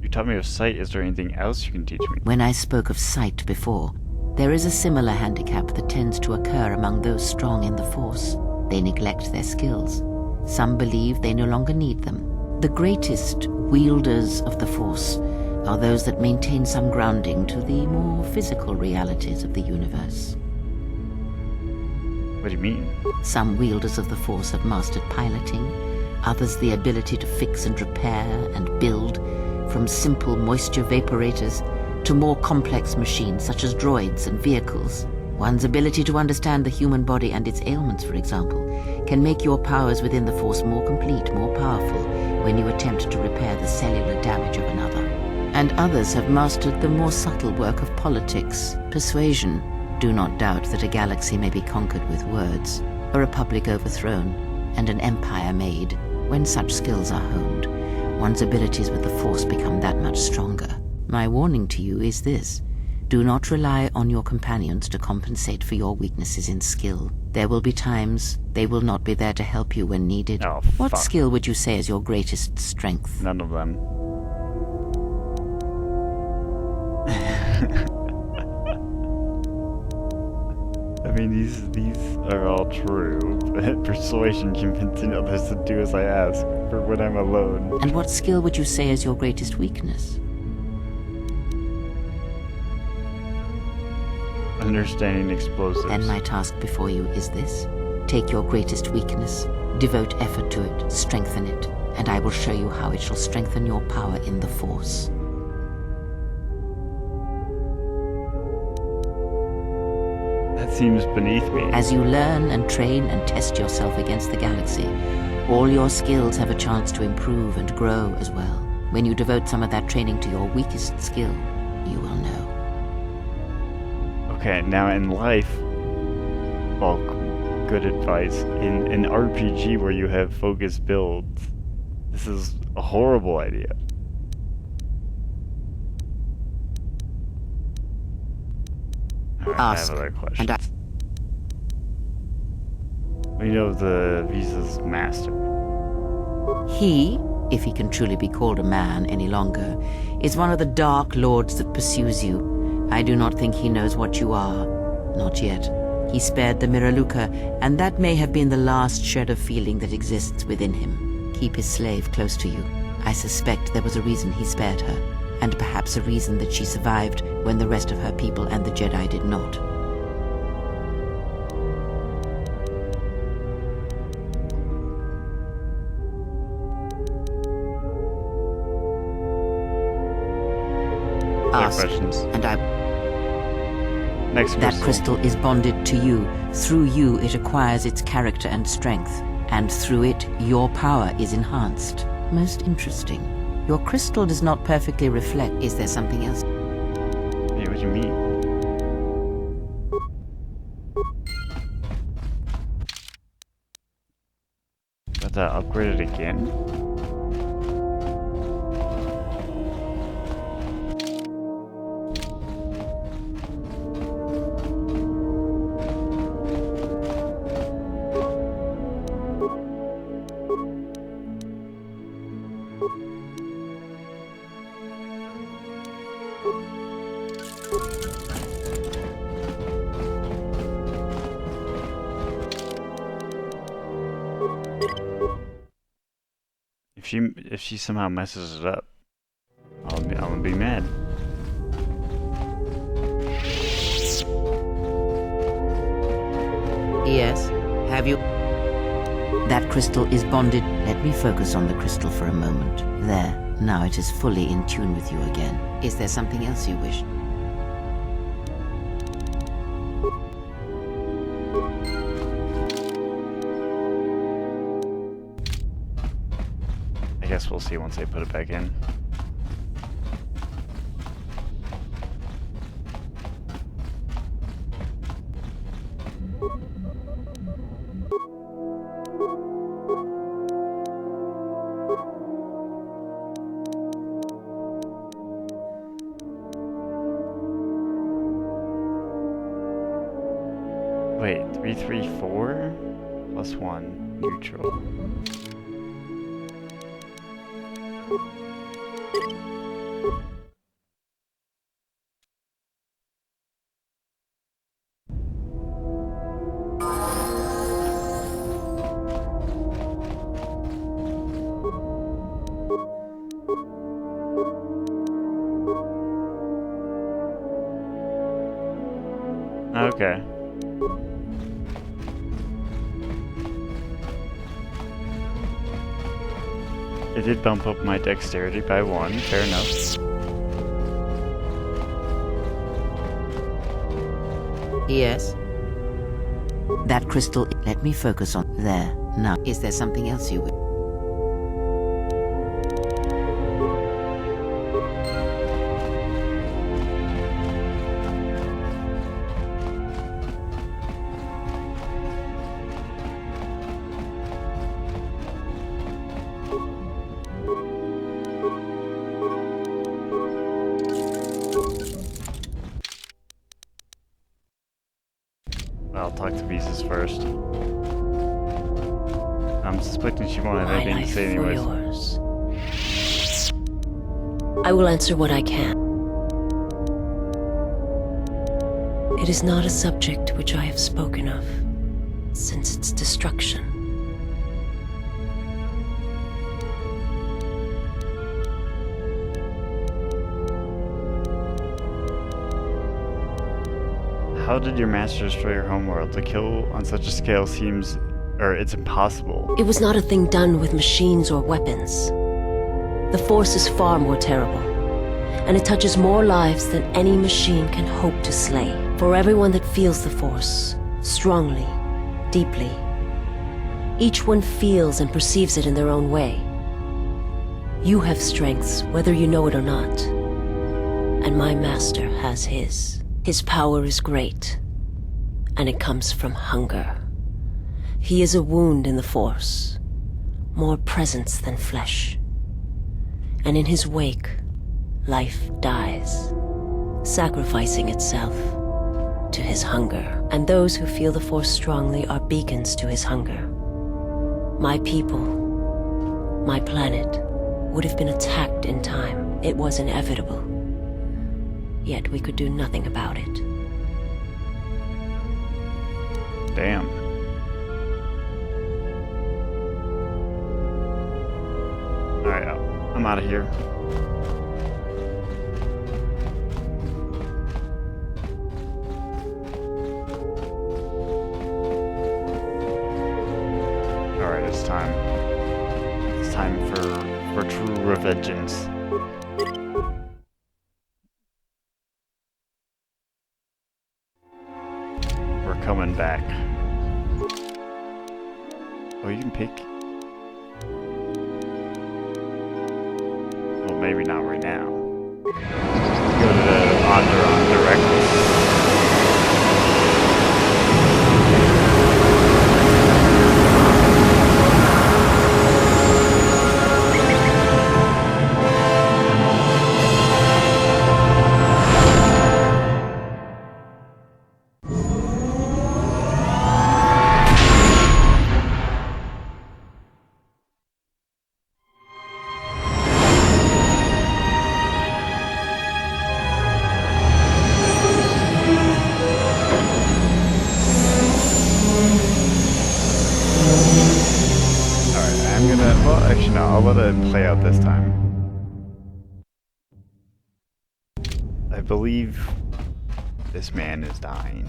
You taught me of sight. Is there anything else you can teach me? When I spoke of sight before, there is a similar handicap that tends to occur among those strong in the Force. They neglect their skills. Some believe they no longer need them. The greatest wielders of the Force are those that maintain some grounding to the more physical realities of the universe. What do you mean? Some wielders of the Force have mastered piloting, others the ability to fix and repair and build, from simple moisture vaporators to more complex machines such as droids and vehicles. One's ability to understand the human body and its ailments, for example, can make your powers within the Force more complete, more powerful, when you attempt to repair the cellular damage of another. And others have mastered the more subtle work of politics, persuasion. Do not doubt that a galaxy may be conquered with words, a republic overthrown, and an empire made. When such skills are honed, one's abilities with the Force become that much stronger. My warning to you is this: do not rely on your companions to compensate for your weaknesses in skill. There will be times they will not be there to help you when needed. Oh, what fuck. skill would you say is your greatest strength? None of them. I mean, these are all true, but persuasion, convincing others to do as I ask, for when I'm alone. And what skill would you say is your greatest weakness? Understanding explosives. Then my task before you is this: take your greatest weakness, devote effort to it, strengthen it, and I will show you how it shall strengthen your power in the Force. That seems beneath me. As you learn and train and test yourself against the galaxy, all your skills have a chance to improve and grow as well. When you devote some of that training to your weakest skill, you will know. Okay, now in life, well, good advice. In an RPG where you have focused builds, this is a horrible idea. Alright, I have other questions. We know the Visa's master. He, if he can truly be called a man any longer, is one of the Dark Lords that pursues you. I do not think he knows what you are. Not yet. He spared the Miraluka, and that may have been the last shred of feeling that exists within him. Keep his slave close to you. I suspect there was a reason he spared her, and perhaps a reason that she survived when the rest of her people and the Jedi did not. Other questions? And I... Next That crystal is bonded to you. Through you, it acquires its character and strength. And through it, your power is enhanced. Most interesting. Your crystal does not perfectly reflect. Is there something else? Hey, what do you mean? Got that upgraded again? If she somehow messes it up, I'm gonna be mad. Yes. Have you... That crystal is bonded. Let me focus on the crystal for a moment. There. Now it is fully in tune with you again. Is there something else you wish? I guess we'll see once I put it back in. Wait, 334 plus 1 neutral. Okay. It did bump up my dexterity by 1, fair enough. Yes. That crystal, let me focus on there. Now, is there something else you would? I'll talk to Visas first. I'm suspecting she won't have anything to say anyways. Yours. I will answer what I can. It is not a subject which I have spoken of since its destruction. How did your master destroy your homeworld? To kill on such a scale seems... it's impossible. It was not a thing done with machines or weapons. The Force is far more terrible, and it touches more lives than any machine can hope to slay. For everyone that feels the Force, strongly, deeply, each one feels and perceives it in their own way. You have strengths, whether you know it or not, and my master has his. His power is great, and it comes from hunger. He is a wound in the Force, more presence than flesh. And in his wake, life dies, sacrificing itself to his hunger. And those who feel the Force strongly are beacons to his hunger. My people, my planet, would have been attacked in time. It was inevitable. Yet we could do nothing about it. Damn. Alright, I'm out of here. Alright, it's time. It's time for true revengeance. Coming back. Oh, you can pick. Well, maybe not right now. Go to the Onderon directly. I'll let it play out this time. I believe this man is dying.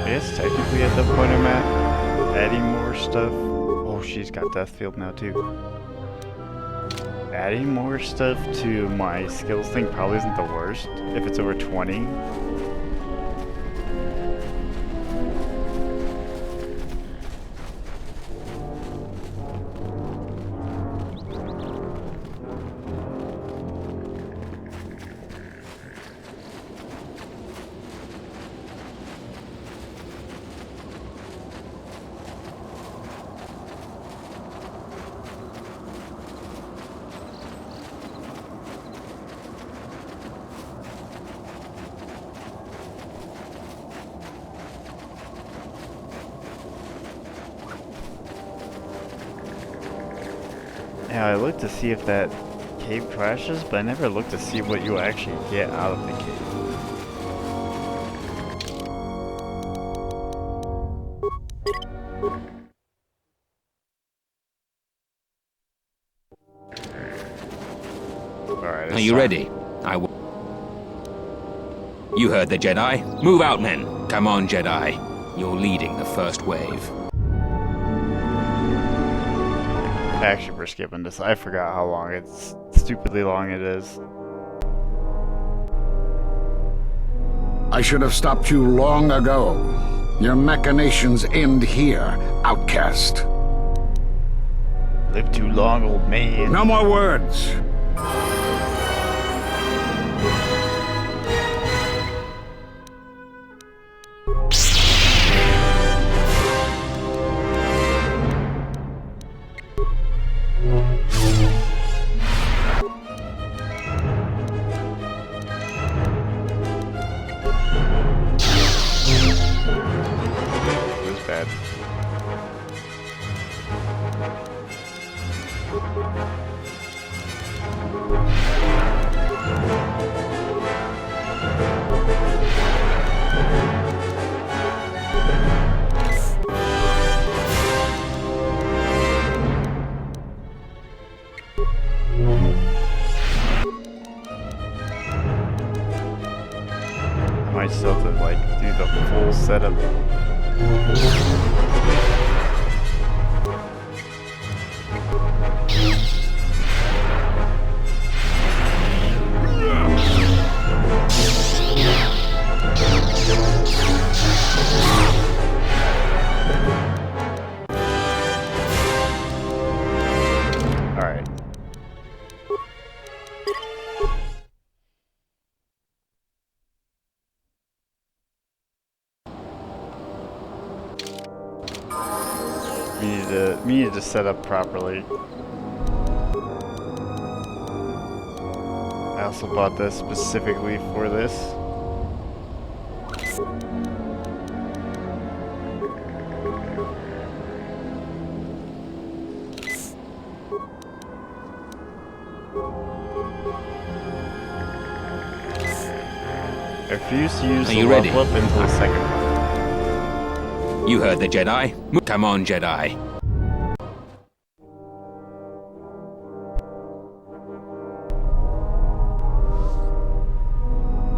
I guess technically at the point I'm at, adding more stuff. Oh Oh, she's got Death Field now too. Adding more stuff to my skills thing probably isn't the worst if it's over 20. Yeah, I looked to see if that cave crashes, but I never looked to see what you actually get out of the cave. Alright, are you ready? You heard the Jedi. Move out, men. Come on, Jedi. You're leading the first wave. Actually, we're skipping this. I forgot how long it's stupidly long it is. I should have stopped you long ago. Your machinations end here, outcast. Live too long, old man. No more words. I might still have to like do the full setup. Alright. We need to set up properly. I also bought this specifically for this. I refuse to use the level up until the second one. You heard the Jedi. Come on, Jedi.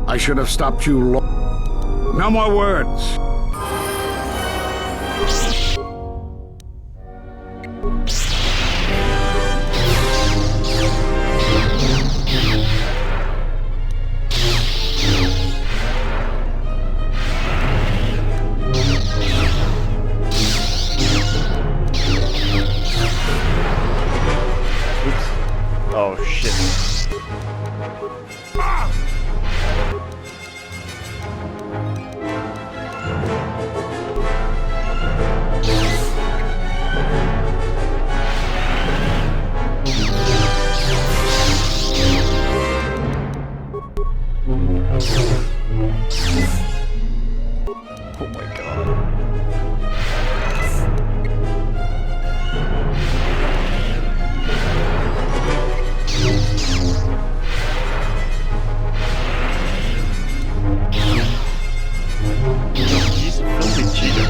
I should have stopped you long. No more words. Oh shit. Oh my god. He's a filthy cheater.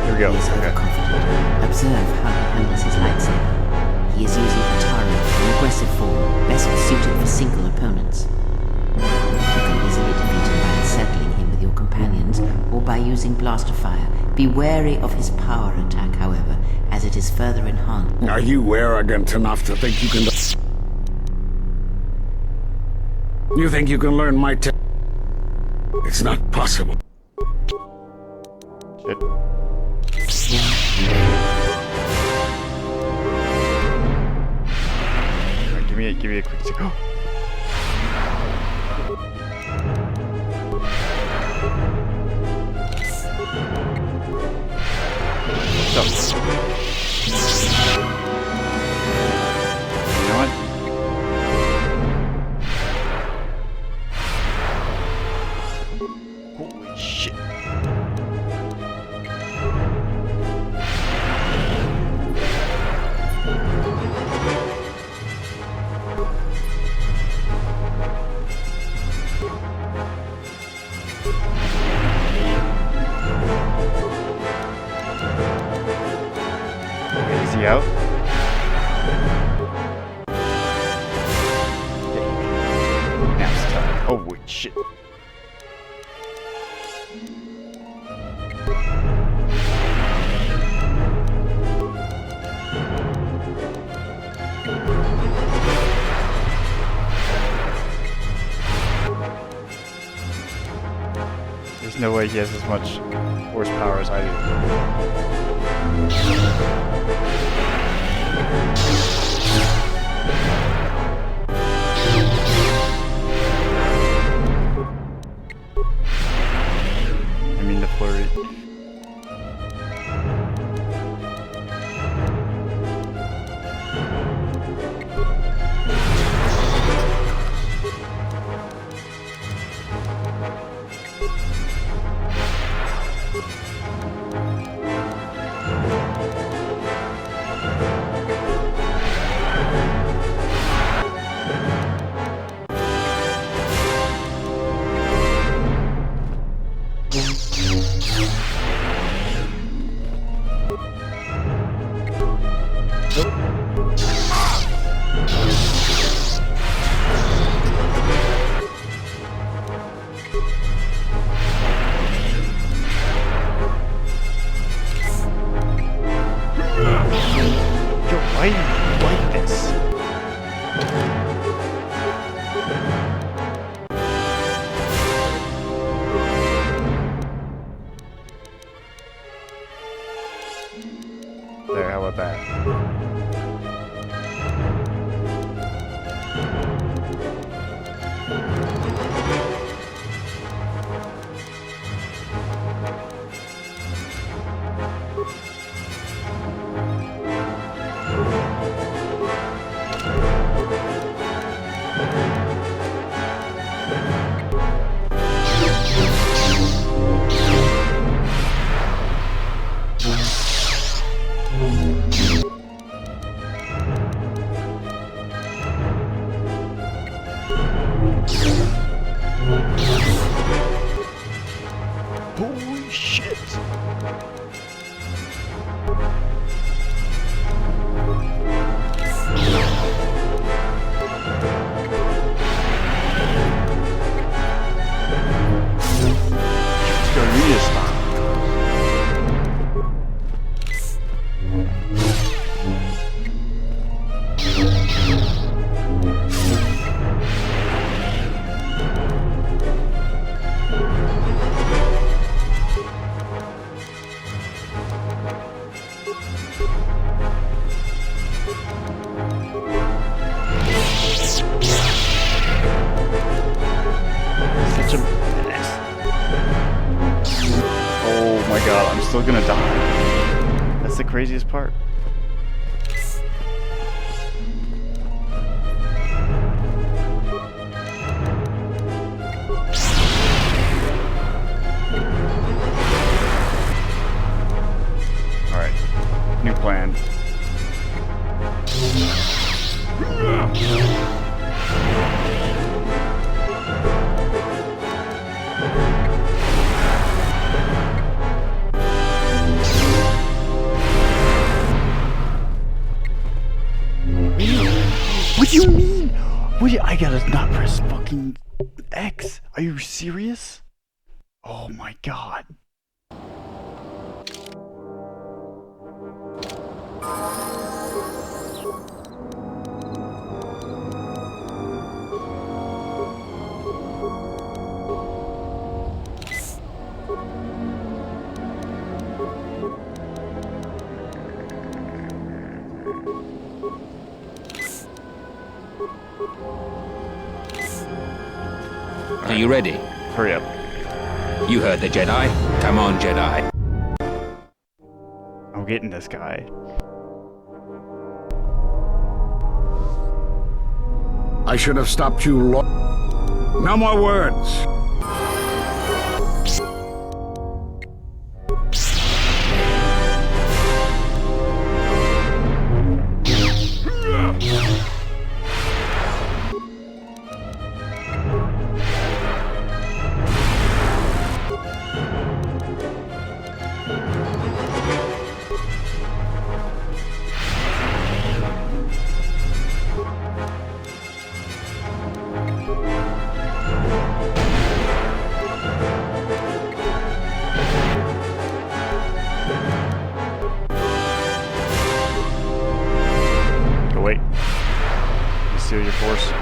Here we go. He is overconfident. Observe how he handles his lightsaber. He is using Atari, an aggressive form, best suited for single opponents. You can easily defeat him by encircling him with your companions, or by using blaster fire, Be wary of his power attack, however, as it is further enhanced. Are you arrogant enough to think you can... You think you can learn my It's not possible. Shit. Right, give me a quick second. Stop. You know what? Holy shit. Is he out? Now it's time. Oh, shit. There's no way he has as much horsepower as I do. I mean the flurry. Why do you like this? There, how about that? Holy shit! Still gonna die. That's the craziest part. Alright, new plan. What do you mean? I gotta not press fucking X. Are you serious? Oh my god. Are you ready? Hurry up. You heard the Jedi. Come on, Jedi. I'm getting this guy. I should have stopped you long. No more words. Wait. Steal your force.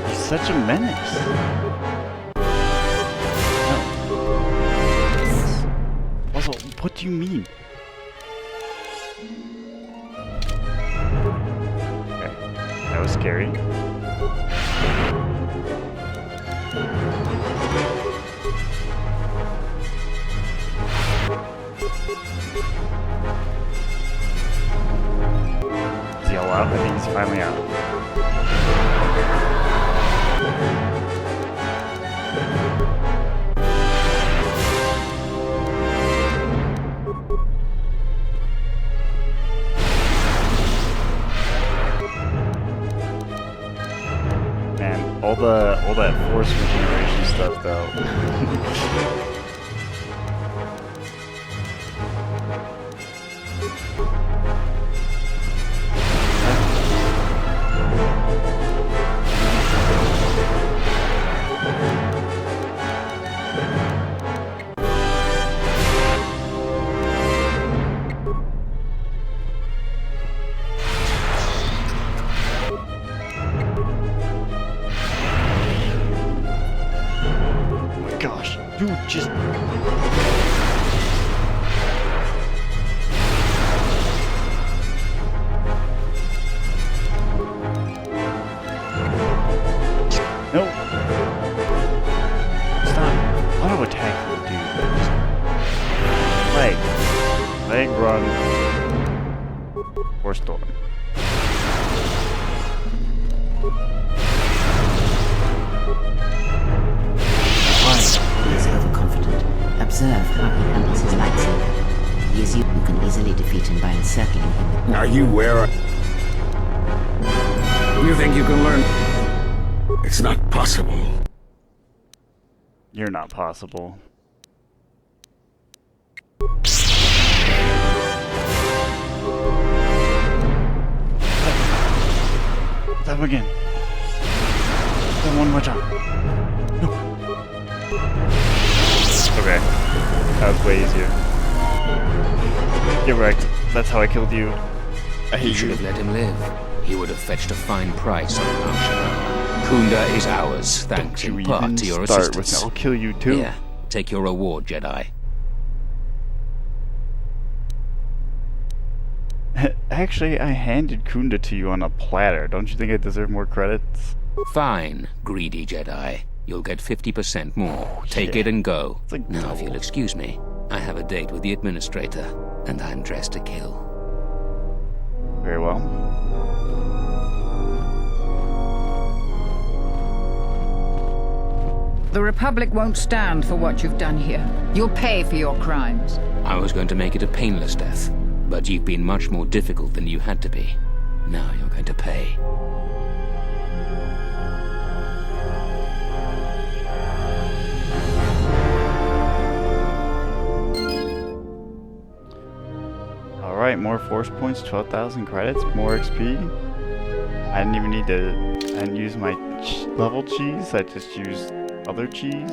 He's such a menace. What do you mean? Okay, that was scary. Is he all out? I think he's finally out. All that force regeneration stuff though. Gosh, dude, just... No! Stop auto-attacking, dude. Just... Leg run. Or storm. He is overconfident. Observe how he handles his lightsaber. He is you can easily defeat him by encircling him. Are you where? You think you can learn? It's not possible. You're not possible. Stop again. Then one more time. No. Okay. That was way easier. Get wrecked. That's how I killed you. I hate You should have let him live. He would have fetched a fine price on Arshana. Kunda is ours, thanks in part to your assistance. I'll kill you too. Here, take your reward, Jedi. Actually, I handed Kunda to you on a platter. Don't you think I deserve more credits? Fine, greedy Jedi. You'll get 50% more. Take it and go. Like, now, if you'll excuse me, I have a date with the administrator, and I'm dressed to kill. Very well. The Republic won't stand for what you've done here. You'll pay for your crimes. I was going to make it a painless death, but you've been much more difficult than you had to be. Now you're going to pay. Alright, more force points, 12,000 credits, more XP. I didn't even need to... I didn't use my level cheese, I just used other cheese.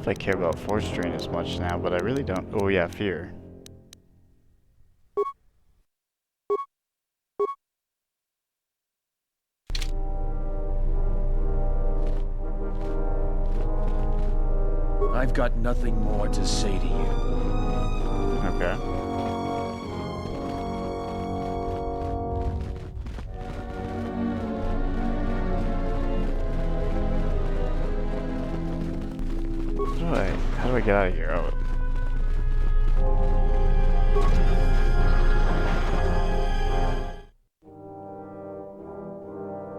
if I care about Force Drain as much now, but I really don't. Oh yeah, Fear. I've got nothing more to say to you. Okay. How do I get out of here? Oh.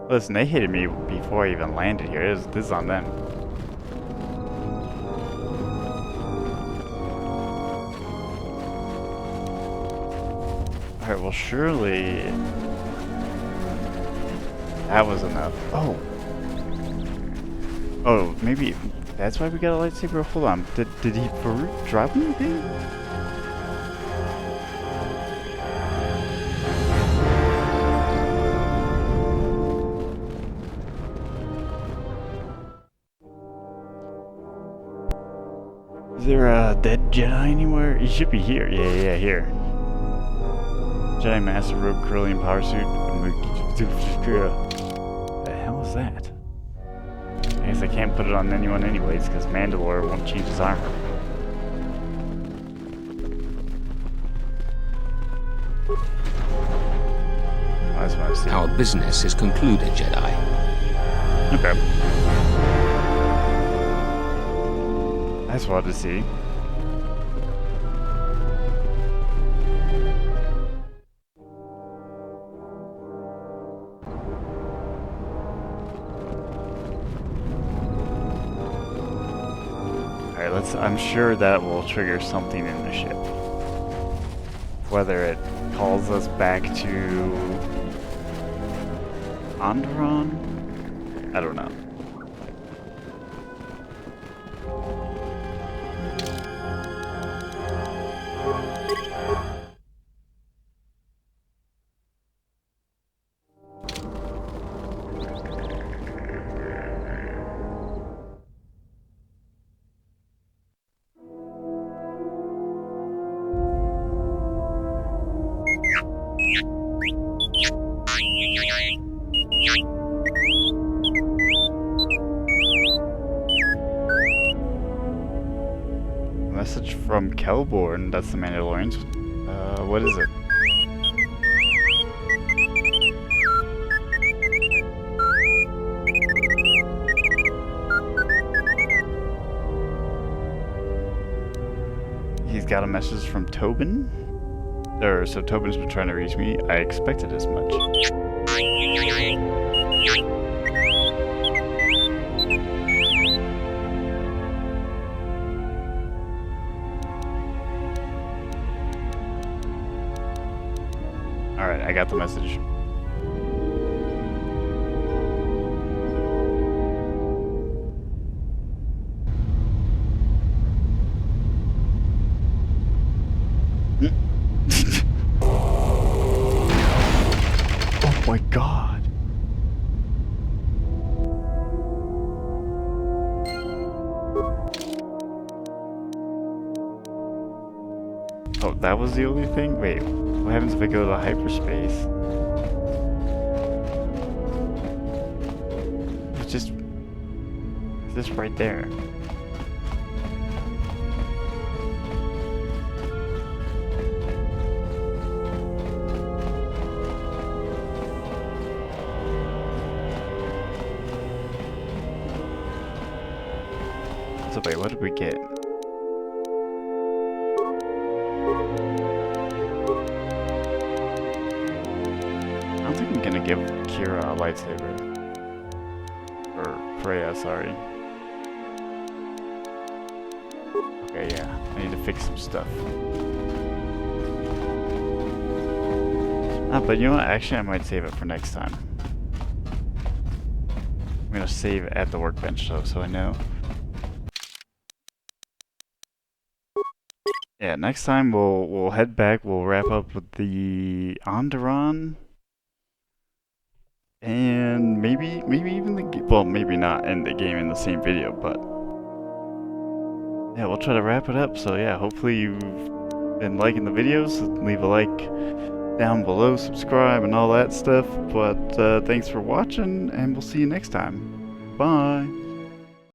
Listen, they hated me before I even landed here. This is on them. Alright, well surely that was enough. Oh. Oh, maybe that's why we got a lightsaber? Hold on. Did he Farouk drop anything? Is there a dead Jedi anywhere? He should be here. Yeah, here. Jedi Master Robe Curling Power Suit. The hell is that? I guess I can't put it on anyone anyways, because Mandalore won't change his armor. I just want to see. Our business is concluded, Jedi. Okay. I just wanted to see. I'm sure that will trigger something in the ship. Whether it calls us back to Onderon? I don't know. Message from Kelborn, that's the Mandalorians. What is it? He's got a message from Tobin? So Tobin's been trying to reach me. I expected as much. Alright, I got the message. Oh my god. Oh, that was the only thing? Wait, what happens if I go to hyperspace? It's just right there. So wait, what did we get? I don't think I'm gonna give Kira a lightsaber. Or Freya, sorry. Okay, yeah. I need to fix some stuff. Ah, but you know what? Actually, I might save it for next time. I'm gonna save at the workbench though, so I know. Yeah, next time we'll head back. We'll wrap up with the Onderon, and maybe even the well, maybe not end the game in the same video, but yeah, we'll try to wrap it up. So yeah, hopefully you've been liking the videos. Leave a like down below, subscribe, and all that stuff. But thanks for watching, and we'll see you next time. Bye.